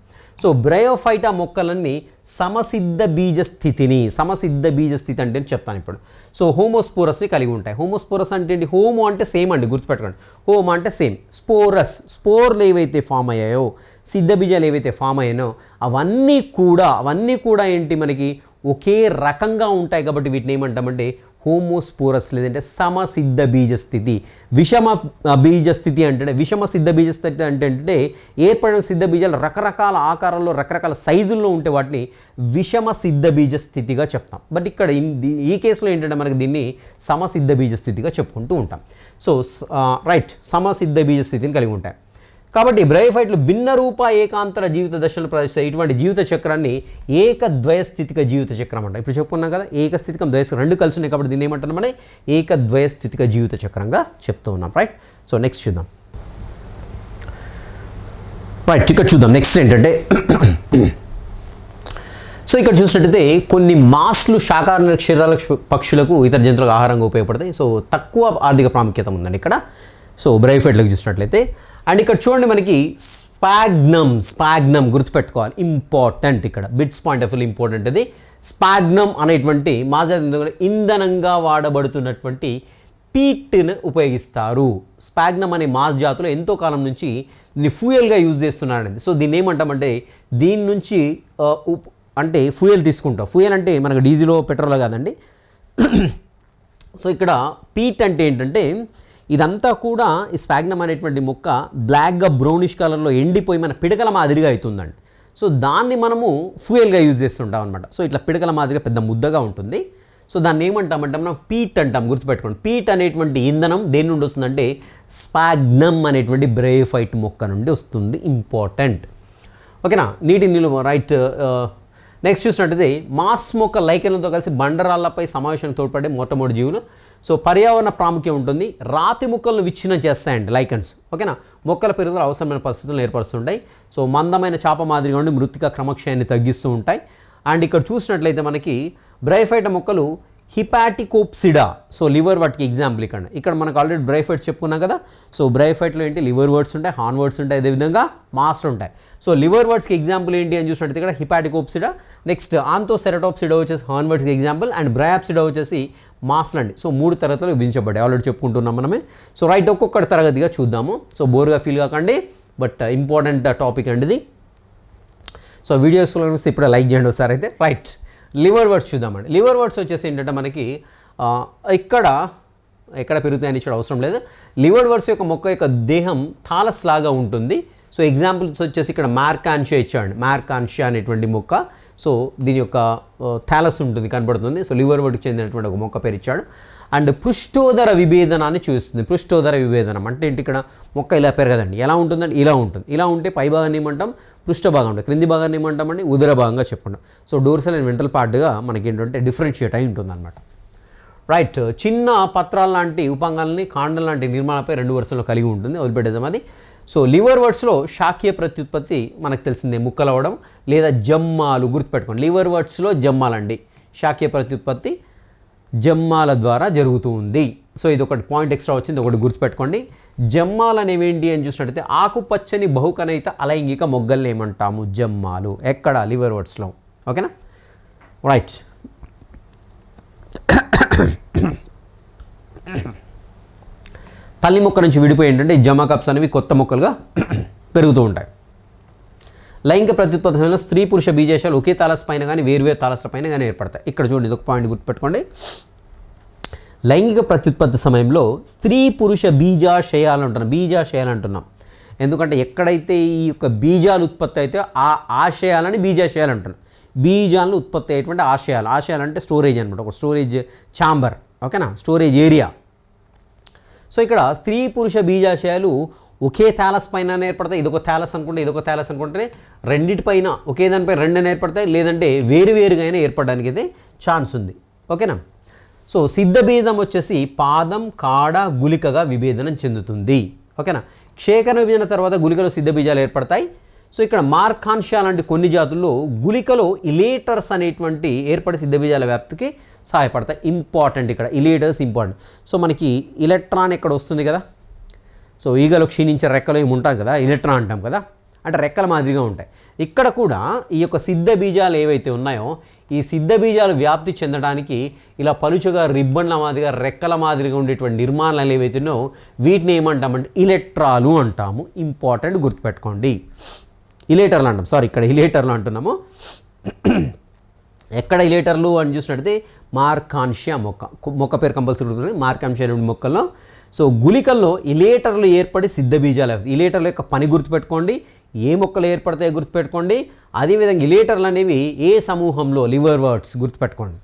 సో బ్రయోఫైటా మొక్కలన్నీ సమసిద్ధ బీజ స్థితి అంటే చెప్తాను ఇప్పుడు. సో హోమోస్పోరస్ని కలిగి ఉంటాయి. హోమోస్పోరస్ అంటే ఏంటి? హోమో అంటే సేమ్ అండి, గుర్తుపెట్టుకోండి. హోమో అంటే సేమ్, స్పోర్లు ఏవైతే ఫామ్ అయ్యాయో, సిద్ధ బీజాలు ఏవైతే ఫామ్ అయ్యాయో అవన్నీ కూడా ఏంటి మనకి ఒకే రకంగా ఉంటాయి కాబట్టి వీటిని ఏమంటామంటే హోమోస్పోరస్ లేదంటే సమసిద్ధ బీజస్థితి. విషమ బీజస్థితి అంటే విషమ సిద్ధ బీజస్థితి అంటే ఏర్పడిన సిద్ధ బీజాలు రకరకాల ఆకారాల్లో రకరకాల సైజుల్లో ఉంటే వాటిని విషమ సిద్ధ బీజస్థితిగా చెప్తాం. బట్ ఇక్కడ ఈ కేసులో ఏంటంటే మనకి దీన్ని సమసిద్ధ బీజస్థితిగా చెప్పుకుంటూ ఉంటాం. సో రైట్, సమసిద్ధ బీజస్థితిని కలిగి ఉంటాయి కాబట్టి బ్రయోఫైట్లు భిన్న రూప ఏకాంతర జీవిత దశలను ప్రదర్శిస్తాయి. ఇటువంటి జీవిత చక్రాన్ని ఏకద్వయస్థితిక జీవిత చక్రం అంట. ఇప్పుడు చెప్పుకున్నాం కదా, ఏకస్థితికం ద్వయస్థితికం రెండు కలిసి ఉన్నాయి కాబట్టి దీన్ని ఏమంటున్నాం మనం ఏకద్వయస్థితిక జీవిత చక్రంగా చెప్తూ ఉన్నాం. రైట్. సో నెక్స్ట్ చూద్దాం. రైట్, ఇక్కడ చూద్దాం. నెక్స్ట్ ఏంటంటే సో ఇక్కడ చూసినట్టయితే కొన్ని మాస్లు శాకాహార క్షీరాల పక్షులకు ఇతర జంతువులకు ఆహారంగా ఉపయోగపడతాయి. సో తక్కువ ఆర్థిక ప్రాముఖ్యత ఉందండి ఇక్కడ. సో బ్రయోఫైట్లకు చూసినట్లయితే అండ్ ఇక్కడ చూడండి మనకి స్పాగ్నమ్ గుర్తుపెట్టుకోవాలి, ఇంపార్టెంట్. ఇక్కడ bits point of view important. అది స్పాగ్నమ్ అనేటువంటి మాజా ఇంధనంగా వాడబడుతున్నటువంటి పీట్ని ఉపయోగిస్తారు. స్పాగ్నమ్ అనే మాస్ జాతులు ఎంతో కాలం నుంచి దీన్ని ఫ్యూయల్గా యూజ్ చేస్తున్నారండి. సో దీన్ని ఏమంటామంటే దీని నుంచి అంటే ఫ్యూయల్ తీసుకుంటాం. ఫ్యూయల్ అంటే మనకు డీజిల్ పెట్రోల్ కాదండి. సో ఇక్కడ పీట్ అంటే ఏంటంటే ఇదంతా కూడా ఈ స్పాగ్నమ్ అనేటువంటి మొక్క బ్లాక్గా బ్రౌనిష్ కలర్లో ఎండిపోయి మన పిడకల మాదిరిగా అవుతుందండి. సో దాన్ని మనము ఫ్యూయల్గా యూజ్ చేస్తుంటాం అనమాట. సో ఇట్లా పిడకల మాదిరిగా పెద్ద ముద్దగా ఉంటుంది. సో దాన్ని ఏమంటామంటే మనం పీట్ అంటాం, గుర్తుపెట్టుకోండి. పీట్ అనేటువంటి ఇంధనం దేని నుండి వస్తుందంటే స్పాగ్నమ్ అనేటువంటి బ్రయోఫైట్ మొక్క నుండి వస్తుంది. ఇంపార్టెంట్. ఓకేనా, నీటి నిలువ. రైట్. నెక్స్ట్ చూసినట్టయితే మాస్ మొక్క లైకెన్లతో కలిసి బండరాళ్లపై సమావేశానికి తోడ్పడే మొట్టమొదటి జీవులు. సో పర్యావరణ ప్రాముఖ్యం ఉంటుంది. రాతి మొక్కలను విచ్ఛిన్నం చేస్తాయండి లైకెన్స్. ఓకేనా, మొక్కల పెరుగుదల అవసరమైన పరిస్థితులను ఏర్పరుస్తుంటాయి. సో మందమైన చాప మాదిరిగా ఉండి మృతిక క్రమక్షయాన్ని తగ్గిస్తూ ఉంటాయి. అండ్ ఇక్కడ చూసినట్లయితే మనకి బ్రయోఫైటా మొక్కలు హిపాటికోప్సిడా. సో లివర్ వాటికి ఎగ్జాంపుల్ ఇక్కడ మనకు ఆల్రెడీ బ్రయోఫైట్స్ చెప్పుకున్నాం కదా. సో బ్రయోఫైట్లో ఏంటి లివర్ వర్డ్స్ ఉంటాయి, హార్న్ వర్డ్స్ ఉంటాయి, అదేవిధంగా మాస్లు ఉంటాయి. సో లివర్ వర్డ్స్కి ఎగ్జాంపుల్ ఏంటి అని చూసినట్టు ఇక్కడ హిపాటికోప్సిడా. నెక్స్ట్ ఆంతోసెరటోప్సిడా వచ్చేసి హార్న్ వర్డ్స్కి ఎగ్జాంపుల్, అండ్ బ్రయాప్సిడా వచ్చేసి మాస్లు అండి. సో 3 తరగతులు విభజించబడ్డాయి, ఆల్రెడీ చెప్పుకుంటున్నాం మనమే. సో రైట్, ఒక్కొక్కటి తరగతిగా చూద్దాము. సో బోర్గా ఫీల్ కాకండి, బట్ ఇంపార్టెంట్ టాపిక్ అండి ఇది. సో వీడియోస్లో ఇప్పుడే లైక్ చేయండి ఒకసారి అయితే. రైట్, లివర్ వర్డ్స్ చూద్దామండి. లివర్ వర్డ్స్ వచ్చేసి ఏంటంటే మనకి ఎక్కడ పెరుగుతాయని ఇచ్చడం అవసరం లేదు. లివర్ వర్డ్స్ యొక్క మొక్క యొక్క దేహం థాలస్ లాగా ఉంటుంది. సో ఎగ్జాంపుల్స్ వచ్చేసి ఇక్కడ మార్కాన్షియా ఇచ్చాడు. మార్కాన్షియా అనేటువంటి మొక్క. సో దీని యొక్క థాలస్ ఉంటుంది, కనబడుతుంది. సో లివర్ వర్డ్కి చెందినటువంటి ఒక మొక్క పేరు ఇచ్చాడు. అండ్ పృష్ఠోదర విభేదనాన్ని చూస్తుంది. పృష్ఠోదర విభేదనం అంటే ఏంటి? ఇక్కడ మొక్క ఇలా పెరగదండి, ఎలా ఉంటుందండి? ఇలా ఉంటుంది. ఇలా ఉంటే పై భాగాన్ని ఏమంటాం? పృష్ఠ భాగం ఉంటుంది. క్రింది భాగాన్ని ఏమంటామండి? ఉదర భాగంగా చెప్పుకుంటాం. సో డోర్సల్ అండ్ వెంట్రల్ పార్ట్గా మనకి ఏంటంటే డిఫరెన్షియేట్ అయి ఉంటుంది అనమాట. రైట్, చిన్న పత్రాల లాంటి ఉపాంగాలని కాండం లాంటి నిర్మాణాలపై 2 వరుసలో కలిగి ఉంటుంది. వదిలిపెట్టేద్దాం అది. సో లివర్ వర్డ్స్లో శాఖీయ ప్రత్యుత్పత్తి మనకు తెలిసిందే, ముక్కలు అవ్వడం లేదా జమ్మాలు. గుర్తుపెట్టుకోండి, లివర్ వర్డ్స్లో జమ్మాలండి. శాఖీయ ప్రత్యుత్పత్తి జమ్మాల ద్వారా జరుగుతూ ఉంది. సో ఇది ఒకటి పాయింట్ ఎక్స్ట్రా వచ్చింది, ఒకటి గుర్తుపెట్టుకోండి. జమ్మాలు అనేవి ఏంటి అని చూసినట్టయితే ఆకుపచ్చని బహుకనయిత అలైంగిక మొగ్గల్ని ఏమంటాము? జమ్మాలు. ఎక్కడ? లివర్ వర్డ్స్లో. ఓకేనా, రైట్. తల్లి మొక్క నుంచి విడిపోయి ఏంటంటే జమా కప్స్ అనేవి కొత్త మొక్కలుగా పెరుగుతూ ఉంటాయి. లైంగిక ప్రత్యుత్పత్తి సమయంలో స్త్రీ పురుష బీజాశాలు ఒకే తాలస్ పైన కానీ వేరువేరు తాలస్ల పైన కానీ ఏర్పడతాయి. ఇక్కడ చూడండి, ఇది ఒక పాయింట్ గుర్తుపెట్టుకోండి. లైంగిక ప్రత్యుత్పత్తి సమయంలో స్త్రీ పురుష బీజాశయాలు అంటున్నాం. ఎందుకంటే ఎక్కడైతే ఈ యొక్క బీజాలు ఉత్పత్తి అయితే ఆ ఆశయాలని బీజాశయాలు అంటున్నాం. బీజాలను ఉత్పత్తి అయ్యేటువంటి ఆశయాలు అంటే స్టోరేజ్ అనమాట, ఒక స్టోరేజ్ ఛాంబర్. ఓకేనా, స్టోరేజ్ ఏరియా. సో ఇక్కడ స్త్రీ పురుష బీజాశయాలు ఒకే థాలస్ పైన ఏర్పడతాయి. ఇదొక థాలస్ అనుకుంటే రెండింటిపైన ఒకే దానిపై 2 ఏర్పడతాయి, లేదంటే వేరువేరుగా అయినా ఏర్పడడానికి అయితే ఛాన్స్ ఉంది. ఓకేనా. సో సిద్ధభేదం వచ్చేసి పాదం, కాడ, గులికగా విభేదనం చెందుతుంది. ఓకేనా. క్షేకరణ విభజన తర్వాత గులికలో సిద్ధ బీజాలు ఏర్పడతాయి. సో ఇక్కడ మార్కాన్షియా లాంటి కొన్ని జాతుల్లో గులికలో ఇలేటర్స్ అనేటువంటి ఏర్పడే సిద్ధబీజాల వ్యాప్తికి సహాయపడతాయి. ఇంపార్టెంట్, ఇక్కడ ఇలేటర్స్ ఇంపార్టెంట్. సో మనకి ఎలక్ట్రాన్ ఇక్కడ వస్తుంది కదా. సో ఈగలో క్షీణించే రెక్కలో ఏమి ఉంటాం కదా, ఎలక్ట్రాన్ అంటాం కదా. అంటే రెక్కల మాదిరిగా ఉంటాయి. ఇక్కడ కూడా ఈ యొక్క సిద్ధ బీజాలు ఏవైతే ఉన్నాయో ఈ సిద్ధ బీజాలు వ్యాప్తి చెందడానికి ఇలా పలుచగా రిబ్బన్ల మాదిరిగా రెక్కల మాదిరిగా ఉండేటువంటి నిర్మాణాలు ఏవైతే ఉన్నాయో వీటిని ఏమంటామంటే ఇలెక్ట్రాలు అంటాము. ఇంపార్టెంట్ గుర్తుపెట్టుకోండి. ఇలేటర్లు అంటాం, సారీ ఇక్కడ ఇలేటర్లు అంటున్నాము. ఎక్కడ ఇలేటర్లు అని చూసినట్టయితే మార్కాన్షియా మొక్క పేరు కంపల్సరీ ఉంటుంది. మార్కాన్షియా నుండి మొక్కల్లో సో గుళికల్లో ఇలేటర్లు ఏర్పడి సిద్ధ బీజాలు అవుతాయి. ఇలేటర్ల యొక్క పని గుర్తుపెట్టుకోండి, ఏ మొక్కలు ఏర్పడతాయో గుర్తుపెట్టుకోండి. అదేవిధంగా ఇలేటర్లు అనేవి ఏ సమూహంలో లివర్ వర్డ్స్ గుర్తుపెట్టుకోండి.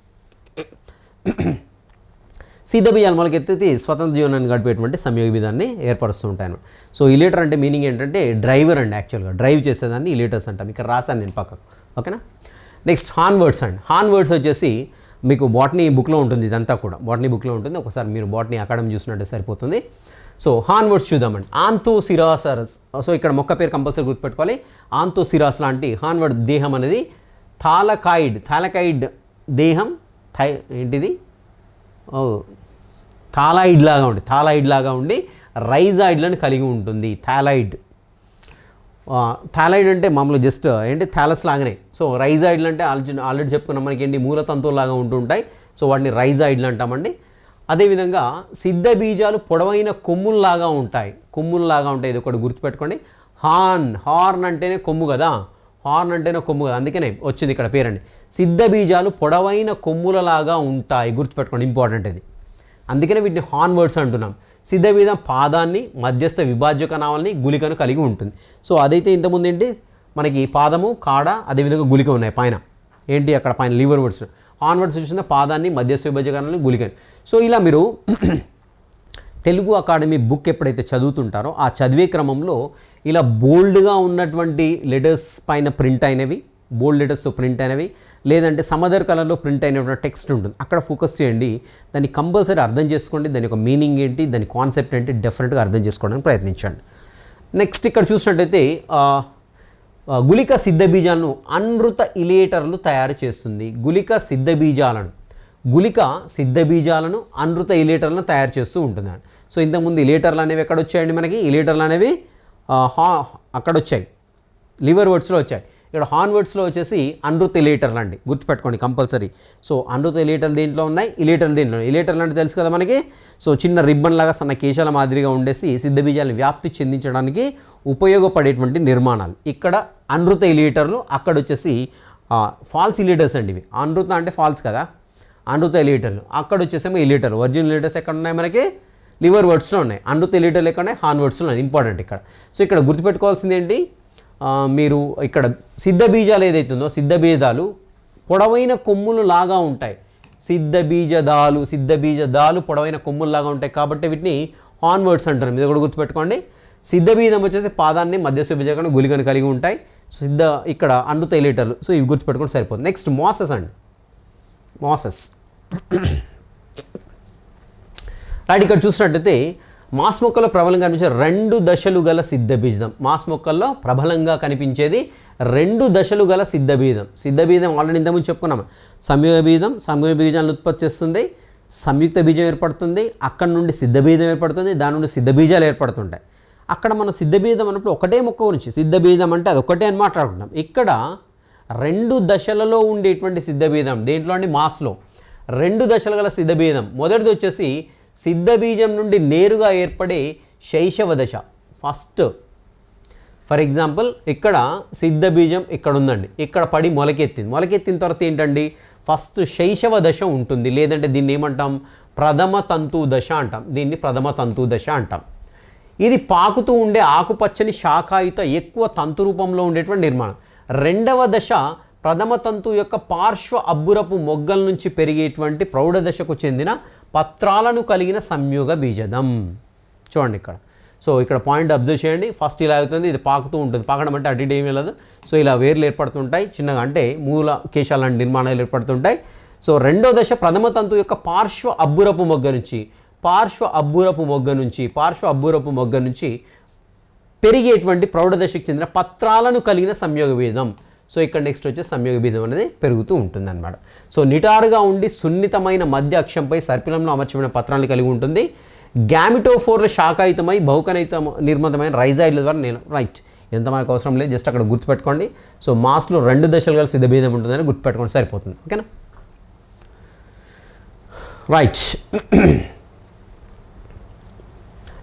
సిద్ధ బీజాలు మొలకెత్తి స్వతంత్ర జీవనాన్ని గడిపేటువంటి సంయోగ బీజాన్ని ఏర్పరుస్తూ ఉంటాను. సో ఇలేటర్ అంటే మీనింగ్ ఏంటంటే డ్రైవర్ అండి. యాక్చువల్గా డ్రైవ్ చేసేదాన్ని ఇలేటర్స్ అంటాం. ఇక్కడ రాశాను నేను పక్కకు, ఓకేనా. నెక్స్ట్ హార్న్ వర్డ్స్ అండి. హార్న్ వర్డ్స్ వచ్చేసి మీకు బాటనీ బుక్లో ఉంటుంది, ఇదంతా కూడా బాటనీ బుక్లో ఉంటుంది. ఒకసారి మీరు బాటనీ అకాడమీ చూసినట్టే సరిపోతుంది. సో హార్న్ వర్డ్స్ చూద్దామండి. ఆంతోసిరాసరస్. సో ఇక్కడ మొక్క పేరు కంపల్సరీ గుర్తుపెట్టుకోవాలి. ఆంతోసిరాస్ లాంటి హార్న్ వర్డ్ దేహం అనేది థాలకాయిడ్ దేహం ఏంటిది థాలాయిడ్ లాగా ఉండి రైజాయిడ్లను కలిగి ఉంటుంది. థాలైడ్ అంటే మామూలు జస్ట్ ఏంటి థాలస్ లాగానే. సో రైజాయిడ్లు అంటే ఆల్రెడీ చెప్పుకున్నాం మనకి ఏంటి మూలతంతువులాగా ఉంటుంటాయి. సో వాటిని రైజాయిడ్లు అంటామండి. అదేవిధంగా సిద్ధ బీజాలు పొడవైన కొమ్ముల్లాగా ఉంటాయి. ఇది ఒకటి గుర్తుపెట్టుకోండి. హార్న్ అంటేనే కొమ్ము కదా, అందుకనే వచ్చింది ఇక్కడ పేరండి. సిద్ధ బీజాలు పొడవైన కొమ్ములలాగా ఉంటాయి, గుర్తుపెట్టుకోండి, ఇంపార్టెంట్ ఇది. అందుకనే వీటిని హార్న్ వర్డ్స్ అంటున్నాం. సిద్ధ బీజం పాదాన్ని, మధ్యస్థ విభాజ్యక నావల్ని, గుళికను కలిగి ఉంటుంది. సో అదైతే ఇంతకుముందు ఏంటి మనకి పాదము, కాడ, అదేవిధంగా గుళిక ఉన్నాయి పైన. ఏంటి అక్కడ పైన లివర్ వర్డ్స్. హార్న్ వర్డ్స్ చూసిన పాదాన్ని, మధ్యస్థ విభాజ్యక నావల్ని, గుళికని. సో ఇలా మీరు తెలుగు అకాడమీ బుక్ ఎప్పుడైతే చదువుతుంటారో ఆ చదివే క్రమంలో ఇలా బోల్డ్గా ఉన్నటువంటి లెటర్స్ పైన ప్రింట్ అయినవి, బోల్డ్ లెటర్స్తో ప్రింట్ అయినవి, లేదంటే సమదర్ కలర్లో ప్రింట్ అయినటువంటి టెక్స్ట్ ఉంటుంది, అక్కడ ఫోకస్ చేయండి. దాన్ని కంపల్సరీ అర్థం చేసుకోండి. దాని యొక్క మీనింగ్ ఏంటి, దాని కాన్సెప్ట్ ఏంటి డెఫినెట్గా అర్థం చేసుకోవడానికి ప్రయత్నించండి. నెక్స్ట్ ఇక్కడ చూసినట్టయితే గుళిక సిద్ధ బీజాలను అనృత ఇలేటర్లు తయారు చేస్తుంది. గుళిక సిద్ధ బీజాలను అనృత ఇలేటర్లను తయారు చేస్తూ ఉంటుంది. సో ఇంతకుముందు ఇలేటర్లు అనేవి ఎక్కడ వచ్చాయండి మనకి? ఇలేటర్లు అనేవి అక్కడ వచ్చాయి, లివర్ వర్డ్స్లో వచ్చాయి. ఇక్కడ హార్న్ వర్డ్స్లో వచ్చేసి అనృత ఇలేటర్లు అండి, గుర్తుపెట్టుకోండి కంపల్సరీ. సో అనృత ఇలేటర్లు దీంట్లో ఉన్నాయి, ఇలేటర్లు దీంట్లో. ఇలేటర్లు అంటే తెలుసు కదా మనకి. సో చిన్న రిబ్బన్ లాగా సన్న కేశాల మాదిరిగా ఉండేసి సిద్ధ బీజాలను వ్యాప్తి చెందించడానికి ఉపయోగపడేటువంటి నిర్మాణాలు. ఇక్కడ అనృత ఇలేటర్లు, అక్కడ వచ్చేసి ఫాల్స్ ఇలేటర్స్ అండి ఇవి. అనృత అంటే ఫాల్స్ కదా, అనృత ఇలేటర్లు. అక్కడ వచ్చేసేమో ఇలేటర్లు. ఒరిజినల్ ఇలేటర్స్ ఎక్కడ ఉన్నాయి మనకి? లివర్ వర్డ్స్లో ఉన్నాయి. అనృత ఇలేటర్లు ఎక్కడ ఉన్నాయి? హార్న్ వర్డ్స్లో ఉన్నాయి. ఇంపార్టెంట్ ఇక్కడ. సో ఇక్కడ గుర్తుపెట్టుకోవాల్సింది ఏంటి, మీరు ఇక్కడ సిద్ధ బీజాలు ఏదైతుందో సిద్ధ బీజాలు పొడవైన కొమ్ములు లాగా ఉంటాయి. సిద్ధ బీజదాలు పొడవైన కొమ్ముల్లాగా ఉంటాయి కాబట్టి వీటిని హార్న్ వర్డ్స్ అంటారు. ఇది కూడా గుర్తుపెట్టుకోండి. సిద్ధ బీజం వచ్చేసి పాదాన్ని, మధ్యస్థ విభాజ్యక గుళికను కలిగి ఉంటాయి. సిద్ధ ఇక్కడ అనృత ఇలేటర్లు. సో ఇవి గుర్తుపెట్టుకుంటే సరిపోతుంది. నెక్స్ట్ మాసెస్ అండి. రైట్, ఇక్కడ చూసినట్టయితే మాస్ మొక్కల్లో ప్రబలంగా కనిపించే 2 దశలు గల సిద్ధ బీజం. మాస్ మొక్కల్లో ప్రబలంగా కనిపించేది 2 దశలు గల సిద్ధ బీజం. ఆల్రెడీ ఇంతకుముందు చెప్పుకున్నాము. సంయోగ బీజాలను ఉత్పత్తి చేస్తుంది, సంయుక్త బీజం ఏర్పడుతుంది, అక్కడ నుండి సిద్ధ బీజం ఏర్పడుతుంది, దాని నుండి సిద్ధ బీజాలు ఏర్పడుతుంటాయి. అక్కడ మనం సిద్ధ బీజం అన్నప్పుడు ఒకటే మొక్క గురించి, సిద్ధ బీజం అంటే అది ఒకటే అని మాట్లాడుకుంటాం. ఇక్కడ 2 దశలలో ఉండేటువంటి సిద్ధ బీజం, దేంట్లో అండి? మాస్లో 2 దశలు గల సిద్ధ బీజం. మొదటిది వచ్చేసి సిద్ధ బీజం నుండి నేరుగా ఏర్పడే శైశవ దశ. ఫస్ట్ ఫర్ ఎగ్జాంపుల్ ఇక్కడ సిద్ధ బీజం ఇక్కడ ఉందండి, ఇక్కడ పడి మొలకెత్తిన తర్వాత ఏంటండి? ఫస్ట్ శైశవ దశ ఉంటుంది, లేదంటే దీన్ని ఏమంటాం? ప్రథమ తంతు దశ అంటాం. ఇది పాకుతూ ఉండే ఆకుపచ్చని శాఖాయుత ఎక్కువ తంతు రూపంలో ఉండేటువంటి నిర్మాణం. రెండవ దశ ప్రథమ తంతు యొక్క పార్శ్వ అబ్బురపు మొగ్గల నుంచి పెరిగేటువంటి ప్రౌఢ దశకు చెందిన పత్రాలను కలిగిన సంయోగ బీజదం. చూడండి ఇక్కడ. సో ఇక్కడ పాయింట్ అబ్జర్వ్ చేయండి. ఫస్ట్ ఇలా అవుతుంది, ఇది పాకుతూ ఉంటుంది. పాకడం అంటే అటు ఇటు ఏమీ లేదు. సో ఇలా వేర్లు ఏర్పడుతుంటాయి చిన్నగా, అంటే మూల కేశాల లాంటి నిర్మాణాలు ఏర్పడుతుంటాయి. సో రెండో దశ ప్రథమ తంతు యొక్క పార్శ్వ అబ్బురపు మొగ్గ నుంచి పెరిగేటువంటి ప్రౌఢ దశకు చెందిన పత్రాలను కలిగిన సంయోగ బీజం. సో ఇక్కడ నెక్స్ట్ వచ్చే సంయోగ బీజం అనేది పెరుగుతూ ఉంటుంది అన్నమాట. సో నిటారుగా ఉండి సున్నితమైన మధ్య అక్షంపై సర్పిలంలో అమర్చబడిన పత్రాలను కలిగి ఉంటుంది. గ్యామిటోఫోర్ల శాఖాయుతమై బహుకణిత నిర్మితమైన రైజాయిడ్ల ద్వారా రైట్ ఎంత మనకు అవసరం లేదు, జస్ట్ అక్కడ గుర్తుపెట్టుకోండి. సో మాస్లో 2 దశలు గల సిద్ధబీజం ఉంటుందని గుర్తుపెట్టుకోండి, సరిపోతుంది. ఓకేనా, రైట్.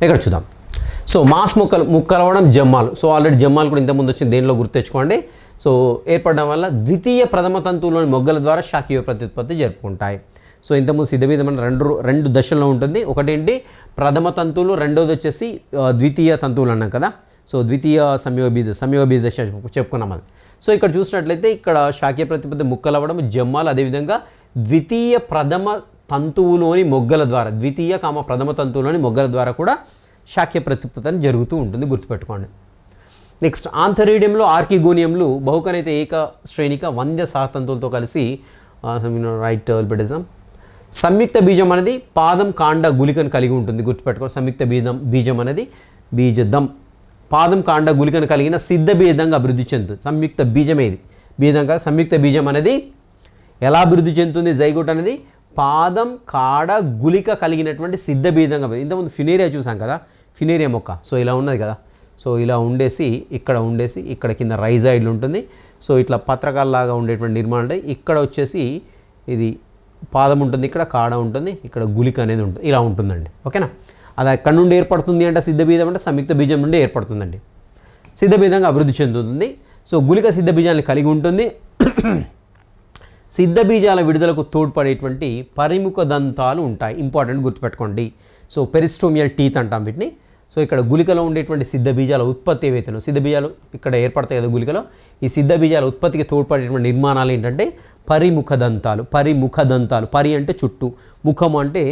ఇక్కడ చూద్దాం. సో మాస్ ముక్కలవడం జమ్మాలు. సో ఆల్రెడీ జమ్మాలు కూడా ఇంతకుముందు వచ్చింది, దేనిలో గుర్తు తెచ్చుకోండి. సో ఏర్పడడం వల్ల ద్వితీయ ప్రథమ తంతువులోని మొగ్గల ద్వారా శాఖీయ ప్రత్యుత్పత్తి జరుపుకుంటాయి. సో ఇంతకుముందు సిద్ధబీజం అంటే రెండు దశల్లో ఉంటుంది. ఒకటేంటి ప్రథమ తంతువులు, రెండోది వచ్చేసి ద్వితీయ తంతువులు అన్నాం కదా. సో ద్వితీయ సంయోగబీజ దశ చెప్పుకున్నాం అది. సో ఇక్కడ చూసినట్లయితే ఇక్కడ శాఖీయ ప్రత్యుత్పత్తి ముక్కలవ్వడం జమ్మాలు, అదేవిధంగా ద్వితీయ ప్రథమ తంతువులోని మొగ్గల ద్వారా, ద్వితీయ ప్రథమ తంతువులోని మొగ్గల ద్వారా కూడా శాఖీయ ప్రత్యుత్పత్తి జరుగుతూ ఉంటుంది, గుర్తుపెట్టుకోండి. నెక్స్ట్ ఆంథరీడియంలో ఆర్కిగోనియంలు బహుకణిత ఏక శ్రేణిక వంద్య సహతంతువులతో కలిసి రైట్ పెట్టేసాం. సంయుక్త బీజం అనేది పాదం కాండ గుళికను కలిగి ఉంటుంది, గుర్తుపెట్టుకోండి. సంయుక్త బీజం అనేది బీజదం పాదం కాండ గుళికను కలిగిన సిద్ధ బీజంగా అభివృద్ధి చెందుతుంది. సంయుక్త బీజం ఏది బీజంగా సంయుక్త బీజం అనేది ఎలా అభివృద్ధి చెందుతుంది? జైగోట్ అనేది పాదం కాడ గుళిక కలిగినటువంటి సిద్ధ బీజంగా. ఇంతకుముందు ఫినేరియా చూసాం కదా, ఫినేరియా మొక్క. సో ఇలా ఉన్నది కదా. సో ఇలా ఉండేసి ఇక్కడ కింద రైజాయిడ్లు ఉంటుంది. సో ఇట్లా పత్రకాల్లాగా ఉండేటువంటి నిర్మాణం ఉంటాయి. ఇక్కడ వచ్చేసి ఇది పాదం ఉంటుంది, ఇక్కడ కాడ ఉంటుంది, ఇక్కడ గుళిక అనేది ఉంటుంది, ఇలా ఉంటుందండి. ఓకేనా, అది ఎక్కడ నుండి ఏర్పడుతుంది అంటే సిద్ధబీజం అంటే సంయుక్త బీజం నుండి ఏర్పడుతుందండి. సిద్ధబీజంగా అభివృద్ధి చెందుతుంది. సో గుళిక సిద్ధబీజాన్ని కలిగి ఉంటుంది. సిద్ధబీజాల విడుదలకు తోడ్పడేటువంటి పరిముఖ దంతాలు ఉంటాయి, ఇంపార్టెంట్ గుర్తుపెట్టుకోండి. సో పెరిస్టోమియల్ టీత్ అంటాం వీటిని. సో ఇక్కడ గుళికలో ఉండేటువంటి సిద్ధబీజాల ఉత్పత్తి ఏవైతేనో, సిద్ధబీజాలు ఇక్కడ ఏర్పడతాయి కదా గుళికలో, ఈ సిద్ధబీజాల ఉత్పత్తికి తోడ్పడేటువంటి నిర్మాణాలు ఏంటంటే పరిముఖ దంతాలు. పరి అంటే చుట్టూ, ముఖం అంటే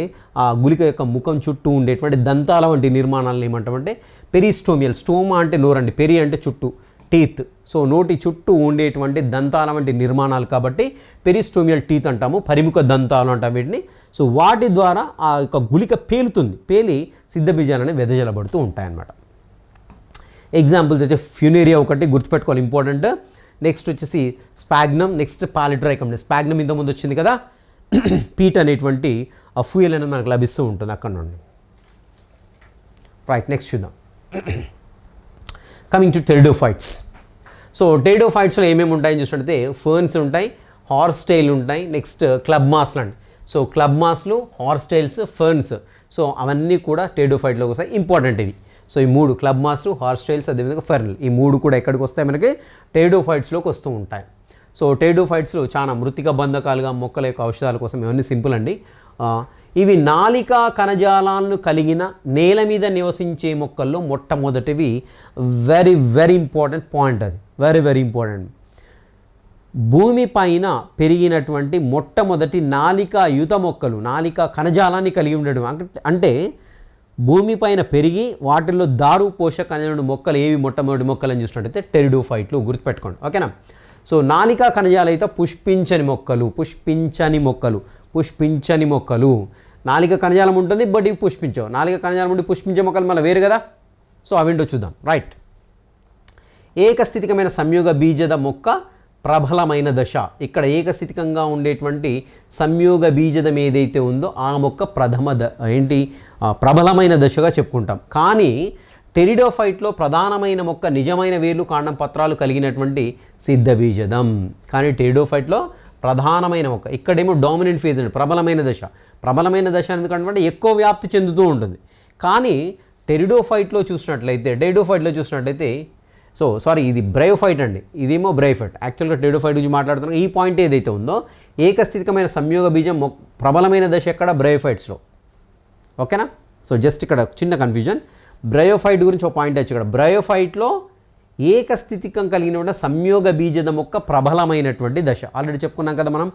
ఆ గుళిక యొక్క ముఖం చుట్టూ ఉండేటువంటి దంతాల వంటి నిర్మాణాలను ఏమంటామంటే పెరిస్టోమియల్. స్టోమా అంటే నోరండి, పెరి అంటే చుట్టూ, టీత్. సో నోటి చుట్టూ ఉండేటువంటి దంతాల వంటి నిర్మాణాలు కాబట్టి పెరిస్టోమియల్ టీత్ అంటాము, పరిముఖ దంతాలు అంటాం వీటిని. సో వాటి ద్వారా ఆ యొక్క గుళిక పేలి సిద్ధబీజాలని వెదజల్లబడుతూ ఉంటాయన్నమాట. ఎగ్జాంపుల్స్ వచ్చి ఫ్యూనేరియా ఒకటి గుర్తుపెట్టుకోవాలి, ఇంపార్టెంట్. నెక్స్ట్ వచ్చేసి స్పాగ్నమ్, నెక్స్ట్ పాలిట్రైకమ్. స్పాగ్నమ్ ఇంతకుముందు వచ్చింది కదా, పీట్ అనేటువంటి ఆ ఫ్యూయల్ అనేది మనకు లభిస్తూ ఉంటుంది అక్కడ నుండి. రైట్, నెక్స్ట్ చూద్దాం. Coming to pteridophytes. సో టెరిడోఫైట్స్లో ఏమేమి ఉంటాయని చూసినట్టయితే ఫర్న్స్ ఉంటాయి, హార్స్ టైల్ ఉంటాయి, నెక్స్ట్ క్లబ్ మాస్లు అండి. సో క్లబ్ మాస్లు, హార్స్ టైల్స్, ఫర్న్స్, సో అవన్నీ కూడా టెరిడోఫైట్లోకి వస్తాయి, ఇంపార్టెంట్ ఇవి. సో ఈ 3 క్లబ్ మాస్లు, హార్స్ టైల్స్, అదేవిధంగా ఫెర్నల్, ఈ 3 కూడా ఎక్కడికి వస్తాయి? మనకి టెరిడోఫైట్స్లోకి వస్తూ ఉంటాయి. సో టెరిడోఫైట్స్లో చాలా మృతిక బంధకాలుగా మొక్కల యొక్క ఔషధాల కోసం ఇవన్నీ సింపుల్ అండి. ఇవి నాలికా కణజాలాలను కలిగిన నేల మీద నివసించే మొక్కల్లో మొట్టమొదటివి. వెరీ వెరీ ఇంపార్టెంట్ పాయింట్ అది, వెరీ ఇంపార్టెంట్. భూమి పైన పెరిగినటువంటి మొట్టమొదటి నాలికాయుత మొక్కలు, నాలికా కణజాలాన్ని కలిగి ఉండడం అంటే భూమిపైన పెరిగి వాటిల్లో దారు పోషక అనేటువంటి మొక్కలు ఏవి మొట్టమొదటి మొక్కలు అని చూసినట్టయితే టెరిడోఫైట్లు, గుర్తుపెట్టుకోండి. ఓకేనా. సో నాలికా కణజాలు అయితే పుష్పించని మొక్కలు. నాలిక కణజాలం ఉంటుంది, బట్ ఇవి పుష్పించవు. నాలిక కణజాలం ఉండి పుష్పించే మొక్కలు మళ్ళీ వేరు కదా. సో అవింటో చూద్దాం. రైట్, ఏకస్థితికమైన సంయోగ బీజద మొక్క ప్రబలమైన దశ. ఇక్కడ ఏకస్థితికంగా ఉండేటువంటి సంయోగ బీజదం ఏదైతే ఉందో ఆ మొక్క ప్రబలమైన దశగా చెప్పుకుంటాం. కానీ టెరిడోఫైట్లో ప్రధానమైన మొక్క నిజమైన వేర్లు, కాండం, పత్రాలు కలిగినటువంటి సిద్ధబీజదం. కానీ టెరిడోఫైట్లో ప్రధానమైన మొక్క, ఇక్కడేమో డామినెంట్ ఫేజ్ అండి, ప్రబలమైన దశ ఎందుకంటే ఎక్కువ వ్యాప్తి చెందుతూ ఉంటుంది. కానీ టెరిడోఫైట్లో చూసినట్లయితే ఇది బ్రయోఫైట్ అండి, ఇదేమో బ్రయోఫైట్. యాక్చువల్గా టెరిడోఫైట్ గురించి మాట్లాడుతున్నాం. ఈ పాయింట్ ఏదైతే ఉందో ఏకస్థితికమైన సంయోగ బీజం ప్రబలమైన దశ ఎక్కడ? బ్రయోఫైట్స్లో. ఓకేనా. సో జస్ట్ ఇక్కడ చిన్న కన్ఫ్యూజన్. బ్రయోఫైట్ గురించి ఒక పాయింట్ వచ్చి ఇక్కడ బ్రయోఫైట్లో ఏకస్థితికం కలిగిన సంయోగ బీజద మొక్క ప్రబలమైనటువంటి దశ ఆల్రెడీ చెప్పుకున్నాం కదా మనం.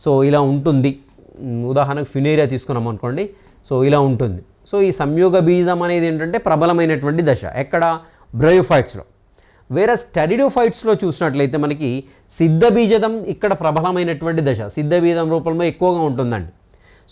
సో ఇలా ఉంటుంది. ఉదాహరణకు ఫినేరియా తీసుకున్నాం అనుకోండి. సో ఇలా ఉంటుంది. సో ఈ సంయోగ బీజం అనేది ఏంటంటే ప్రబలమైనటువంటి దశ ఎక్కడ? బ్రయోఫైట్స్లో. వేరే టెరిడోఫైట్స్లో చూసినట్లయితే మనకి సిద్ధబీజదం ఇక్కడ ప్రబలమైనటువంటి దశ, సిద్ధబీజం రూపంలో ఎక్కువగా ఉంటుందండి.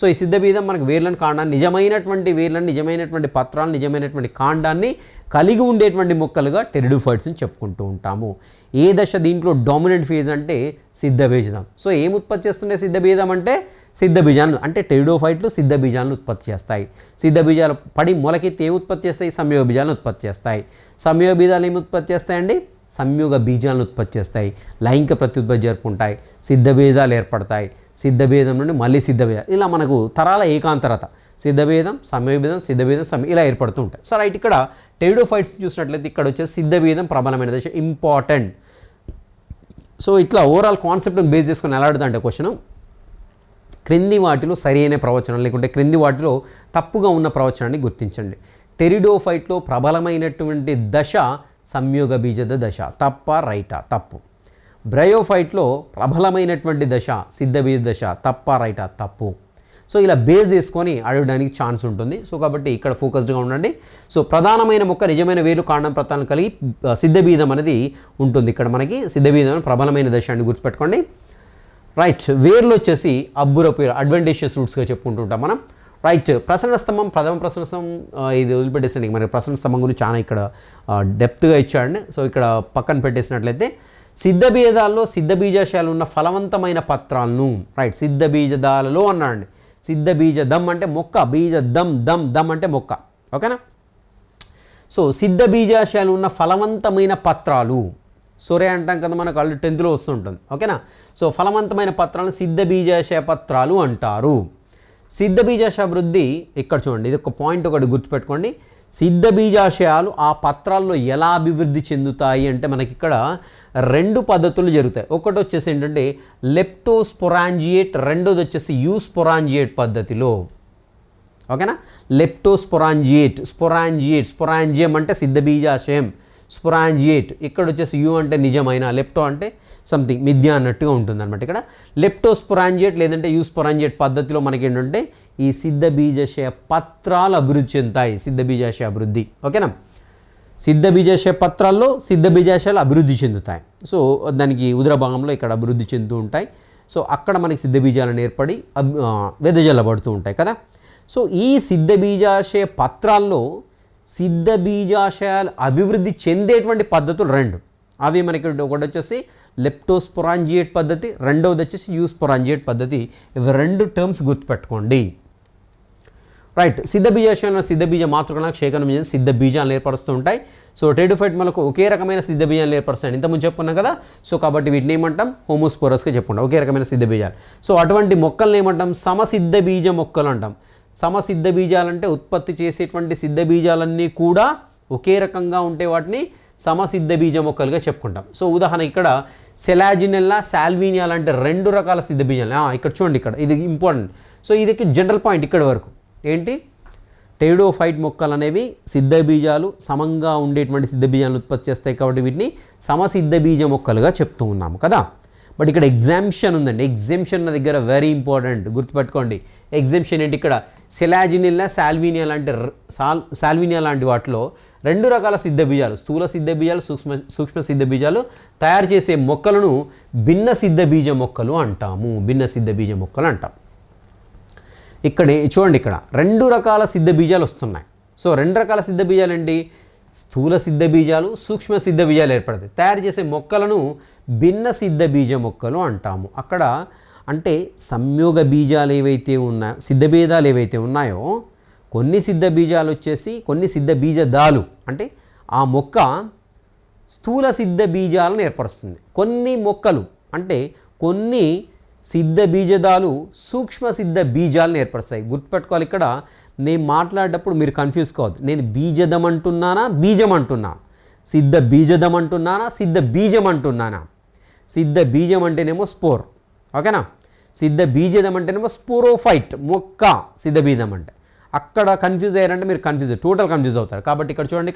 సో ఈ సిద్ధబీజం మనకు వేర్లను కాండాన్ని నిజమైనటువంటి వేర్లను నిజమైనటువంటి పత్రాలను నిజమైనటువంటి కాండాన్ని కలిగి ఉండేటువంటి మొక్కలుగా టెరిడోఫైట్స్ని చెప్పుకుంటూ ఉంటాము. ఏ దశ దీంట్లో డామినెంట్ ఫేజ్ అంటే సిద్ధబీజం. సో ఏం ఉత్పత్తి చేస్తుండే సిద్ధబీజం అంటే సిద్ధబీజాలను అంటే టెరిడోఫైట్లు సిద్ధబీజాలను ఉత్పత్తి చేస్తాయి. సిద్ధబీజాలు పడి మొలకెత్తి ఏం ఉత్పత్తి చేస్తాయి? సంయోగ బీజాలను ఉత్పత్తి చేస్తాయి. సంయోగ బీజాలు ఏమి ఉత్పత్తి చేస్తాయండి? సంయోగ బీజాలను ఉత్పత్తి చేస్తాయి. లైంగిక ప్రత్యుత్పత్తి జరుపుకుంటాయి. సిద్ధబీజాలు ఏర్పడతాయి. సిద్ధబీజం నుండి మళ్ళీ సిద్ధబీజం, ఇలా మనకు తరాల ఏకాంతరత సిద్ధబీజం సంయోగబీజం సిద్ధబీజం ఇలా ఏర్పడుతూ ఉంటాయి. సో రైట్, ఇక్కడ టెరిడోఫైట్స్ చూసినట్లయితే ఇక్కడ వచ్చేసి సిద్ధబీజం ప్రబలమైన దశ ఇంపార్టెంట్. సో ఇట్లా ఓవరాల్ కాన్సెప్ట్ని బేస్ చేసుకుని ఎలా అడుగుతా అంటే క్వశ్చన్, క్రింది వాటిలో సరైన ప్రవచనం లేకుంటే క్రింది వాటిలో తప్పుగా ఉన్న ప్రవచనాన్ని గుర్తించండి. టెరిడోఫైట్లో ప్రబలమైనటువంటి దశ సంయోగ బీజద దశ. తప్ప రైటా? తప్పు. బ్రయోఫైట్లో ప్రబలమైనటువంటి దశ సిద్ధబీజ దశ. తప్ప రైటా? తప్పు. సో ఇలా బేస్ చేసుకొని అడగడానికి ఛాన్స్ ఉంటుంది. సో కాబట్టి ఇక్కడ ఫోకస్డ్గా ఉండండి. సో ప్రధానమైన మొక్క నిజమైన వేరు కాండం ప్రతాలను కలిగి సిద్ధబీజం అనేది ఉంటుంది. ఇక్కడ మనకి సిద్ధబీజం ప్రబలమైన దశ అని గుర్తుపెట్టుకోండి. రైట్, వేర్లు వచ్చేసి అబ్బురపు అడ్వాంటేజియస్ రూట్స్గా చెప్పుకుంటుంటాం మనం. రైట్, ప్రసరణ స్తంభం ప్రథమ ప్రసరణ స్తంభం ఇది వదిలిపెట్టేసండి. మనకి ప్రసరణ స్తంభం గురించి చాలా ఇక్కడ డెప్త్గా ఇచ్చాడండి. సో ఇక్కడ పక్కన పెట్టేసినట్లయితే సిద్ధబీజాల్లో సిద్ధబీజాశయాలు ఉన్న ఫలవంతమైన పత్రాలను, రైట్, సిద్ధబీజదాలలో అన్నాడండి. సిద్ధబీజదం అంటే మొక్క, బీజదం దం దం అంటే మొక్క, ఓకేనా. సో సిద్ధబీజాశయాలు ఉన్న ఫలవంతమైన పత్రాలు, సొరే అంటాం కదా మనకు ఆల్రెడీ 10th వస్తుంటుంది, ఓకేనా. సో ఫలవంతమైన పత్రాలను సిద్ధబీజాశయ పత్రాలు అంటారు. సిద్ధబీజాశయ అభివృద్ధి ఇక్కడ చూడండి, ఇది ఒక పాయింట్ ఒకటి గుర్తుపెట్టుకోండి. సిద్ధబీజాశయాలు ఆ పత్రాల్లో ఎలా అభివృద్ధి చెందుతాయి అంటే మనకి ఇక్కడ 2 పద్ధతులు జరుగుతాయి. ఒకటి వచ్చేసి ఏంటంటే లెప్టోస్పోరాంజియేట్, రెండోది వచ్చేసి యూస్పోరాంజియేట్ పద్ధతిలో, ఓకేనా. లెప్టోస్పోరాంజియేట్, స్పోరాంజియం అంటే సిద్ధబీజాశయం, స్పోరాంజియేట్ ఇక్కడ వచ్చేసి యూ అంటే నిజమైన, లెప్టో అంటే సంథింగ్ మిథ్య అన్నట్టుగా ఉంటుంది అనమాట. ఇక్కడ లెప్టోస్పోరాంజియేట్ లేదంటే యూస్పోరాంజియేట్ పద్ధతిలో మనకి ఏంటంటే ఈ సిద్ధబీజాశయ పత్రాలు అభివృద్ధి చెందుతాయి. సిద్ధబీజాశయ అభివృద్ధి, ఓకేనా. సిద్ధబీజాశయ పత్రాల్లో సిద్ధబీజాశయాలు అభివృద్ధి చెందుతాయి. సో దానికి ఉదర భాగంలో ఇక్కడ అభివృద్ధి చెందుతూ ఉంటాయి. సో అక్కడ మనకి సిద్ధబీజాలను ఏర్పడి వెదజల్లబడుతూ ఉంటాయి కదా. సో ఈ సిద్ధబీజాశయ పత్రాల్లో సిద్ధబీజాశయాలు అభివృద్ధి చెందేటువంటి పద్ధతులు 2. అవి మనకి ఒకటి వచ్చేసి లెప్టోస్పోరాంజియేట్ పద్ధతి, రెండవది వచ్చేసి యూస్పోరాంజియేట్ పద్ధతి. ఇవి 2 టర్మ్స్ గుర్తుపెట్టుకోండి. రైట్, సిద్ధబీజాశయంలో సిద్ధబీజ మాతృకణాలు క్షేకణం చేసి సిద్ధబీజాలను ఏర్పరుస్తూ ఉంటాయి. సో టెరిడోఫైట్ మనకు ఒకే రకమైన సిద్ధబీజాలను ఏర్పరుస్తాయి, ఇంతకుముందు చెప్పుకున్నాం కదా. సో కాబట్టి వీటిని ఏమంటాం? హోమోస్పోరస్గా చెప్పుకుంటాం, ఒకే రకమైన సిద్ధబీజాలు. సో అటువంటి మొక్కల్ని ఏమంటాం? సమసిద్ధ బీజ మొక్కలు అంటాం. సమసిద్ధ బీజాలంటే ఉత్పత్తి చేసేటువంటి సిద్ధ బీజాలన్నీ కూడా ఒకే రకంగా ఉంటే వాటిని సమసిద్ధ బీజ మొక్కలుగా చెప్పుకుంటాం. సో ఉదాహరణ ఇక్కడ సెలాజినెల్లా, సాల్వినియా లాంటి 2 రకాల సిద్ధ బీజాలు. ఇక్కడ చూడండి, ఇక్కడ ఇది ఇంపార్టెంట్. సో ఇది జనరల్ పాయింట్ ఇక్కడ వరకు ఏంటి, టెరిడోఫైట్ మొక్కలు అనేవి సిద్ధ బీజాలు సమంగా ఉండేటువంటి సిద్ధ బీజాలను ఉత్పత్తి చేస్తాయి కాబట్టి వీటిని సమసిద్ధ బీజ మొక్కలుగా చెప్తూ ఉన్నాము కదా. బట్ ఇక్కడ ఎగ్జామ్షన్ ఉందండి. ఎగ్జామ్షన్ నా దగ్గర వెరీ ఇంపార్టెంట్, గుర్తుపెట్టుకోండి. ఎగ్జామ్షన్ ఏంటి, ఇక్కడ సెలాజినిల్లా, సాల్వినియా లాంటి వాటిలో 2 రకాల సిద్ధ బీజాలు, స్థూల సిద్ధ బీజాలు, సూక్ష్మ సిద్ధ బీజాలు తయారు చేసే మొక్కలను భిన్న సిద్ధ బీజ మొక్కలు అంటాము. భిన్న సిద్ధ బీజ మొక్కలు అంటాం. ఇక్కడ చూడండి, ఇక్కడ 2 రకాల సిద్ధ బీజాలు వస్తున్నాయి. సో 2 రకాల సిద్ధ బీజాలు ఏంటి, స్థూల సిద్ధ బీజాలు, సూక్ష్మ సిద్ధ బీజాలు ఏర్పడతాయి. తయారు చేసే మొక్కలను భిన్న సిద్ధ బీజ మొక్కలు అంటాము. అక్కడ అంటే సంయోగ బీజాలు ఏవైతే ఉన్నాయో, సిద్ధ బీజాలు ఏవైతే ఉన్నాయో, కొన్ని సిద్ధ బీజాలు వచ్చేసి కొన్ని సిద్ధ బీజదాలు అంటే ఆ మొక్క స్థూల సిద్ధ బీజాలను ఏర్పరుస్తుంది. కొన్ని మొక్కలు అంటే కొన్ని సిద్ధ బీజదాలు సూక్ష్మ సిద్ధ బీజాలను ఏర్పరుస్తాయి. గుర్తుపెట్టుకోవాలి, ఇక్కడ నేను మాట్లాడేటప్పుడు మీరు కన్ఫ్యూజ్ కావద్దు. నేను బీజదం అంటున్నానా, బీజం అంటున్నానా, సిద్ధ బీజదం అంటున్నానా, సిద్ధ బీజం అంటున్నానా. సిద్ధ బీజం అంటేనేమో స్పోర్, ఓకేనా. సిద్ధ బీజదం అంటేనేమో స్పోరోఫైట్ మొక్క. సిద్ధ బీజం అంటే అక్కడ కన్ఫ్యూజ్ అయ్యారంటే మీరు టోటల్ కన్ఫ్యూజ్ అవుతారు. కాబట్టి ఇక్కడ చూడండి,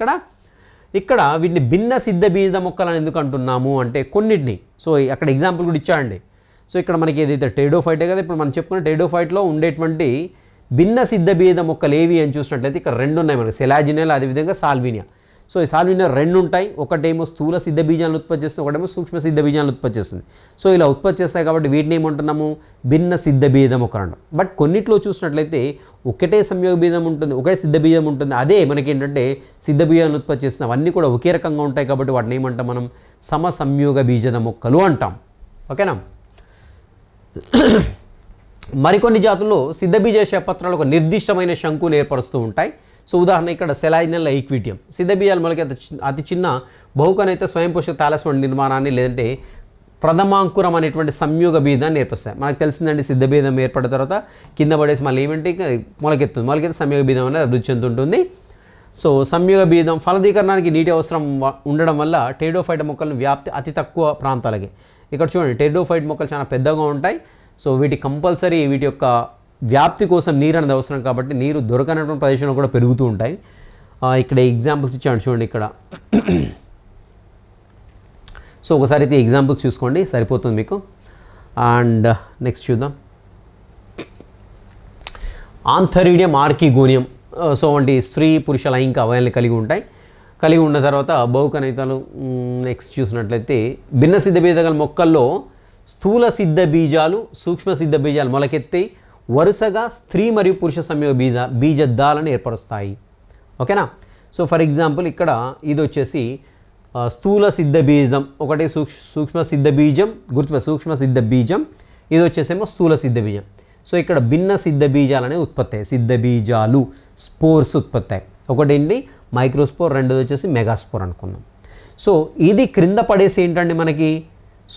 ఇక్కడ వీటిని భిన్న సిద్ధ బీజ మొక్కలను ఎందుకు అంటున్నాము అంటే కొన్నిటిని. సో అక్కడ ఎగ్జాంపుల్ కూడా ఇచ్చాడండి. సో ఇక్కడ మనకి ఏదైతే టెరిడోఫైటే కదా, ఇప్పుడు మనం చెప్పుకున్న టెరిడోఫైట్లో ఉండేటువంటి భిన్న సిద్ధ బీజ మొక్కలు ఏవి అని చూసినట్లయితే ఇక్కడ 2 ఉన్నాయి మనకి, సెలాజినెల్ అదేవిధంగా సాల్వినియా. సో ఈ సాల్వినియర్ రెండు ఉంటాయి, ఒకటేమో స్థూల సిద్ధ బీజాలను ఉత్పత్తి చేస్తుంది, ఒకటేమో సూక్ష్మ సిద్ధ బీజాలను ఉత్పత్తి చేస్తుంది. సో ఇలా ఉత్పత్తి చేస్తాయి కాబట్టి వీటిని ఏమంటున్నాము, భిన్న సిద్ధ బీజం ఒక అంటాం. బట్ కొన్నిట్లో చూసినట్లయితే ఒకటే సంయోగ బీజం ఉంటుంది, ఒకే సిద్ధ బీజం ఉంటుంది. అదే మనకి ఏంటంటే సిద్ధ బీజాలను ఉత్పత్తి చేస్తున్నాం, అవన్నీ కూడా ఒకే రకంగా ఉంటాయి కాబట్టి వాటిని ఏమంటాం మనం, సమ సంయోగ బీజద మొక్కలు అంటాం. ఓకేనా. మరికొన్ని జాతుల్లో సిద్ధబీజాశయ పత్రాలు ఒక నిర్దిష్టమైన శంకును ఏర్పరుస్తూ ఉంటాయి. సో ఉదాహరణ ఇక్కడ సెలైనల్ ఈక్విటియం, సిద్ధబీజాలు మనకి అతి చిన్న బహుకనైతే స్వయం పోషక థాలస్ నిర్మాణాన్ని లేదంటే ప్రథమాంకురం అనేటువంటి సంయోగ బీజాన్ని ఏర్పరుస్తాయి. మనకు తెలిసిందండి, సిద్ధబీజం ఏర్పడిన తర్వాత కింద పడేసి మళ్ళీ ఏమంటే మొలకెత్తి సంయోగ బీజం అనేది అభివృద్ధి చెందుతుంటుంది. సో సంయోగ బీజం ఫలదీకరణానికి నీటి అవసరం ఉండడం వల్ల టెరిడోఫైట్ మొక్కలను వ్యాప్తి అతి తక్కువ ప్రాంతాలకి. ఇక్కడ చూడండి, టెరిడోఫైట్ మొక్కలు చాలా పెద్దగా ఉంటాయి. సో వీటి కంపల్సరీ వీటి యొక్క వ్యాప్తి కోసం నీరు అనేది అవసరం కాబట్టి నీరు దొరకనటువంటి ప్రదేశంలో కూడా పెరుగుతూ ఉంటాయి. ఇక్కడ ఎగ్జాంపుల్స్ ఇచ్చాను చూడండి ఇక్కడ. సో ఒకసారి అయితే ఎగ్జాంపుల్స్ చూసుకోండి సరిపోతుంది మీకు. అండ్ నెక్స్ట్ చూద్దాం, ఆంథరీడియం ఆర్కిగోనియం. సో వంటి స్త్రీ పురుష లైంగిక అవయవాలను కలిగి ఉన్న తర్వాత బహుకణితాలు. నెక్స్ట్ చూసినట్లయితే భిన్న సిద్ధ బీజాల మొక్కల్లో స్థూల సిద్ధ బీజాలు, సూక్ష్మ సిద్ధ బీజాలు మొలకెత్తి వరుసగా స్త్రీ మరియు పురుష సంయోగ బీజద్దాలను ఏర్పరుస్తాయి. ఓకేనా. సో ఫర్ ఎగ్జాంపుల్ ఇక్కడ ఇది వచ్చేసి స్థూల సిద్ధ బీజం, ఒకటి సూక్ష్మ సిద్ధ బీజం, సూక్ష్మ సిద్ధ బీజం, ఇది వచ్చేసేమో స్థూల సిద్ధ బీజం. సో ఇక్కడ భిన్న సిద్ధ బీజాలు అనేవి ఉత్పత్తి అయ్యాయి, సిద్ధ బీజాలు స్పోర్స్ ఉత్పత్తి అయ్యాయి. ఒకటి ఏంటి మైక్రోస్పోర్, రెండోది వచ్చేసి మెగాస్పోర్ అనుకుందాం. సో ఇది క్రింద పడేసి ఏంటంటే మనకి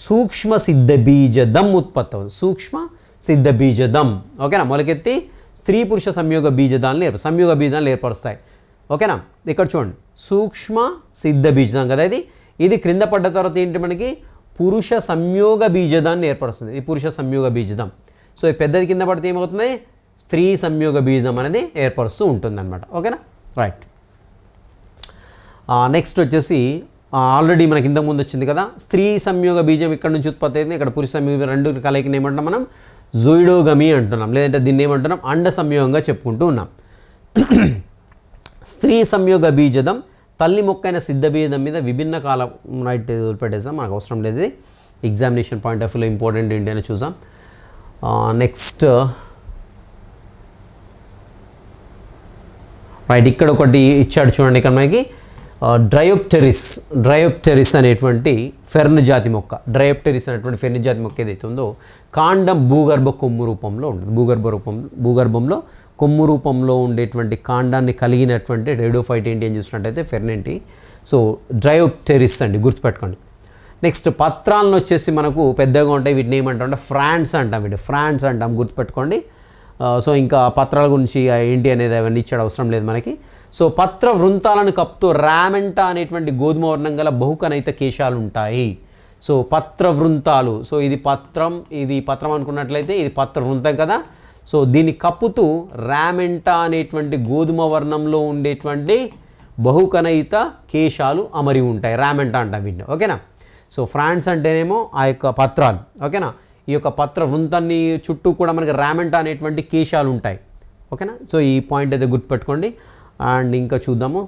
సూక్ష్మ సిద్ధ బీజదం ఉత్పత్తి అవుతుంది, సూక్ష్మ సిద్ధ బీజదం. ఓకేనా. మొలకెత్తి స్త్రీ పురుష సంయోగ బీజాలను ఏర్పరుస్తాయి. ఓకేనా. ఇక్కడ చూడండి, సూక్ష్మ సిద్ధ బీజదం కదా ఇది క్రింద పడ్డ తర్వాత ఏంటి మనకి పురుష సంయోగ బీజదాన్ని ఏర్పరుస్తుంది, ఇది పురుష సంయోగ బీజదం. సో ఈ పెద్దది కింద పడితే ఏమవుతుంది, స్త్రీ సంయోగ బీజం అనేది ఏర్పరుస్తూ ఉంటుంది అనమాట. ఓకేనా. రైట్. నెక్స్ట్ వచ్చేసి ఆల్రెడీ మనకి ఇంతకు ముందు వచ్చింది కదా, స్త్రీ సంయోగ బీజం ఇక్కడ నుంచి ఉత్పత్తి అయింది, ఇక్కడ పురుష సంయోగ రెండు కలయికని ఏమంటాం మనం జోయిడోగమి అంటున్నాం, లేదంటే దీన్ని ఏమంటున్నాం అండ సంయోగంగా చెప్పుకుంటూ ఉన్నాం. స్త్రీ సంయోగ బీజదం తల్లి మొక్కైన సిద్ధ బీజం మీద విభిన్న కాలం రైట్ పెట్టేసాం, మనకు అవసరం లేదు. ఎగ్జామినేషన్ పాయింట్ ఆఫ్ వ్యూలో ఇంపార్టెంట్ ఏంటి అని చూసాం. నెక్స్ట్ రైట్, ఇక్కడ ఒకటి ఇచ్చాడు చూడండి, ఇక్కడ మనకి డ్రయోప్టెరిస్ అనేటువంటి ఫెర్న్ జాతి మొక్క, ఏదైతే ఉందో కాండం భూగర్భ కొమ్ము రూపంలో ఉంటుంది. భూగర్భంలో కొమ్ము రూపంలో ఉండేటువంటి కాండాన్ని కలిగినటువంటి రేడియోఫైట్ ఏంటి అని చూసినట్టయితే ఫెర్నెంటి. సో డ్రయోప్టెరిస్ అండి, గుర్తుపెట్టుకోండి. నెక్స్ట్ పత్రాలను వచ్చేసి మనకు పెద్దగా ఉంటాయి, వీటిని ఏమంటాం ఫ్రాన్స్ అంటాం, గుర్తుపెట్టుకోండి. సో ఇంకా పత్రాల గురించి ఏంటి అనేది అవన్నీ ఇచ్చాడు, అవసరం లేదు మనకి. సో పత్ర వృంతాలను కప్పుతూ రామెంటా అనేటువంటి గోధుమ వర్ణం గల బహుకణిత కేశాలు ఉంటాయి. సో పత్ర వృంతాలు, సో ఇది పత్రం అనుకున్నట్లయితే ఇది పత్ర వృంతం కదా. సో దీన్ని కప్పుతూ రామెంటా అనేటువంటి గోధుమ వర్ణంలో ఉండేటువంటి బహుకణిత కేశాలు అమరి ఉంటాయి, రామెంటా అంటాం వీటిని. ఓకేనా. సో ఫ్రాన్స్ అంటేనేమో ఆ యొక్క పత్రాలు. ఓకేనా. ఈ యొక్క పత్ర వృంతాన్ని చుట్టూ కూడా మనకి రామెంటా అనేటువంటి కేశాలు ఉంటాయి. ఓకేనా. సో ఈ పాయింట్ అయితే గుర్తుపెట్టుకోండి. అండ్ ఇంకా చూద్దాము,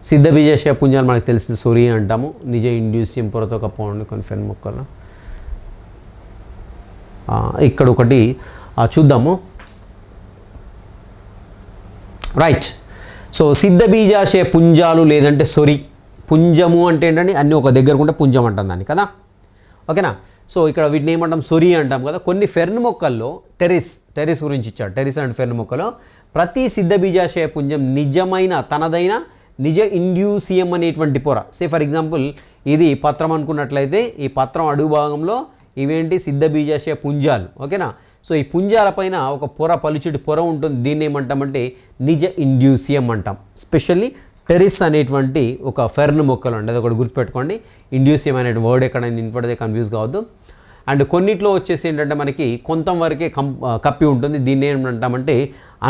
సిద్ధ బీజాశయ పుంజాలు మనకు తెలిసింది సొరి అంటాము, నిజ ఇండ్యూసియం పొరతో కప్పండి కొన్ని ఫెన్ మొక్కలు. ఇక్కడ ఒకటి చూద్దాము. రైట్. సో సిద్ధ బీజాశయ పుంజాలు లేదంటే సొరి, పుంజము అంటే ఏంటంటే అన్నీ ఒక దగ్గర ఉంటే పుంజం అంటాం దాన్ని కదా. ఓకేనా. సో ఇక్కడ వీటిని ఏమంటాం సొరి అంటాం కదా. కొన్ని ఫెర్న్ మొక్కల్లో టెరిస్ గురించి ఇచ్చాడు, టెరిస్ అండ్ ఫెర్న్ మొక్కలో ప్రతి సిద్ధ బీజాశయ పుంజం తనదైన నిజ ఇండ్యూసియం అనేటువంటి పొర. సే ఫర్ ఎగ్జాంపుల్ ఇది పత్రం అనుకున్నట్లయితే ఈ పత్రం అడుగు భాగంలో ఇవేంటి సిద్ధ బీజాశయ పుంజాలు. ఓకేనా. సో ఈ పుంజాల పైన ఒక పలుచటి పొర ఉంటుంది, దీన్ని ఏమంటామంటే నిజ ఇండ్యూసియం అంటాం. స్పెషల్లీ టెరిస్ అనేటువంటి ఒక ఫెర్న్ మొక్కలు అండి, అది ఒకటి గుర్తుపెట్టుకోండి. ఇండ్యూసియం అనే వర్డ్ ఎక్కడైనా ఇన్పడితే కన్ఫ్యూజ్ కావద్దు. అండ్ కొన్నిట్లో వచ్చేసి ఏంటంటే మనకి కొంత వరకే కప్పి ఉంటుంది, దీన్ని ఏమంటామంటే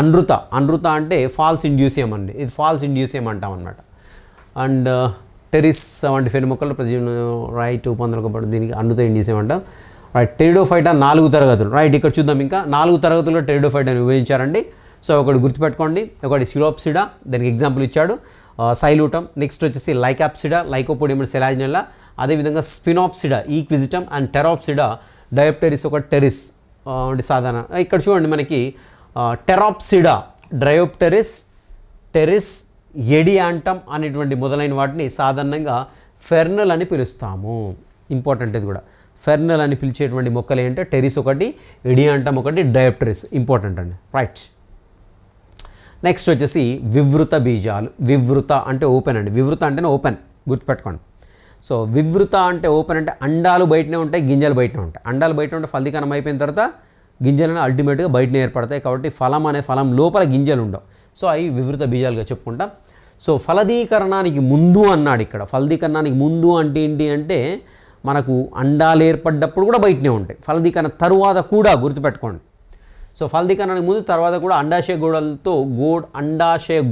అనృత అంటే ఫాల్స్ ఇండ్యూసియం అండి, ఇది ఫాల్స్ ఇండ్యూసియం అంటాం అన్నమాట. అండ్ టెరిస్ వంటి ఫెర్న్ మొక్కలు రైట్ పొందలకపడి దీనికి అనృత ఇండ్యూసియం అంటాం. రైట్. టెరిడోఫైటా 4 తరగతులు. రైట్. ఇక్కడ చూద్దాం, ఇంకా 4 తరగతుల్లో టెరిడోఫైటాను విభజించారండి. సో ఒకటి గుర్తుపెట్టుకోండి, ఒకటి సిలోప్సిడా, దానికి ఎగ్జాంపుల్ ఇచ్చాడు సైలూటమ్. నెక్స్ట్ వచ్చేసి లైకాప్సిడా, లైకోపోడియం సెలాజినెల్లా. అదేవిధంగా స్పినాప్సిడా, ఈక్విజిటమ్, అండ్ టెరాప్సిడా, డయోప్టెరిస్ ఒక టెరిస్ సాధారణ. ఇక్కడ చూడండి మనకి టెరాప్సిడా, డయోప్టెరిస్, టెరిస్, ఎడియాంటమ్ అనేటువంటి మొదలైన వాటిని సాధారణంగా ఫెర్నల్ అని పిలుస్తాము. ఇంపార్టెంట్ ఇది కూడా. ఫెర్నల్ అని పిలిచేటువంటి మొక్కలు ఏంటంటే టెరిస్ ఒకటి, ఎడియాంటమ్ ఒకటి, డయోప్టెరిస్. ఇంపార్టెంట్ అండి, రైట్. నెక్స్ట్ వచ్చేసి వివృత బీజాలు. వివృత అంటే ఓపెన్ అండి, వివృత అంటేనే ఓపెన్, గుర్తుపెట్టుకోండి. సో వివృత అంటే ఓపెన్ అంటే అండాలు బయటనే ఉంటాయి, గింజలు బయటనే ఉంటాయి. అండాలు బయట ఉంటే ఫలదీకరణం అయిపోయిన తర్వాత గింజలను అల్టిమేట్గా బయటనే ఏర్పడతాయి. కాబట్టి ఫలం లోపల గింజలు ఉండవు. సో అవి వివృత బీజాలుగా చెప్పుకుంటాం. సో ఫలదీకరణానికి ముందు అన్నాడు ఇక్కడ. ఫలదీకరణానికి ముందు అంటే ఏంటి అంటే మనకు అండాలు ఏర్పడ్డప్పుడు కూడా బయటనే ఉంటాయి. ఫలదీకరణ తరువాత కూడా గుర్తుపెట్టుకోండి. సో ఫలదీకరణానికి ముందు తర్వాత కూడా అండాశయ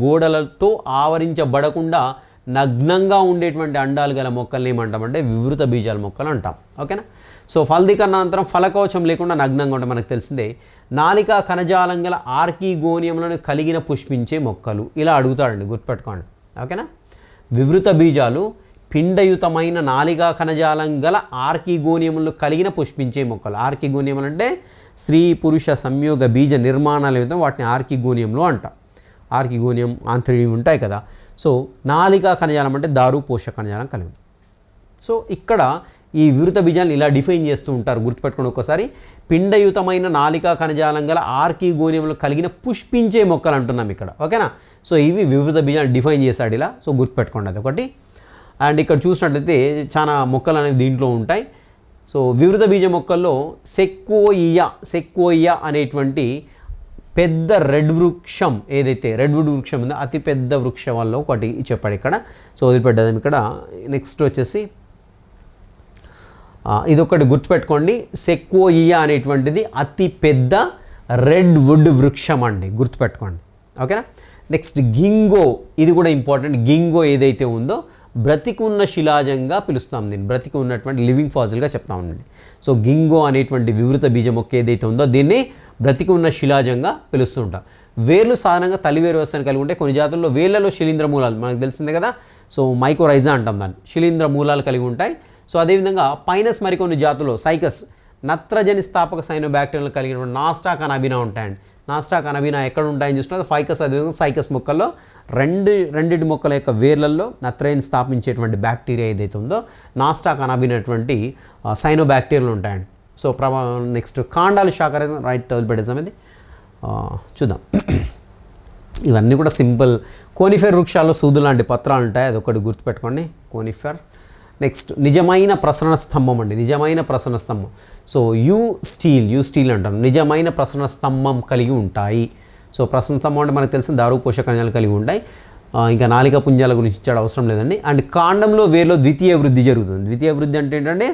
గోడలతో ఆవరించబడకుండా నగ్నంగా ఉండేటువంటి అండాలు గల మొక్కల్ని ఏమంటామంటే వివృత బీజాల మొక్కలు అంటాం. ఓకేనా. సో ఫలదీకరణానంతరం ఫలకవచం లేకుండా నగ్నంగా ఉంటే మనకు తెలిసిందే. నాలికా కణజాలం గల ఆర్కిగోనియంలను కలిగిన పుష్పించే మొక్కలు, ఇలా అడుగుతాడండి, గుర్తుపెట్టుకోండి. ఓకేనా. వివృత బీజాలు పిండయుతమైన నాలికా కణజాలం గల ఆర్కిగోనియములు కలిగిన పుష్పించే మొక్కలు. ఆర్కిగోనియములు అంటే స్త్రీ పురుష సంయోగ బీజ నిర్మాణాలు ఏమిటో వాటిని ఆర్కిగోనియంలో అంటాం. ఆర్కిగోనియం ఆంత్రిడి ఉంటాయి కదా. సో నాలికా కణజాలం అంటే దారు పోషక కణజాలం కలిగి. సో ఇక్కడ ఈ వివృత బీజాలను ఇలా డిఫైన్ చేస్తూ ఉంటారు, గుర్తుపెట్టుకోండి ఒకసారి. పిండయుతమైన నాలికా కణజాలం గల ఆర్కిగోనియములు కలిగిన పుష్పించే మొక్కలు అంటున్నాం ఇక్కడ. ఓకేనా. సో ఇవి వివృత బీజాలు డిఫైన్ చేశాడు ఇలా. సో గుర్తుపెట్టుకోండి అది ఒకటి. అండ్ ఇక్కడ చూసినట్లయితే చాలా మొక్కలు అనేవి దీంట్లో ఉంటాయి. సో వివృత బీజ మొక్కల్లో సెక్వోయియా అనేటువంటి పెద్ద రెడ్ వృక్షం ఏదైతే రెడ్వుడ్ వృక్షం ఉందో అతి పెద్ద వృక్షం వల్ల ఒకటి చెప్పాడు ఇక్కడ. సో వదిలిపెట్టదాం ఇక్కడ. నెక్స్ట్ వచ్చేసి ఇదొకటి గుర్తుపెట్టుకోండి. సెక్వోయియా అనేటువంటిది అతి పెద్ద రెడ్వుడ్ వృక్షం అండి, గుర్తుపెట్టుకోండి. ఓకేనా. నెక్స్ట్ గింగో, ఇది కూడా ఇంపార్టెంట్. గింగో ఏదైతే ఉందో బ్రతికి ఉన్న శిలాజంగా పిలుస్తాం దీన్ని, బ్రతికి ఉన్నటువంటి లివింగ్ ఫాజిల్గా చెప్తా ఉండండి. సో గింగో అనేటువంటి వివృత బీజ మొక్క ఏదైతే ఉందో దీన్ని బ్రతికి ఉన్న శిలాజంగా పిలుస్తూ ఉంటాం. వేర్లు సాధారణంగా తల్లివేరు వ్యవస్థను కలిగి ఉంటే కొన్ని జాతుల్లో వేర్లలో శిలీంద్ర మూలాలు మనకు తెలిసిందే కదా. సో మైకోరైజా అంటాం దాన్ని, శిలీంద్ర మూలాలు కలిగి ఉంటాయి. సో అదేవిధంగా పైనస్ మరికొన్ని జాతుల్లో సైకస్ నత్రజని స్థాపక సైనోబాక్టీరియాలు కలిగినటువంటి నాస్టాక్ అనబినా ఉంటాయండి. నాస్టాక్ అనబినా ఎక్కడ ఉంటాయని చూసుకుంటే ఫైకస్, అదేవిధంగా సైకస్ మొక్కల్లో రెండింటి మొక్కల యొక్క వేర్లలో నత్రజని స్థాపించేటువంటి బ్యాక్టీరియా ఏదైతే ఉందో నాస్టాక్ అనబినటువంటి సైనోబాక్టీరియాలు ఉంటాయండి. సో నెక్స్ట్ కాండాలు శాఖాహారం, రైట్, వదిలిపెట్టేసాం. ఇది చూద్దాం. ఇవన్నీ కూడా సింపుల్. కోనిఫెర్ వృక్షాల్లో సూదు లాంటి పత్రాలు ఉంటాయి, అదొకటి గుర్తుపెట్టుకోండి, కోనిఫెర్. నెక్స్ట్ నిజమైన ప్రసరణ స్తంభం అండి, నిజమైన ప్రసరణ స్తంభం. సో యూ స్టీల్ అంటారు. నిజమైన ప్రసరణ స్తంభం కలిగి ఉంటాయి. సో ప్రసరణ స్తంభం అంటే మనకు తెలిసిన దారు పోషక కణజాలు కలిగి ఉంటాయి. ఇంకా నాలిక పుంజాల గురించి ఇచ్చాడు, అవసరం లేదండి. అండ్ కాండంలో వేరులో ద్వితీయ వృద్ధి జరుగుతుంది. ద్వితీయ వృద్ధి అంటే ఏంటంటే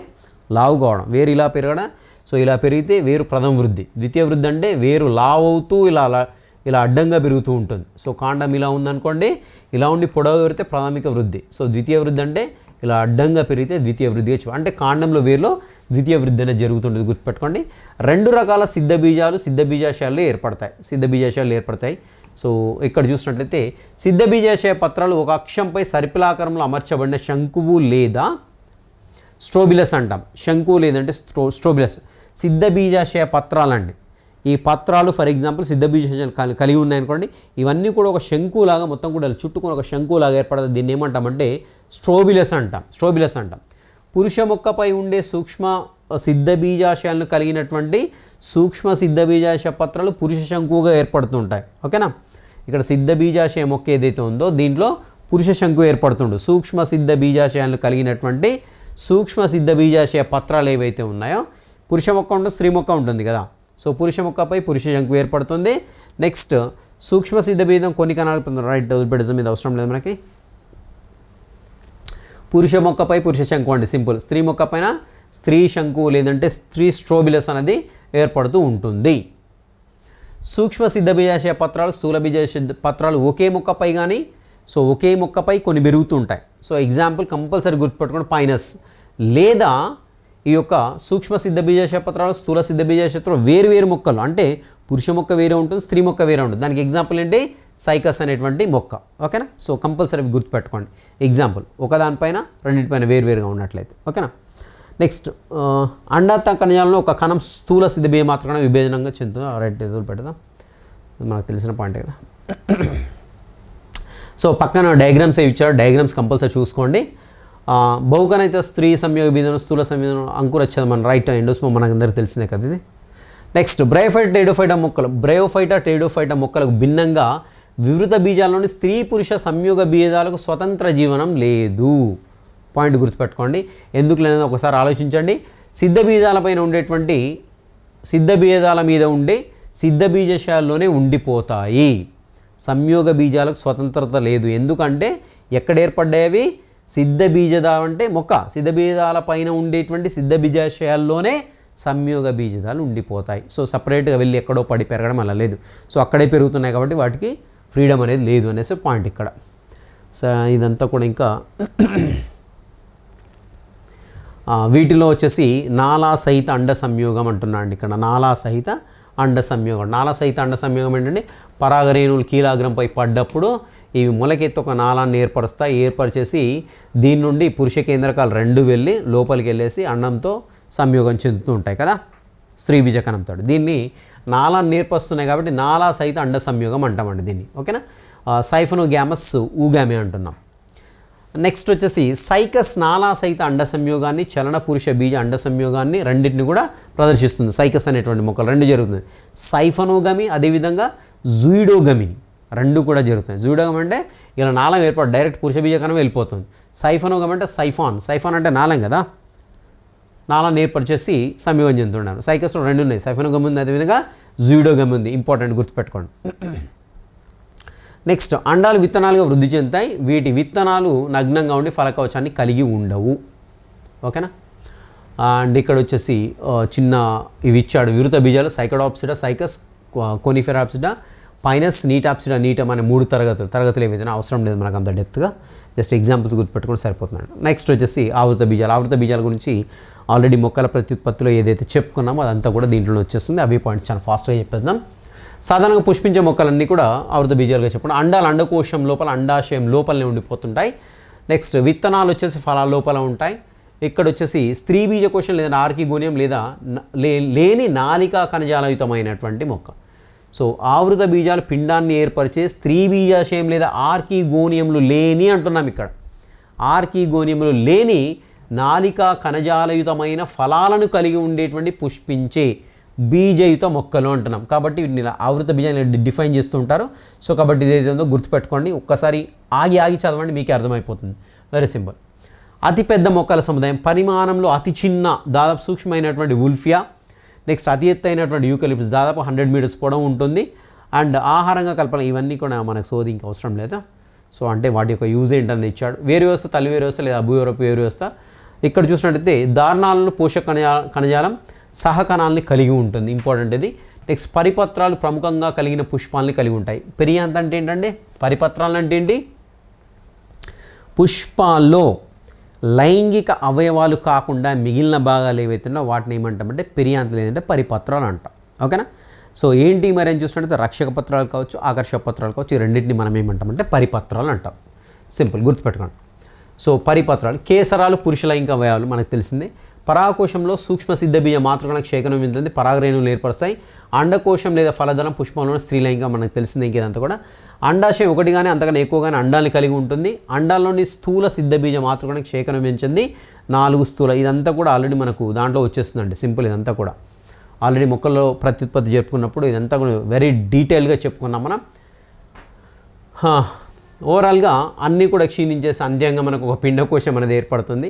లావు కావడం, వేరు ఇలా పెరగడం. సో ఇలా పెరిగితే వేరు ప్రథమ వృద్ధి. ద్వితీయ వృద్ధి అంటే వేరు లావు అవుతూ ఇలా అడ్డంగా పెరుగుతూ ఉంటుంది. సో కాండం ఇలా ఉందనుకోండి, ఇలా ఉండి పొడవు పెరిగితే ప్రాథమిక వృద్ధి. సో ద్వితీయ వృద్ధి అంటే ఇలా అడ్డంగా పెరిగితే ద్వితీయ వృద్ధి అంటే కాండంలో వేరులో ద్వితీయ వృద్ధి అనేది జరుగుతుంటుంది, గుర్తుపెట్టుకోండి. రెండు రకాల సిద్ధ బీజాశయాలు ఏర్పడతాయి. సో ఇక్కడ చూసినట్లయితే సిద్ధ బీజాశయ పత్రాలు ఒక అక్షంపై సర్పిలాకారంలో అమర్చబడిన శంకువు లేదా స్ట్రోబిలస్ అంటాం. శంకువు లేదంటే స్ట్రోబిలస్. సిద్ధ బీజాశయ పత్రాలండి. ఈ పత్రాలు ఫర్ ఎగ్జాంపుల్ సిద్ధ బీజాశయాలు కలిగి ఉన్నాయనుకోండి, ఇవన్నీ కూడా ఒక శంకులాగా మొత్తం కూడా చుట్టుకొని ఒక శంకులాగా ఏర్పడుతుంది. దీన్ని ఏమంటామంటే స్ట్రోబిలస్ అంటాం. పురుష మొక్కపై ఉండే సూక్ష్మ సిద్ధ బీజాశయాలను కలిగినటువంటి సూక్ష్మ సిద్ధ బీజాశయ పత్రాలు పురుష శంకువుగా ఏర్పడుతుంటాయి. ఓకేనా. ఇక్కడ సిద్ధ బీజాశయ మొక్క ఏదైతే ఉందో దీంట్లో పురుష శంకు ఏర్పడుతుండు. సూక్ష్మ సిద్ధ బీజాశయాలను కలిగినటువంటి సూక్ష్మ సిద్ధ బీజాశయ పత్రాలు ఏవైతే ఉన్నాయో, పురుష మొక్క ఉంటుంది, స్త్రీ మొక్క ఉంటుంది కదా. సో పురుష మొక్కపై పురుష శంకు ఏర్పడుతుంది. నెక్స్ట్ సూక్ష్మ సిద్ధ బీజం కొన్ని కణాలు, రైట్, వదిలిపెట్టడం మీద అవసరం లేదు మనకి. పురుష మొక్కపై పురుష శంకు అండి, సింపుల్. స్త్రీ మొక్క పైన స్త్రీ శంకు లేదంటే స్త్రీ స్ట్రోబిలస్ అనేది ఏర్పడుతూ ఉంటుంది. సూక్ష్మ సిద్ధ బీజాశయ పత్రాలు స్థూల బీజాశయ పత్రాలు ఒకే మొక్కపై కానీ, సో ఒకే మొక్కపై కొన్ని పెరుగుతూ ఉంటాయి. సో ఎగ్జాంపుల్ కంపల్సరీ గుర్తుపెట్టుకోండి, పైనస్. లేదా ఈ యొక్క సూక్ష్మ సిద్ధ బీజాశయ పత్రాలు స్థూల సిద్ధ బీజాశయ పత్రాలు వేరు మొక్కలు, అంటే పురుష మొక్క వేరే ఉంటుంది, స్త్రీ మొక్క వేరే ఉంటుంది. దానికి ఎగ్జాంపుల్ ఏంటి, సైకస్ అనేటువంటి మొక్క. ఓకేనా. సో కంపల్సరీ గుర్తుపెట్టుకోండి ఎగ్జాంపుల్, ఒకదానిపైన రెండింటిపైన వేరువేరుగా ఉన్నట్లయితే. ఓకేనా. నెక్స్ట్ అండాత్త కణజాలంలో ఒక కణం స్థూల సిద్ధ బీజ మాత్రమే విభజనంగా చెందుతుంది. రైట్, ఎదురు పెడదాం, మనకు తెలిసిన పాయింట్ కదా. సో పక్కన డయాగ్రామ్స్ అవి ఇచ్చారు, డయాగ్రామ్స్ కంపల్సరీ చూసుకోండి. బహుకణిత స్త్రీ సంయోగ బీజం స్థూల సంయోగం అంకురచ్ఛేదం మన రైట్ ఎండోస్పర్మ్ మనకు అందరికీ తెలిసిందే కదా ఇది. నెక్స్ట్ బ్రయోఫైటా టెరిడోఫైటా మొక్కలు. బ్రయోఫైటా టెరిడోఫైటా మొక్కలకు భిన్నంగా వివృత బీజాల్లోని స్త్రీ పురుష సంయోగ బీజాలకు స్వతంత్ర జీవనం లేదు. పాయింట్ గుర్తుపెట్టుకోండి, ఎందుకు లేదని ఒకసారి ఆలోచించండి. సిద్ధ బీజాలపైన ఉండేటువంటి సిద్ధ బీజాల మీద ఉండే సిద్ధ బీజశాలలోనే ఉండిపోతాయి. సంయోగ బీజాలకు స్వతంత్రత లేదు. ఎందుకంటే ఎక్కడ ఏర్పడ్డాయి? సిద్ధ బీజదాలు అంటే మొక్క సిద్ధ బీజాల పైన ఉండేటువంటి సిద్ధ బీజాశయాల్లోనే సంయోగ బీజదాలు ఉండిపోతాయి. సో సపరేట్గా వెళ్ళి ఎక్కడో పడి పెరగడం అలా లేదు. సో అక్కడే పెరుగుతున్నాయి కాబట్టి వాటికి ఫ్రీడమ్ అనేది లేదు అనేసి పాయింట్ ఇక్కడ. సో ఇదంతా కూడా ఇంకా వీటిలో వచ్చేసి నాళా సహిత అండ సంయోగం అంటున్నా అండి ఇక్కడ. నాళా సహిత అండ సంయోగం. నాళ సహిత అండ సంయోగం ఏంటంటే పరాగరేణువులు కీలాగ్రంపై పడ్డప్పుడు ఇవి మొలకెత్తి ఒక నాళాన్ని ఏర్పరుస్తాయి. ఏర్పరిచేసి దీని నుండి పురుష కేంద్రకాలు రెండు వెళ్ళి లోపలికి వెళ్ళేసి అండంతో సంయోగం చెందుతూ ఉంటాయి కదా, స్త్రీ బీజకణంతో. దీన్ని నాళాన్ని ఏర్పరుస్తున్నాయి కాబట్టి నాళా సహిత అండ సంయోగం అంటామండి దీన్ని. ఓకేనా. సైఫనోగ్యామస్ ఊగామి అంటున్నాం. నెక్స్ట్ వచ్చేసి సైకస్ నాళా సహిత అండ సంయోగాన్ని, చలన పురుష బీజ అండ సంయోగాన్ని రెండింటిని కూడా ప్రదర్శిస్తుంది. సైకస్ అనేటువంటి మొక్కలు రెండు జరుగుతుంది. సైఫనోగమి అదేవిధంగా జూయిడోగమి రెండు కూడా జరుగుతాయి. జూయిడోగమి అంటే ఇలా నాళం ఏర్పడి డైరెక్ట్ పురుష బీజకణం వెళ్ళిపోతుంది. సైఫనోగమి అంటే సైఫాన్ అంటే నాళం కదా, నాళాన్ని ఏర్పరిచేసి సంయోగం చెందుతున్నాను. సైకస్లో రెండు ఉన్నాయి, సైఫనోగమి ఉంది, అదేవిధంగా జూయిడోగమి ఉంది. ఇంపార్టెంట్ గుర్తుపెట్టుకోండి. నెక్స్ట్ అండాలు విత్తనాలుగా వృద్ధి చెందుతాయి. వీటి విత్తనాలు నగ్నంగా ఉండి ఫలకవచాన్ని కలిగి ఉండవు. ఓకేనా. అండ్ ఇక్కడ వచ్చేసి చిన్న ఇవి ఇచ్చాడు వివృత బీజాలు సైకడాప్సిడా, సైకస్, కోనిఫెరాప్సిడా, పైనస్, నీటాప్సిడా. నీటం అనే 3 తరగతులు ఏవైనా అవసరం లేదు మనకు అంత డెప్త్గా, జస్ట్ ఎగ్జాంపుల్స్ గుర్తుపెట్టుకుని సరిపోతున్నాడు. నెక్స్ట్ వచ్చేసి ఆవృత బీజాలు. ఆవృత బీజాల గురించి ఆల్రెడీ మొక్కల ప్రత్యుత్పత్తిలో ఏదైతే చెప్పుకున్నామో అదంతా కూడా దీంట్లో వచ్చేస్తుంది. అవి పాయింట్స్ చాలా ఫాస్ట్గా చెప్పేద్దాం. సాధారణంగా పుష్పించే మొక్కలన్నీ కూడా ఆవృత బీజాలుగా చెప్పండి. అండాలు అండకోశం లోపల అండాశయం లోపలనే ఉండిపోతుంటాయి. నెక్స్ట్ విత్తనాలు వచ్చేసి ఫలాల లోపల ఉంటాయి. ఇక్కడ వచ్చేసి స్త్రీ బీజకోశం లేదా ఆర్కిగోనియం లేదా లేని నాలికా కణజాలయుతమైనటువంటి మొక్క. సో ఆవృత బీజాలు పిండాన్ని ఏర్పరిచే స్త్రీ బీజాశయం లేదా ఆర్కిగోనియంలు లేని అంటున్నాం ఇక్కడ. ఆర్కిగోనియంలు లేని నాలికా కణజాలయుతమైన ఫలాలను కలిగి ఉండేటువంటి పుష్పించే బీజయుత మొక్కలు అంటున్నాం. కాబట్టి వీటిని ఆవృత బీజాన్ని డిఫైన్ చేస్తూ ఉంటారు. సో కాబట్టి ఇదేదో ఉందో గుర్తుపెట్టుకోండి. ఒక్కసారి ఆగి చదవండి, మీకే అర్థమైపోతుంది. Very simple. అతిపెద్ద మొక్కల సముదాయం. పరిమాణంలో అతి చిన్న దాదాపు సూక్ష్మమైనటువంటి ఉల్ఫియా. నెక్స్ట్ అతి ఎత్తైనటువంటి యూకలిప్టస్ దాదాపు 100 మీటర్స్ పొడవు ఉంటుంది. అండ్ ఆహారంగా కల్పన ఇవన్నీ కూడా మనకు సోది ఇంకా అవసరం లేదు. సో అంటే వాటి యొక్క యూజ్ ఏంటనేది ఇచ్చాడు. వేరు వ్యవస్థ, తల్లి వేరు వ్యవస్థ లేదా అభూవరపు వేరు వ్యవస్థ. ఇక్కడ చూసినట్టయితే దారుణాలను పోషక కణజాలం సహకణాలని కలిగి ఉంటుంది. ఇంపార్టెంట్ ఇది. నెక్స్ట్ పరిపత్రాలు ప్రముఖంగా కలిగిన పుష్పాలని కలిగి ఉంటాయి. పెరియాంత అంటే ఏంటంటే పరిపత్రాలు అంటే ఏంటి? పుష్పాల్లో లైంగిక అవయవాలు కాకుండా మిగిలిన భాగాలు ఏవైతున్నాయో వాటిని ఏమంటామంటే పెరియాంతలు, లేదంటే పరిపత్రాలు అంటాం. ఓకేనా. సో ఏంటి మరి అని చూసినట్టయితే రక్షక పత్రాలు కావచ్చు, ఆకర్షక పత్రాలు కావచ్చు, ఈ రెండింటిని మనం ఏమంటామంటే పరిపత్రాలు అంటాం. సింపుల్ గుర్తుపెట్టుకోండి. సో పరిపత్రాలు. కేసరాలు పురుష లైంగిక అవయవాలు మనకు తెలిసిందే. పరాగకోశంలో సూక్ష్మ సిద్ధ బీజ మాతృకణకు క్షేకణం చెందుతుంది. పరాగరేణువులు ఏర్పరుస్తాయి. అండకోశం లేదా ఫలదళం పుష్పంలోని స్త్రీలైంగిక మనకు తెలిసిందే. ఇంకేదంతా కూడా అండాశయం ఒకటిగానే అంతకన్నా ఎక్కువగానే అండాన్ని కలిగి ఉంటుంది. అండాల్లోని స్థూల సిద్ధ బీజ మాతృకణకు క్షేకణం చెందింది 4 స్థూల. ఇదంతా కూడా ఆల్రెడీ మనకు దాంట్లో వచ్చేస్తుందండి. సింపుల్. ఇదంతా కూడా ఆల్రెడీ మొక్కల్లో ప్రత్యుత్పత్తి చెప్పుకున్నప్పుడు ఇదంతా కూడా వెరీ డీటెయిల్గా చెప్పుకున్నాం మనం. ఓవరాల్గా అన్నీ కూడా క్షీణించేసి అంత్యంగా మనకు ఒక పిండకోశం అనేది ఏర్పడుతుంది.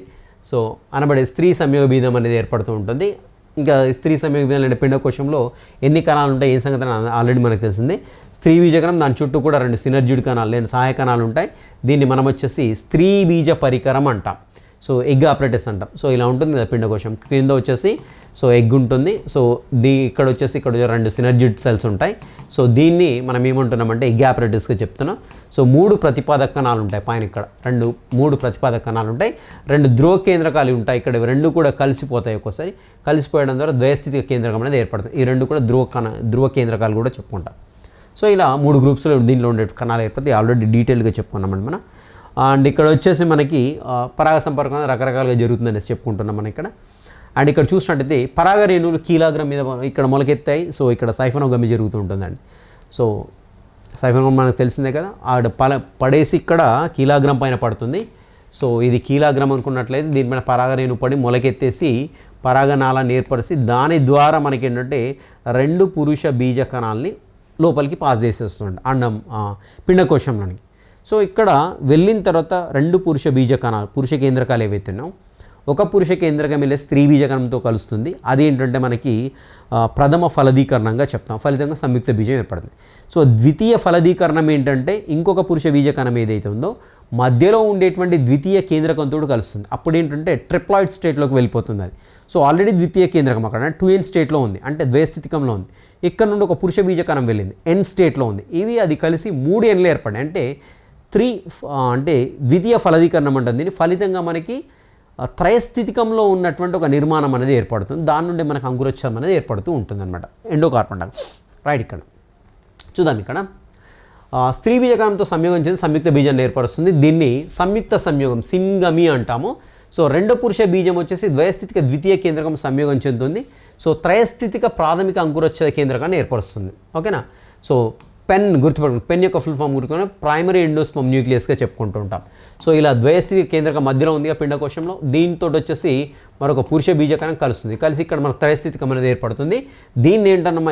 సో అనబడే స్త్రీ సంయోగ బీజం అనేది ఏర్పడుతూ ఉంటుంది. ఇంకా స్త్రీ సంయోగ బీజం అంటే పిండకోశంలో ఎన్ని కణాలు ఉంటాయి ఏం సంగతి ఆల్రెడీ మనకు తెలిసింది. స్త్రీ బీజకణం, దాని చుట్టూ కూడా 2 సినర్జిడ్ కణాలు లేదా సహాయ కణాలు ఉంటాయి. దీన్ని మనం వచ్చేసి స్త్రీ బీజ పరికరం అంటాం. సో ఎగ్ ఆపరేటస్ అంటాం. సో ఇలా ఉంటుంది కదా పిండకోశం. క్రింద వచ్చేసి సో ఎగ్ ఉంటుంది. సో ఇక్కడ వచ్చేసి ఇక్కడ 2 సినర్జిడ్ సెల్స్ ఉంటాయి. సో దీన్ని మనం ఏమంటున్నామంటే ఎగ్ ఆపరేటస్గా చెప్తున్నాం. సో 3 ప్రతిపాదక కణాలు ఉంటాయి పైన, ఇక్కడ 3 ప్రతిపాదక కణాలు ఉంటాయి, 2 ధ్రువ కేంద్రకాలు ఉంటాయి. ఇక్కడ 2 కూడా కలిసిపోతాయి. ఒక్కోసారి కలిసిపోయడం ద్వారా ద్వైస్థితిక కేంద్రకం అనేది ఏర్పడుతుంది. ఈ 2 కూడా ధ్రువ కేంద్రకాలు కూడా చెప్పుకుంటాం. సో ఇలా 3 గ్రూప్స్లో దీనిలో ఉండే కణాలు ఏర్పడతాయి. ఆల్రెడీ డీటెయిల్గా చెప్పుకున్నామండి మనం. అండ్ ఇక్కడ వచ్చేసి మనకి పరాగ సంపర్కం రకరకాలుగా జరుగుతుందనేసి చెప్పుకుంటున్నాం మనం ఇక్కడ. అండ్ ఇక్కడ చూసినట్టయితే పరాగ రేణువులు కీలాగ్రం మీద ఇక్కడ మొలకెత్తాయి. సో ఇక్కడ సైఫనోగమి జరుగుతూ ఉంటుందండి. సో సైఫనోగమి మనకు తెలిసిందే కదా, ఆడ పడేసి ఇక్కడ కీలాగ్రం పైన పడుతుంది. సో ఇది కీలాగ్రం అనుకున్నట్లయితే దీనిపైన పరాగ రేణువు పడి మొలకెత్తేసి పరాగనాళాన్ని ఏర్పరిచి దాని ద్వారా మనకి ఏంటంటే 2 పురుష బీజ కణాలని లోపలికి పాస్ చేసేస్తుంది అండం పిండకోశంలోనికి. సో ఇక్కడ వెళ్ళిన తర్వాత 2 పురుష బీజ కణాలు, పురుష కేంద్రకాలు ఏవైతే ఉన్నాయో, ఒక పురుష కేంద్రకం వెళ్ళే స్త్రీ బీజకణంతో కలుస్తుంది. అది ఏంటంటే మనకి ప్రథమ ఫలదీకరణంగా చెప్తాం. ఫలితంగా సంయుక్త బీజం ఏర్పడుతుంది. సో ద్వితీయ ఫలదీకరణం ఏంటంటే ఇంకొక పురుష బీజకణం ఏదైతే ఉందో మధ్యలో ఉండేటువంటి ద్వితీయ కేంద్రకంతో కలుస్తుంది. అప్పుడు ఏంటంటే ట్రిప్లాయిడ్ స్టేట్లోకి వెళ్ళిపోతుంది అది. సో ఆల్రెడీ ద్వితీయ కేంద్రకం అక్కడ 2n స్టేట్లో ఉంది, అంటే ద్వైస్థితికంలో ఉంది. ఇక్కడ నుండి ఒక పురుష బీజకణం వెళ్ళింది, n స్టేట్లో ఉంది. ఇవి అది కలిసి 3 nలు ఏర్పడాయి, అంటే 3 అంటే ద్వితీయ ఫలదీకరణం అంటుంది. దీని ఫలితంగా మనకి త్రయస్థితికంలో ఉన్నటువంటి ఒక నిర్మాణం అనేది ఏర్పడుతుంది. దాని నుండి మనకు అంకురోత్సవం అనేది ఏర్పడుతూ ఉంటుంది అనమాట, ఎండోకార్పన్. రైట్, ఇక్కడ చూద్దాం. ఇక్కడ స్త్రీ బీజకణంతో సంయోగం చేసి సంయుక్త బీజాన్ని ఏర్పరుస్తుంది. దీన్ని సంయుక్త సంయోగం సింగమి అంటాము. సో 2 పురుష బీజం వచ్చేసి ద్వయస్థితిక ద్వితీయ కేంద్రకం సంయోగం చెందుతుంది. సో త్రయస్థితిక ప్రాథమిక అంకురోత్సవ కేంద్రకాన్ని ఏర్పరుస్తుంది. ఓకేనా. సో పెన్ గుర్తుపెట్టుకోండి, పెన్ యొక్క ఫుల్ ఫామ్ గుర్తుపెట్టుకుని ప్రైమరీ ఎండోస్పర్మ్ న్యూక్లియస్గా చెప్పుకుంటూ ఉంటాం. సో ఇలా ద్వయస్థితిక కేంద్రకం మధ్యలో ఉంది పిండకోశంలో. దీంతో వచ్చేసి మరొక పురుష బీజకణం కలుస్తుంది. కలిసి ఇక్కడ మనకు త్రయస్థితికం అనేది ఏర్పడుతుంది. దీన్ని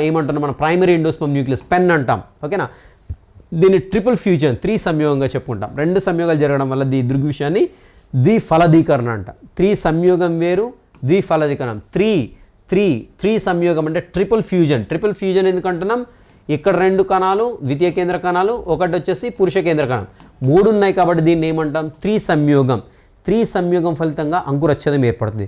ఏమంటున్నాం మనం ప్రైమరీ ఎండోస్పర్మ్ న్యూక్లియస్ పెన్ అంటాం. ఓకేనా. దీన్ని ట్రిపుల్ ఫ్యూజన్ 3 సంయోగంగా చెప్పుకుంటాం. 2 సంయోగాలు జరగడం వల్ల ఈ దృగ్విషయాన్ని ద్విఫలదీకరణ అంట. 3 సంయోగం వేరు, ద్విఫలదీకరణం. 3 సంయోగం అంటే ట్రిపుల్ ఫ్యూజన్. ట్రిపుల్ ఫ్యూజన్ ఎందుకంటున్నాం, ఇక్కడ 2 కణాలు ద్వితీయ కేంద్ర కణాలు, ఒకటి వచ్చేసి పురుష కేంద్ర కణం, 3 ఉన్నాయి కాబట్టి దీన్ని ఏమంటాం 3 సంయోగం. 3 సంయోగం ఫలితంగా అంకురచ్ఛేదం ఏర్పడుతుంది.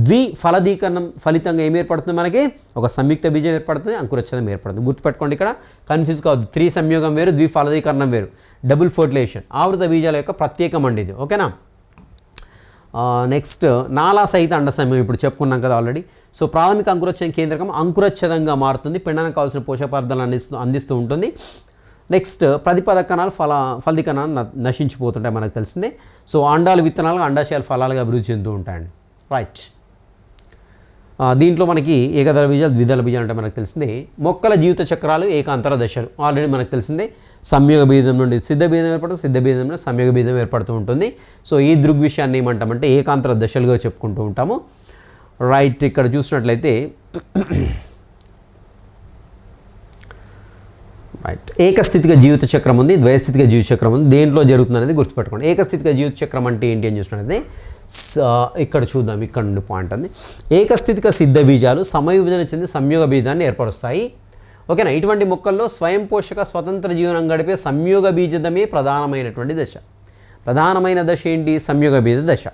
ద్విఫలదీకరణం ఫలితంగా ఏం ఏర్పడుతుంది, మనకి ఒక సంయుక్త బీజం ఏర్పడుతుంది, అంకురచ్ఛేదం ఏర్పడుతుంది. గుర్తుపెట్టుకోండి, ఇక్కడ కన్ఫ్యూజ్ కావద్దు. 3 సంయోగం వేరు, ద్విఫలదీకరణం వేరు. డబుల్ ఫర్టిలైజేషన్ ఆవృత బీజాల యొక్క ప్రత్యేకం అండి ఇది. ఓకేనా. నెక్స్ట్ నాళా సహిత అండ సమయం ఇప్పుడు చెప్పుకున్నాం కదా ఆల్రెడీ. సో ప్రాథమిక అంకురోత్సవం కేంద్రకం అంకురచ్ఛేదంగా మారుతుంది, పిండానికి కావాల్సిన పోషక పదార్థాలను అందిస్తూ ఉంటుంది. నెక్స్ట్ ప్రతిపద కణాలు ఫలదీ కణాలు నశించిపోతుంటాయి, మనకు తెలిసిందే. సో అండాలు విత్తనాలు, అండాశయాలు ఫలాలుగా అభివృద్ధి చెందుతూ ఉంటాయండి. రైట్. దీంట్లో మనకి ఏకదళ బీజాలు, ద్విదళ బీజాలు అంటే మనకు తెలిసిందే. మొక్కల జీవిత చక్రాలు, ఏకాంతర దశలు ఆల్రెడీ మనకు తెలిసిందే. సంయోగ బీజం నుండి సిద్ధ బీజం ఏర్పడుతుంది, సిద్ధ బీజం నుండి సంయోగ బీజం ఏర్పడుతూ ఉంటుంది. సో ఈ దృగ్విషయాన్ని ఏమంటామంటే ఏకాంతర దశలుగా చెప్పుకుంటూ ఉంటాము. రైట్. ఇక్కడ చూసినట్లయితే రైట్, ఏకస్థితిక జీవిత చక్రం ఉంది, ద్వైస్థితిక జీవిత చక్రం ఉంది. దేంట్లో జరుగుతుంది అనేది గుర్తుపెట్టుకోండి. ఏకస్థితిక జీవిత చక్రం అంటే ఏంటి అని చూసినట్లయితే ఇక్కడ చూద్దాం, ఇక్కడ నుండి పాయింట్ ఉంది. ఏకస్థితిక సిద్ధ బీజాలు సమవిభజన చెంది సంయోగ బీజాన్ని ఏర్పరుస్తాయి. ఓకేనా. ఇటువంటి మొక్కల్లో స్వయం పోషక స్వతంత్ర జీవనం గడిపే సంయోగ బీజదమే ప్రధానమైనటువంటి దశ. ప్రధానమైన దశ ఏంటి, సంయోగ బీజ దశ.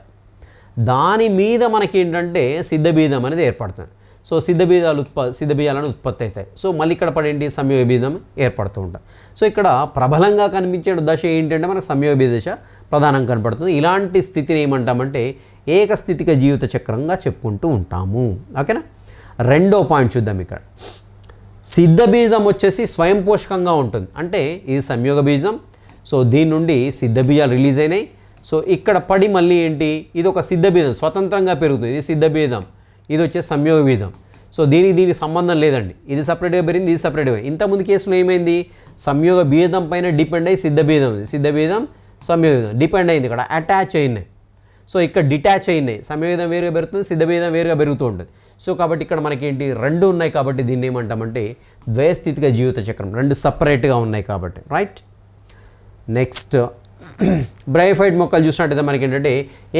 దాని మీద మనకి ఏంటంటే సిద్ధ బీజం అనేది ఏర్పడుతుంది. సో సిద్ధ బీజాలను ఉత్పత్తి అవుతాయి. సో మళ్ళీ ఇక్కడ పడేంటి, సంయోగ బీజం ఏర్పడుతూ ఉంటుంది. సో ఇక్కడ ప్రబలంగా కనిపించే దశ ఏంటంటే మనకు సంయోగ బీజ దశ ప్రధానంగా కనపడుతుంది. ఇలాంటి స్థితిని ఏమంటామంటే ఏకస్థితిక జీవిత చక్రంగా చెప్పుకుంటూ ఉంటాము. ఓకేనా. రెండో పాయింట్ చూద్దాం. ఇక్కడ సిద్ధ బీజం వచ్చేసి స్వయం పోషకంగా ఉంటుంది, అంటే ఇది సంయోగ బీజం. సో దీని నుండి సిద్ధ బీజాలు రిలీజ్ అయినాయి. సో ఇక్కడ పడి మళ్ళీ ఏంటి, ఇది ఒక సిద్ధ బీజం స్వతంత్రంగా పెరుగుతుంది. ఇది సిద్ధ బీజం, ఇది వచ్చేసి సంయోగ బీజం. సో దీనికి సంబంధం లేదండి. ఇది సపరేట్గా పెరిగింది, ఇది సపరేట్గా. ఇంతకుముందు కేసులో ఏమైంది, సంయోగ బీజం పైన డిపెండ్ అయ్యి సిద్ధ బీజం సంయోగ బీజం డిపెండ్ అయింది, ఇక్కడ అటాచ్ అయినాయి. సో ఇక్కడ డిటాచ్ అయినాయి. సంయోగం వేరుగా పెరుగుతుంది, సిద్ధ బీజం వేరుగా పెరుగుతూ ఉంటుంది. సో కాబట్టి ఇక్కడ మనకి ఏంటి, 2 ఉన్నాయి కాబట్టి దీన్ని ఏమంటామంటే ద్వైస్థితిక జీవిత చక్రం. 2 సపరేట్గా ఉన్నాయి కాబట్టి. రైట్. నెక్స్ట్ బ్రైఫైడ్ మొక్కలు చూసినట్టయితే మనకి ఏంటంటే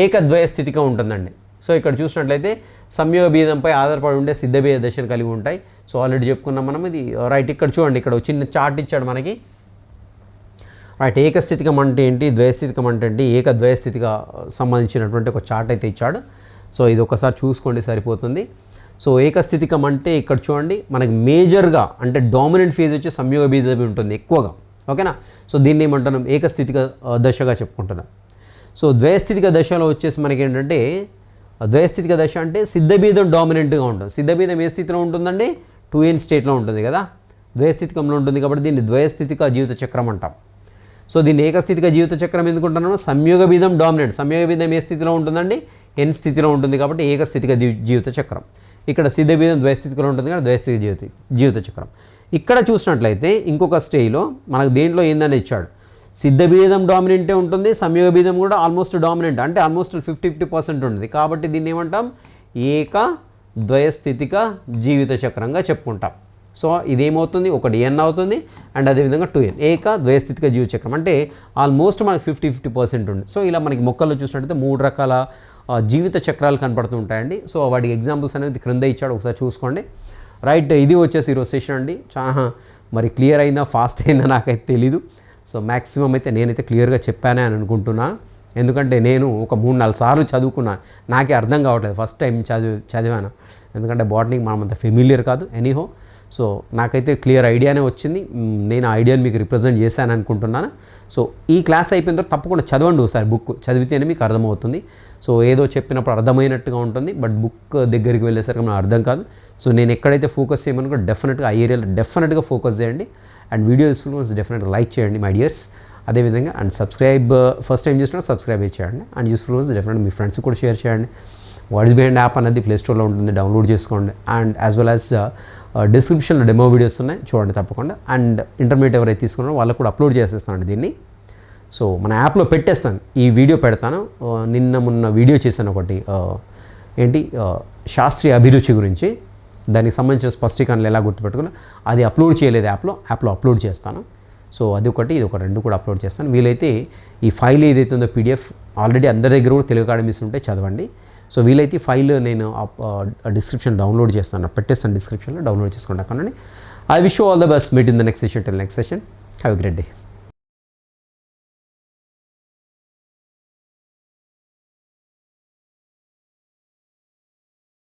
ఏకద్వయస్థితిగా ఉంటుందండి. సో ఇక్కడ చూసినట్లయితే సంయోగ బీజంపై ఆధారపడి ఉండే సిద్ధ బీజ దశలు కలిగి ఉంటాయి. సో ఆల్రెడీ చెప్పుకున్నాం మనం ఇది. రైట్. ఇక్కడ చూడండి, ఇక్కడ చిన్న చార్ట్ ఇచ్చాడు మనకి. రైట్, ఏకస్థితికం అంటే ఏంటి, ద్వయస్థితికం అంటే ఏంటి, ఏకద్వయస్థితిగా సంబంధించినటువంటి ఒక చార్ట్ అయితే ఇచ్చాడు. సో ఇది ఒకసారి చూసుకోండి సరిపోతుంది. సో ఏకస్థితికం అంటే ఇక్కడ చూడండి మనకి మేజర్గా అంటే డామినెంట్ ఫేజ్ వచ్చి సంయోగ బీజం ఉంటుంది ఎక్కువగా, ఓకేనా. సో దీన్ని ఏమంటున్నాం, ఏకస్థితిక దశగా చెప్పుకుంటున్నాం. సో ద్వయస్థితిక దశలో వచ్చేసి మనకి ఏంటంటే, ద్వయస్థితిక దశ అంటే సిద్ధబీజం డామినెంట్గా ఉంటుంది. సిద్ధబీజం ఏ స్థితిలో ఉంటుందండి, 2n స్టేట్లో ఉంటుంది కదా, ద్వయస్థితికంలో ఉంటుంది కాబట్టి దీన్ని ద్వయస్థితిక జీవిత చక్రం అంటాం. సో దీన్ని ఏకస్థితిక జీవిత చక్రం ఎందుకుంటున్నాను, సంయోగ బీజం డామినెంట్, సంయోగ బీజం ఏ స్థితిలో ఉంటుందండి, n స్థితిలో ఉంటుంది కాబట్టి ఏకస్థితిక జీవిత చక్రం. ఇక్కడ సిద్ధబీజం ద్వయస్థితిలో ఉంటుంది కాబట్టి ద్వయస్థితిక జీవిత చక్రం. ఇక్కడ చూసినట్లయితే ఇంకొక స్టేజ్లో మనకు దేంట్లో ఏందని ఇచ్చాడు, సిద్ధబీజం డామినెంటే ఉంటుంది, సంయోగ బీజం కూడా ఆల్మోస్ట్ డామినెంట్ అంటే ఆల్మోస్ట్ 50% ఉంటుంది కాబట్టి దీన్ని ఏమంటాం, ఏక ద్వయస్థితిక జీవిత చక్రంగా చెప్పుకుంటాం. సో ఇదేమవుతుంది, ఒకటి n అవుతుంది అండ్ అదేవిధంగా 2n, ఏక ద్వయస్థితిక జీవిత చక్రం అంటే ఆల్మోస్ట్ మనకి 50% ఉంది. సో ఇలా మనకి మొక్కల్లో చూసినట్టయితే 3 రకాల జీవిత చక్రాలు కనపడుతూ ఉంటాయండి. సో వాటికి ఎగ్జాంపుల్స్ అనేది క్రింద ఇచ్చాడు, ఒకసారి చూసుకోండి. రైట్, ఇది వచ్చేసి ఈరోజు సెషన్ అండి. చాలా మరి క్లియర్ అయిందా, ఫాస్ట్ అయిందా నాకైతే తెలీదు. సో మ్యాక్సిమం అయితే నేనైతే క్లియర్గా చెప్పానే అని అనుకుంటున్నాను. ఎందుకంటే నేను ఒక 3-4 సార్లు చదువుకున్నాను, నాకే అర్థం కావట్లేదు ఫస్ట్ టైం చదివాను. ఎందుకంటే బాటనీకి మనం అంత ఫెమిలియర్ కాదు. ఎనీహో సో నాకైతే క్లియర్ ఐడియానే వచ్చింది. నేను ఆ ఐడియాని మీకు రిప్రజెంట్ చేశాను అనుకుంటున్నాను. సో ఈ క్లాస్ అయిపోయిన తర్వాత తప్పకుండా చదవండి ఒకసారి, బుక్ చదివితేనే మీకు అర్థమవుతుంది. సో ఏదో చెప్పినప్పుడు అర్థమైనట్టుగా ఉంటుంది, బట్ బుక్ దగ్గరికి వెళ్ళేసరికి మనకు అర్థం కాదు. సో నేను ఎక్కడైతే ఫోకస్ చేయమనుకో డెఫినెట్గా ఆ ఏరియాలో డెఫినెట్గా ఫోకస్ చేయండి. అండ్ వీడియో యూస్ఫుల్ వన్స్ డెఫినెట్గా లైక్ చేయండి మై డియర్స్. అదేవిధంగా అండ్ సబ్స్క్రైబ్, ఫస్ట్ టైం చూసినా సబ్స్క్రైబ్ చేయండి. అండ్ యూస్ఫుల్ వన్స్ డెఫినెట్గా మీ ఫ్రెండ్స్ కూడా షేర్ చేయండి. వాట్ ఈస్ బిహైండ్ యాప్ అనేది ప్లేస్టోర్లో ఉంటుంది, డౌన్లోడ్ చేసుకోండి. అండ్ యాజ్ వెల్ యాజ్ డిస్క్రిప్షన్లో డెమో వీడియోస్ ఉన్నాయి, చూడండి తప్పకుండా. అండ్ ఇంటర్మీడియట్ ఎవరైతే తీసుకున్నారో వాళ్ళకు కూడా అప్లోడ్ చేసేస్తానండి దీన్ని. సో మన యాప్లో పెట్టేస్తాను, ఈ వీడియో పెడతాను. మొన్న వీడియో చేశాను ఒకటి, ఏంటి శాస్త్రీయ అభిరుచి గురించి, దానికి సంబంధించిన స్పష్టీకరణలు ఎలా గుర్తుపెట్టుకున్నా అది అప్లోడ్ చేయలేదు యాప్లో అప్లోడ్ చేస్తాను. సో అది ఒకటి, ఇది ఒక 2 కూడా అప్లోడ్ చేస్తాను. వీలైతే ఈ ఫైల్ ఏదైతే ఉందో పీడిఎఫ్ ఆల్రెడీ అందరి దగ్గర కూడా తెలుగు అకాడమీస్ ఉంటే చదవండి. సో వీలైతే ఫైల్ నేను డిస్క్రిప్షన్ డౌన్లోడ్ చేస్తాను, పెట్టేస్తాను డిస్క్రిప్షన్లో, డౌన్లోడ్ చేసుకోండి అక్కడ. I wish you all the best. Meet in the next session. Till next session, have a great day.